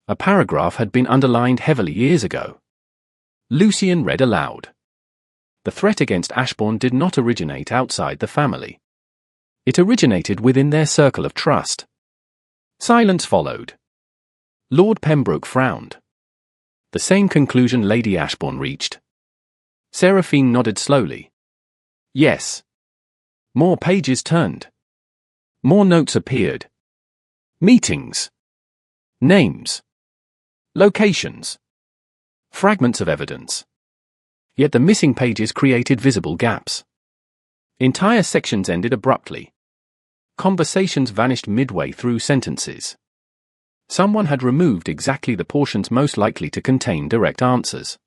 A paragraph had been underlined heavily years ago. Lucien read aloud. The threat against Ashbourne did not originate outside the family. It originated within their circle of trust. Silence followed. Lord Pembroke frowned. The same conclusion Lady Ashbourne reached. Seraphine nodded slowly. Yes. More pages turned. More notes appeared. Meetings. Names. Locations. Fragments of evidence. Yet the missing pages created visible gaps. Entire sections ended abruptly. Conversations vanished midway through sentences. Someone had removed exactly the portions most likely to contain direct answers.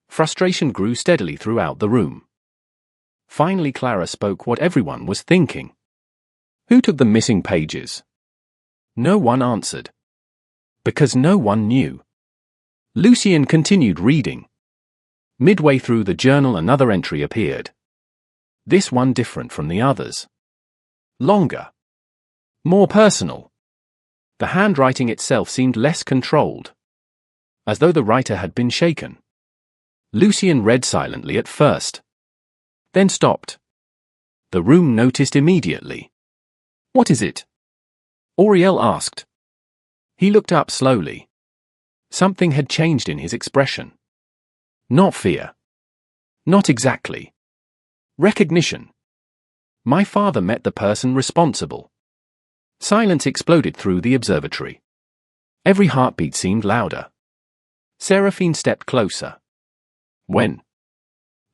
Frustration grew steadily throughout the room. Finally, Clara spoke what everyone was thinking. Who took the missing pages? No one answered. Because no one knew. Lucien continued reading. Midway through the journal, another entry appeared. This one different from the others. Longer. More personal. The handwriting itself seemed less controlled. As though the writer had been shaken. Lucien read silently at first. Then stopped. The room noticed immediately. What is it? Auriel asked. He looked up slowly. Something had changed in his expression. Not fear. Not exactly. Recognition. My father met the person responsible. Silence exploded through the observatory. Every heartbeat seemed louder. Seraphine stepped closer. When?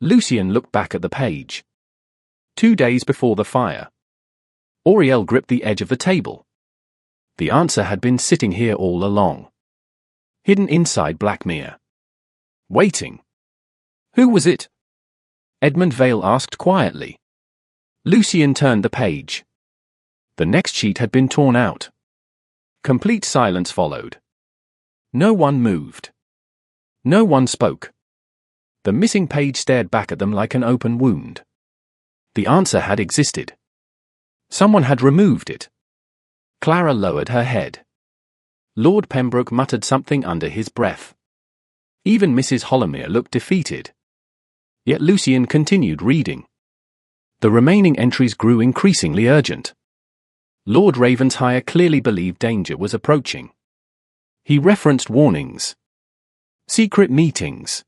Lucien looked back at the page. 2 days before the fire. Auriel gripped the edge of the table. The answer had been sitting here all along. Hidden inside Blackmere. Waiting. Who was it? Edmund Vale asked quietly. Lucien turned the page. The next sheet had been torn out. Complete silence followed. No one moved. No one spoke. The missing page stared back at them like an open wound. The answer had existed. Someone had removed it. Clara lowered her head. Lord Pembroke muttered something under his breath. Even Mrs. Hollowmere looked defeated. Yet Lucien continued reading. The remaining entries grew increasingly urgent. Lord Ravenshire clearly believed danger was approaching. He referenced warnings. Secret meetings.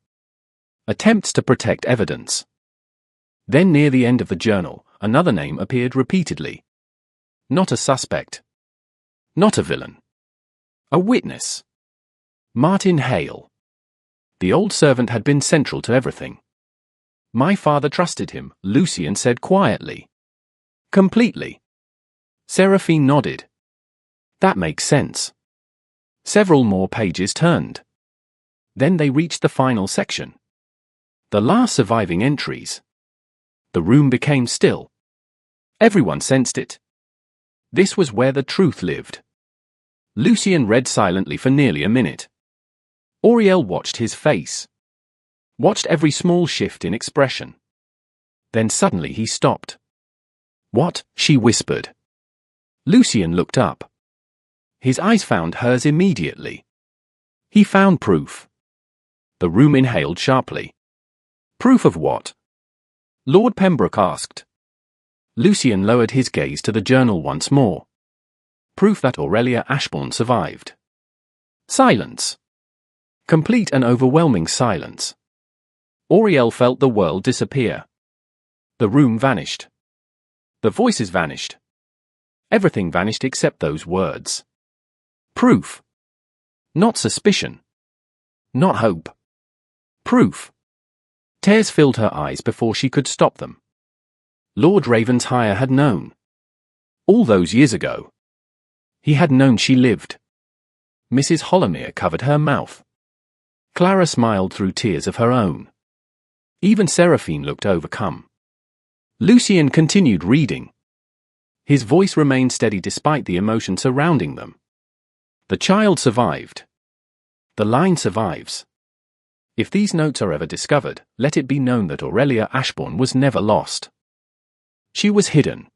Attempts to protect evidence. Then near the end of the journal, another name appeared repeatedly. Not a suspect. Not a villain. A witness. Martin Hale. The old servant had been central to everything. My father trusted him, Lucien said quietly. Completely. Seraphine nodded. That makes sense. Several more pages turned. Then they reached the final section. The last surviving entries. The room became still. Everyone sensed it. This was where the truth lived. Lucien read silently for nearly a minute. Auriel watched his face. Watched every small shift in expression. Then suddenly he stopped. What? She whispered. Lucien looked up. His eyes found hers immediately. He found proof. The room inhaled sharply. Proof of what? Lord Pembroke asked. Lucien lowered his gaze to the journal once more. Proof that Aurelia Ashbourne survived. Silence. Complete and overwhelming silence. Auriel felt the world disappear. The room vanished. The voices vanished. Everything vanished except those words. Proof. Not suspicion. Not hope. Proof. Tears filled her eyes before she could stop them. Lord Ravenshire had known. All those years ago. He had known she lived. Mrs. Hollowmere covered her mouth. Clara smiled through tears of her own. Even Seraphine looked overcome. Lucien continued reading. His voice remained steady despite the emotion surrounding them. The child survived. The line survives. If these notes are ever discovered, let it be known that Aurelia Ashbourne was never lost. She was hidden.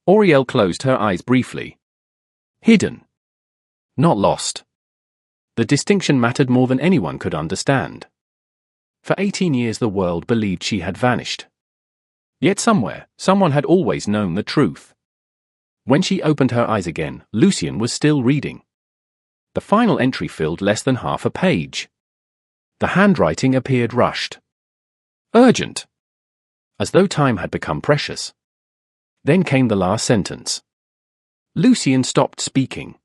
Auriel closed her eyes briefly. Hidden. Not lost. The distinction mattered more than anyone could understand. For 18 years the world believed she had vanished. Yet somewhere, someone had always known the truth. When she opened her eyes again, Lucien was still reading. The final entry filled less than half a page. The handwriting appeared rushed. Urgent. As though time had become precious. Then came the last sentence. Lucien stopped speaking.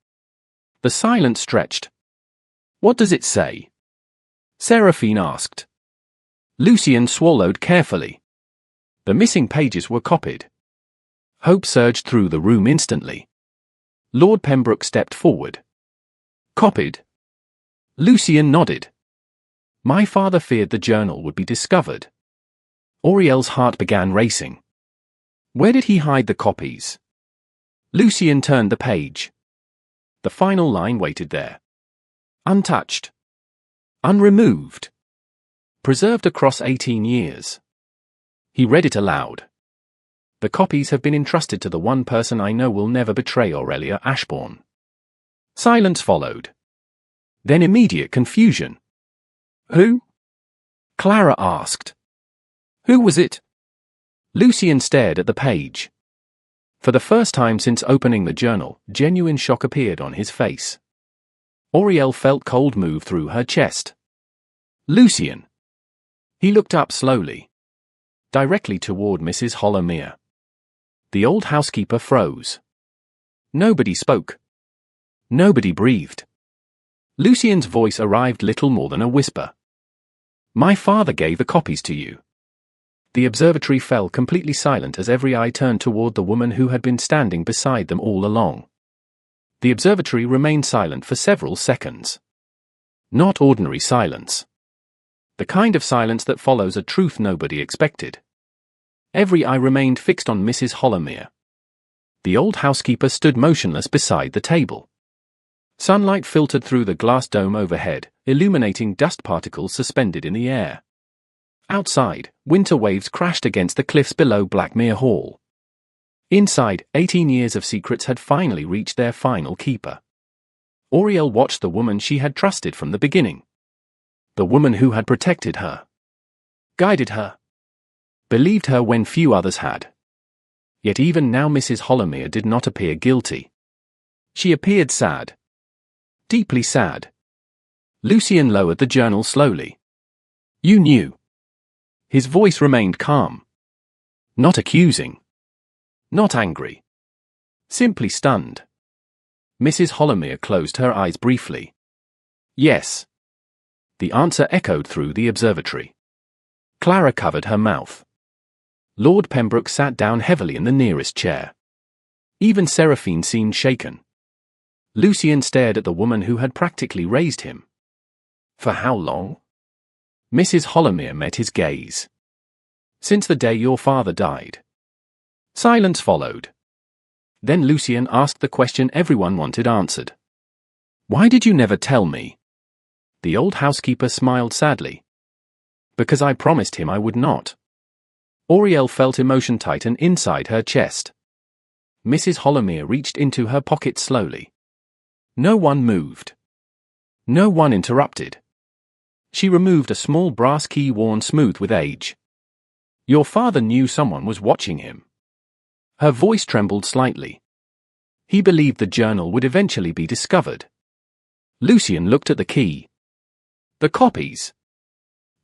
The silence stretched. What does it say? Seraphine asked. Lucien swallowed carefully. The missing pages were copied. Hope surged through the room instantly. Lord Pembroke stepped forward. Copied? Lucien nodded. My father feared the journal would be discovered. Auriel's heart began racing. Where did he hide the copies? Lucien turned the page. The final line waited there. Untouched. Unremoved. Preserved across 18 years. He read it aloud. The copies have been entrusted to the one person I know will never betray Aurelia Ashbourne. Silence followed. Then immediate confusion. Who? Clara asked. Who was it? Lucien stared at the page. For the first time since opening the journal, genuine shock appeared on his face. Auriel felt cold move through her chest. Lucien. He looked up slowly. Directly toward Mrs. Holomere. The old housekeeper froze. Nobody spoke. Nobody breathed. Lucien's voice arrived little more than a whisper. My father gave the copies to you. The observatory fell completely silent as every eye turned toward the woman who had been standing beside them all along. The observatory remained silent for several seconds. Not ordinary silence. The kind of silence that follows a truth nobody expected. Every eye remained fixed on Mrs. Holomere. The old housekeeper stood motionless beside the table. Sunlight filtered through the glass dome overhead, illuminating dust particles suspended in the air. Outside, winter waves crashed against the cliffs below Blackmere Hall. Inside, 18 years of secrets had finally reached their final keeper. Auriel watched the woman she had trusted from the beginning. The woman who had protected her. Guided her. Believed her when few others had. Yet even now Mrs. Holomere did not appear guilty. She appeared sad. Deeply sad. Lucien lowered the journal slowly. You knew. His voice remained calm. Not accusing. Not angry. Simply stunned. Mrs. Holomere closed her eyes briefly. Yes. The answer echoed through the observatory. Clara covered her mouth. Lord Pembroke sat down heavily in the nearest chair. Even Seraphine seemed shaken. Lucien stared at the woman who had practically raised him. For how long? Mrs. Holomere met his gaze. Since the day your father died. Silence followed. Then Lucien asked the question everyone wanted answered. Why did you never tell me? The old housekeeper smiled sadly. Because I promised him I would not. Auriel felt emotion tighten inside her chest. Mrs. Holomere reached into her pocket slowly. No one moved. No one interrupted. She removed a small brass key worn smooth with age. Your father knew someone was watching him. Her voice trembled slightly. He believed the journal would eventually be discovered. Lucien looked at the key. The copies.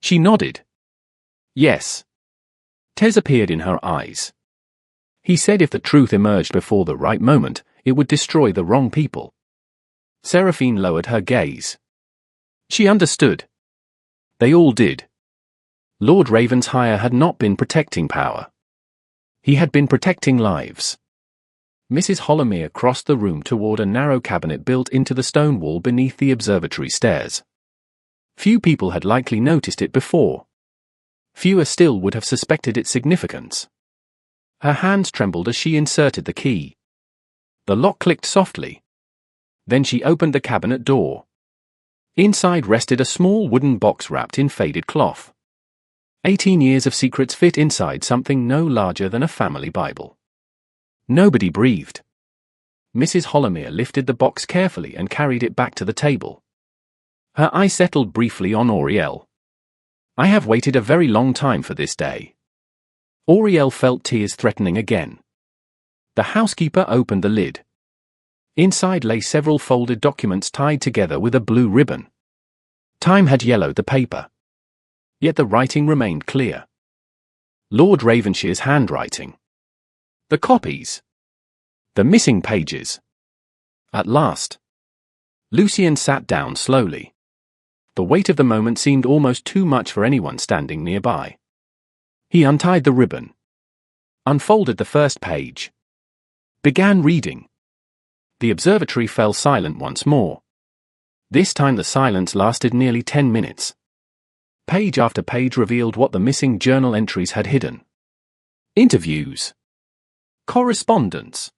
She nodded. Yes. Tears appeared in her eyes. He said if the truth emerged before the right moment, it would destroy the wrong people. Seraphine lowered her gaze. She understood. They all did. Lord Ravenshire had not been protecting power. He had been protecting lives. Mrs. Holomere crossed the room toward a narrow cabinet built into the stone wall beneath the observatory stairs. Few people had likely noticed it before. Fewer still would have suspected its significance. Her hands trembled as she inserted the key. The lock clicked softly. Then she opened the cabinet door. Inside rested a small wooden box wrapped in faded cloth. 18 years of secrets fit inside something no larger than a family Bible. Nobody breathed. Mrs. Holomere lifted the box carefully and carried it back to the table. Her eye settled briefly on Auriel. I have waited a very long time for this day. Auriel felt tears threatening again. The housekeeper opened the lid. Inside lay several folded documents tied together with a blue ribbon. Time had yellowed the paper. Yet the writing remained clear. Lord Ravenshire's handwriting. The copies. The missing pages. At last. Lucien sat down slowly. The weight of the moment seemed almost too much for anyone standing nearby. He untied the ribbon. Unfolded the first page. Began reading. The observatory fell silent once more. This time the silence lasted nearly 10 minutes. Page after page revealed what the missing journal entries had hidden. Interviews. Correspondence.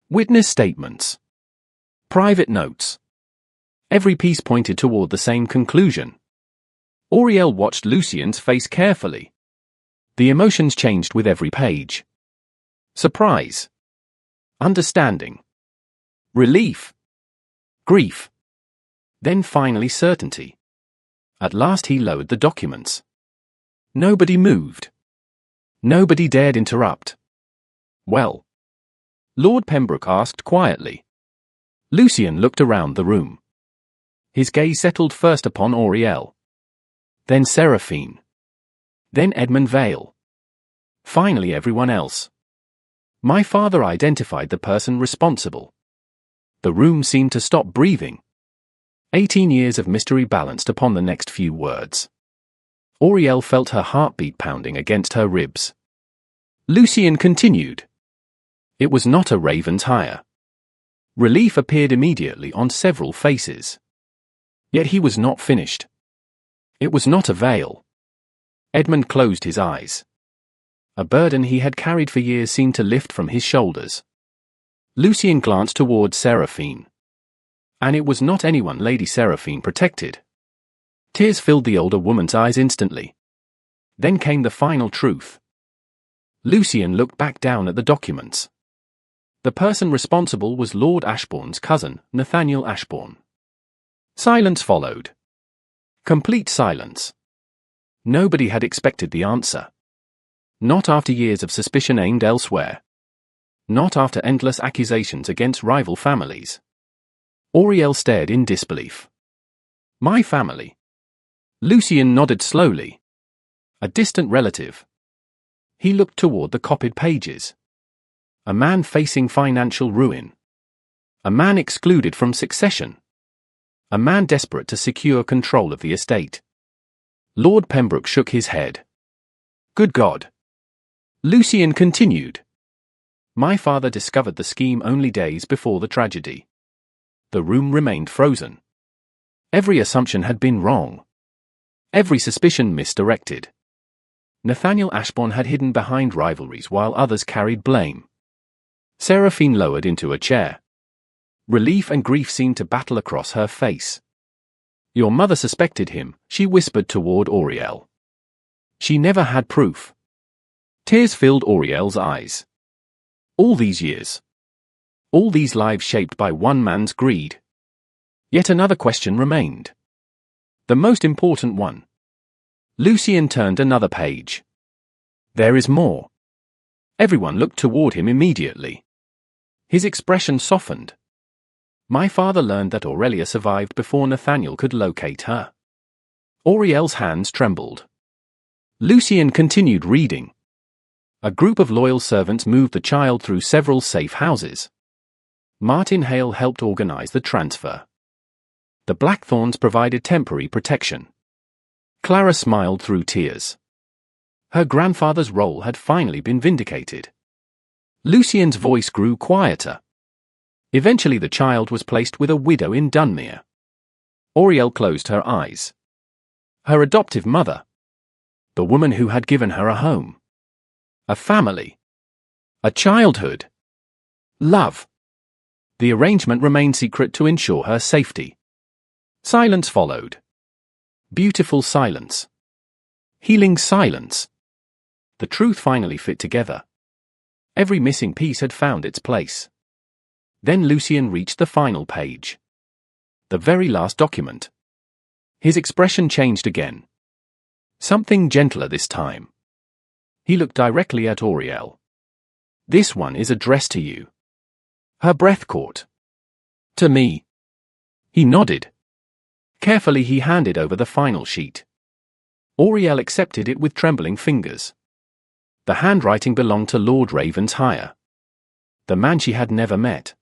Witness statements. Private notes. Every piece pointed toward the same conclusion. Auriel watched Lucien's face carefully. The emotions changed with every page. Surprise. Understanding. Relief. Grief. Then finally certainty. At last he lowered the documents. Nobody moved. Nobody dared interrupt. Well? Lord Pembroke asked quietly. Lucien looked around the room. His gaze settled first upon Auriel. Then Seraphine. Then Edmund Vale. Finally everyone else. My father identified the person responsible. The room seemed to stop breathing. 18 years of mystery balanced upon the next few words. Auriel felt her heartbeat pounding against her ribs. Lucien continued. It was not a raven's hire. Relief appeared immediately on several faces. Yet he was not finished. It was not a veil. Edmund closed his eyes. A burden he had carried for years seemed to lift from his shoulders. Lucien glanced toward Seraphine. And it was not anyone Lady Seraphine protected. Tears filled the older woman's eyes instantly. Then came the final truth. Lucien looked back down at the documents. The person responsible was Lord Ashbourne's cousin, Nathaniel Ashbourne. Silence followed. Complete silence. Nobody had expected the answer. Not after years of suspicion aimed elsewhere. Not after endless accusations against rival families. Auriel stared in disbelief. My family? Lucien nodded slowly. A distant relative. He looked toward the copied pages. A man facing financial ruin. A man excluded from succession. A man desperate to secure control of the estate. Lord Pembroke shook his head. Good God. Lucien continued. My father discovered the scheme only days before the tragedy. The room remained frozen. Every assumption had been wrong. Every suspicion misdirected. Nathaniel Ashbourne had hidden behind rivalries while others carried blame. Seraphine lowered into a chair. Relief and grief seemed to battle across her face. Your mother suspected him, she whispered toward Auriel. She never had proof. Tears filled Auriel's eyes. All these years. All these lives shaped by one man's greed. Yet another question remained. The most important one. Lucien turned another page. There is more. Everyone looked toward him immediately. His expression softened. My father learned that Aurelia survived before Nathaniel could locate her. Auriel's hands trembled. Lucien continued reading. A group of loyal servants moved the child through several safe houses. Martin Hale helped organize the transfer. The Blackthorns provided temporary protection. Clara smiled through tears. Her grandfather's role had finally been vindicated. Lucien's voice grew quieter. Eventually the child was placed with a widow in Dunmere. Auriel closed her eyes. Her adoptive mother. The woman who had given her a home. A family. A childhood. Love. The arrangement remained secret to ensure her safety. Silence followed. Beautiful silence. Healing silence. The truth finally fit together. Every missing piece had found its place. Then Lucien reached the final page. The very last document. His expression changed again. Something gentler this time. He looked directly at Auriel. This one is addressed to you. Her breath caught. To me. He nodded. Carefully he handed over the final sheet. Auriel accepted it with trembling fingers. The handwriting belonged to Lord Ravenshire. The man she had never met.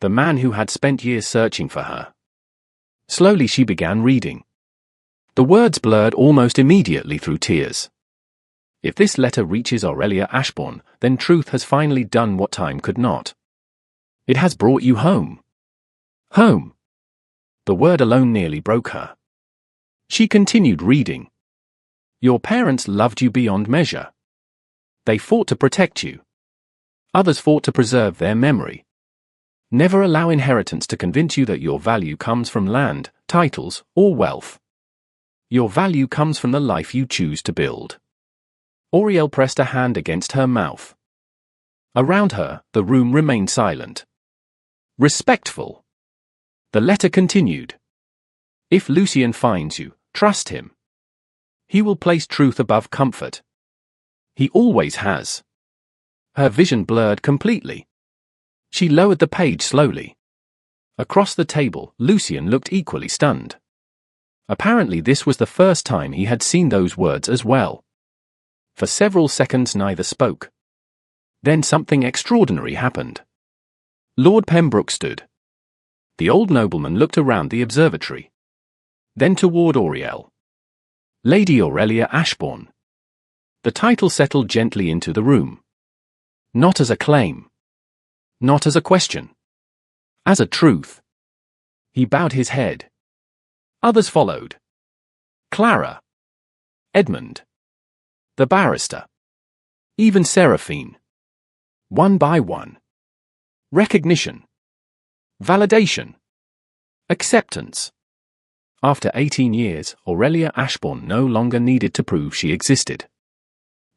The man who had spent years searching for her. Slowly she began reading. The words blurred almost immediately through tears. If this letter reaches Aurelia Ashbourne, then truth has finally done what time could not. It has brought you home. Home. The word alone nearly broke her. She continued reading. Your parents loved you beyond measure. They fought to protect you. Others fought to preserve their memory. Never allow inheritance to convince you that your value comes from land, titles, or wealth. Your value comes from the life you choose to build. Auriel pressed a hand against her mouth. Around her, the room remained silent. Respectful. The letter continued. If Lucien finds you, trust him. He will place truth above comfort. He always has. Her vision blurred completely. She lowered the page slowly. Across the table, Lucien looked equally stunned. Apparently this was the first time he had seen those words as well. For several seconds neither spoke. Then something extraordinary happened. Lord Pembroke stood. The old nobleman looked around the observatory. Then toward Auriel. Lady Aurelia Ashbourne. The title settled gently into the room. Not as a claim. Not as a question. As a truth. He bowed his head. Others followed. Clara. Edmund. The barrister. Even Seraphine. One by one. Recognition. Validation. Acceptance. After 18 years, Aurelia Ashbourne no longer needed to prove she existed.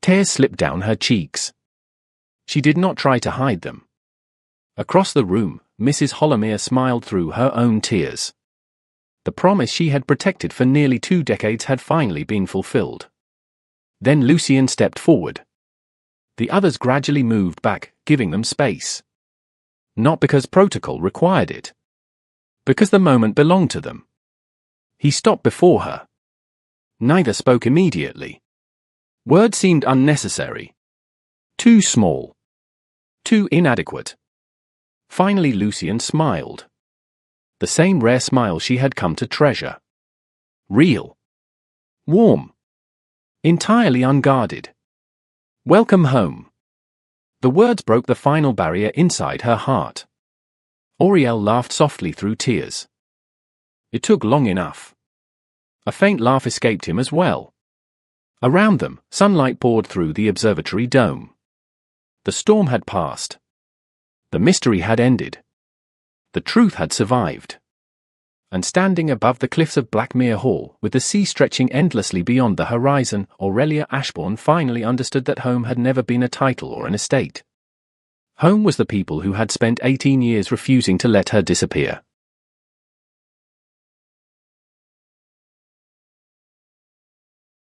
Tears slipped down her cheeks. She did not try to hide them. Across the room, Mrs. Hollomere smiled through her own tears. The promise she had protected for nearly 2 decades had finally been fulfilled. Then Lucien stepped forward. The others gradually moved back, giving them space. Not because protocol required it. Because the moment belonged to them. He stopped before her. Neither spoke immediately. Words seemed unnecessary. Too small. Too inadequate. Finally Lucien smiled. The same rare smile she had come to treasure. Real. Warm. Entirely unguarded. Welcome home. The words broke the final barrier inside her heart. Auriel laughed softly through tears. It took long enough. A faint laugh escaped him as well. Around them, sunlight poured through the observatory dome. The storm had passed. The mystery had ended. The truth had survived. And standing above the cliffs of Blackmere Hall, with the sea stretching endlessly beyond the horizon, Aurelia Ashbourne finally understood that home had never been a title or an estate. Home was the people who had spent 18 years refusing to let her disappear.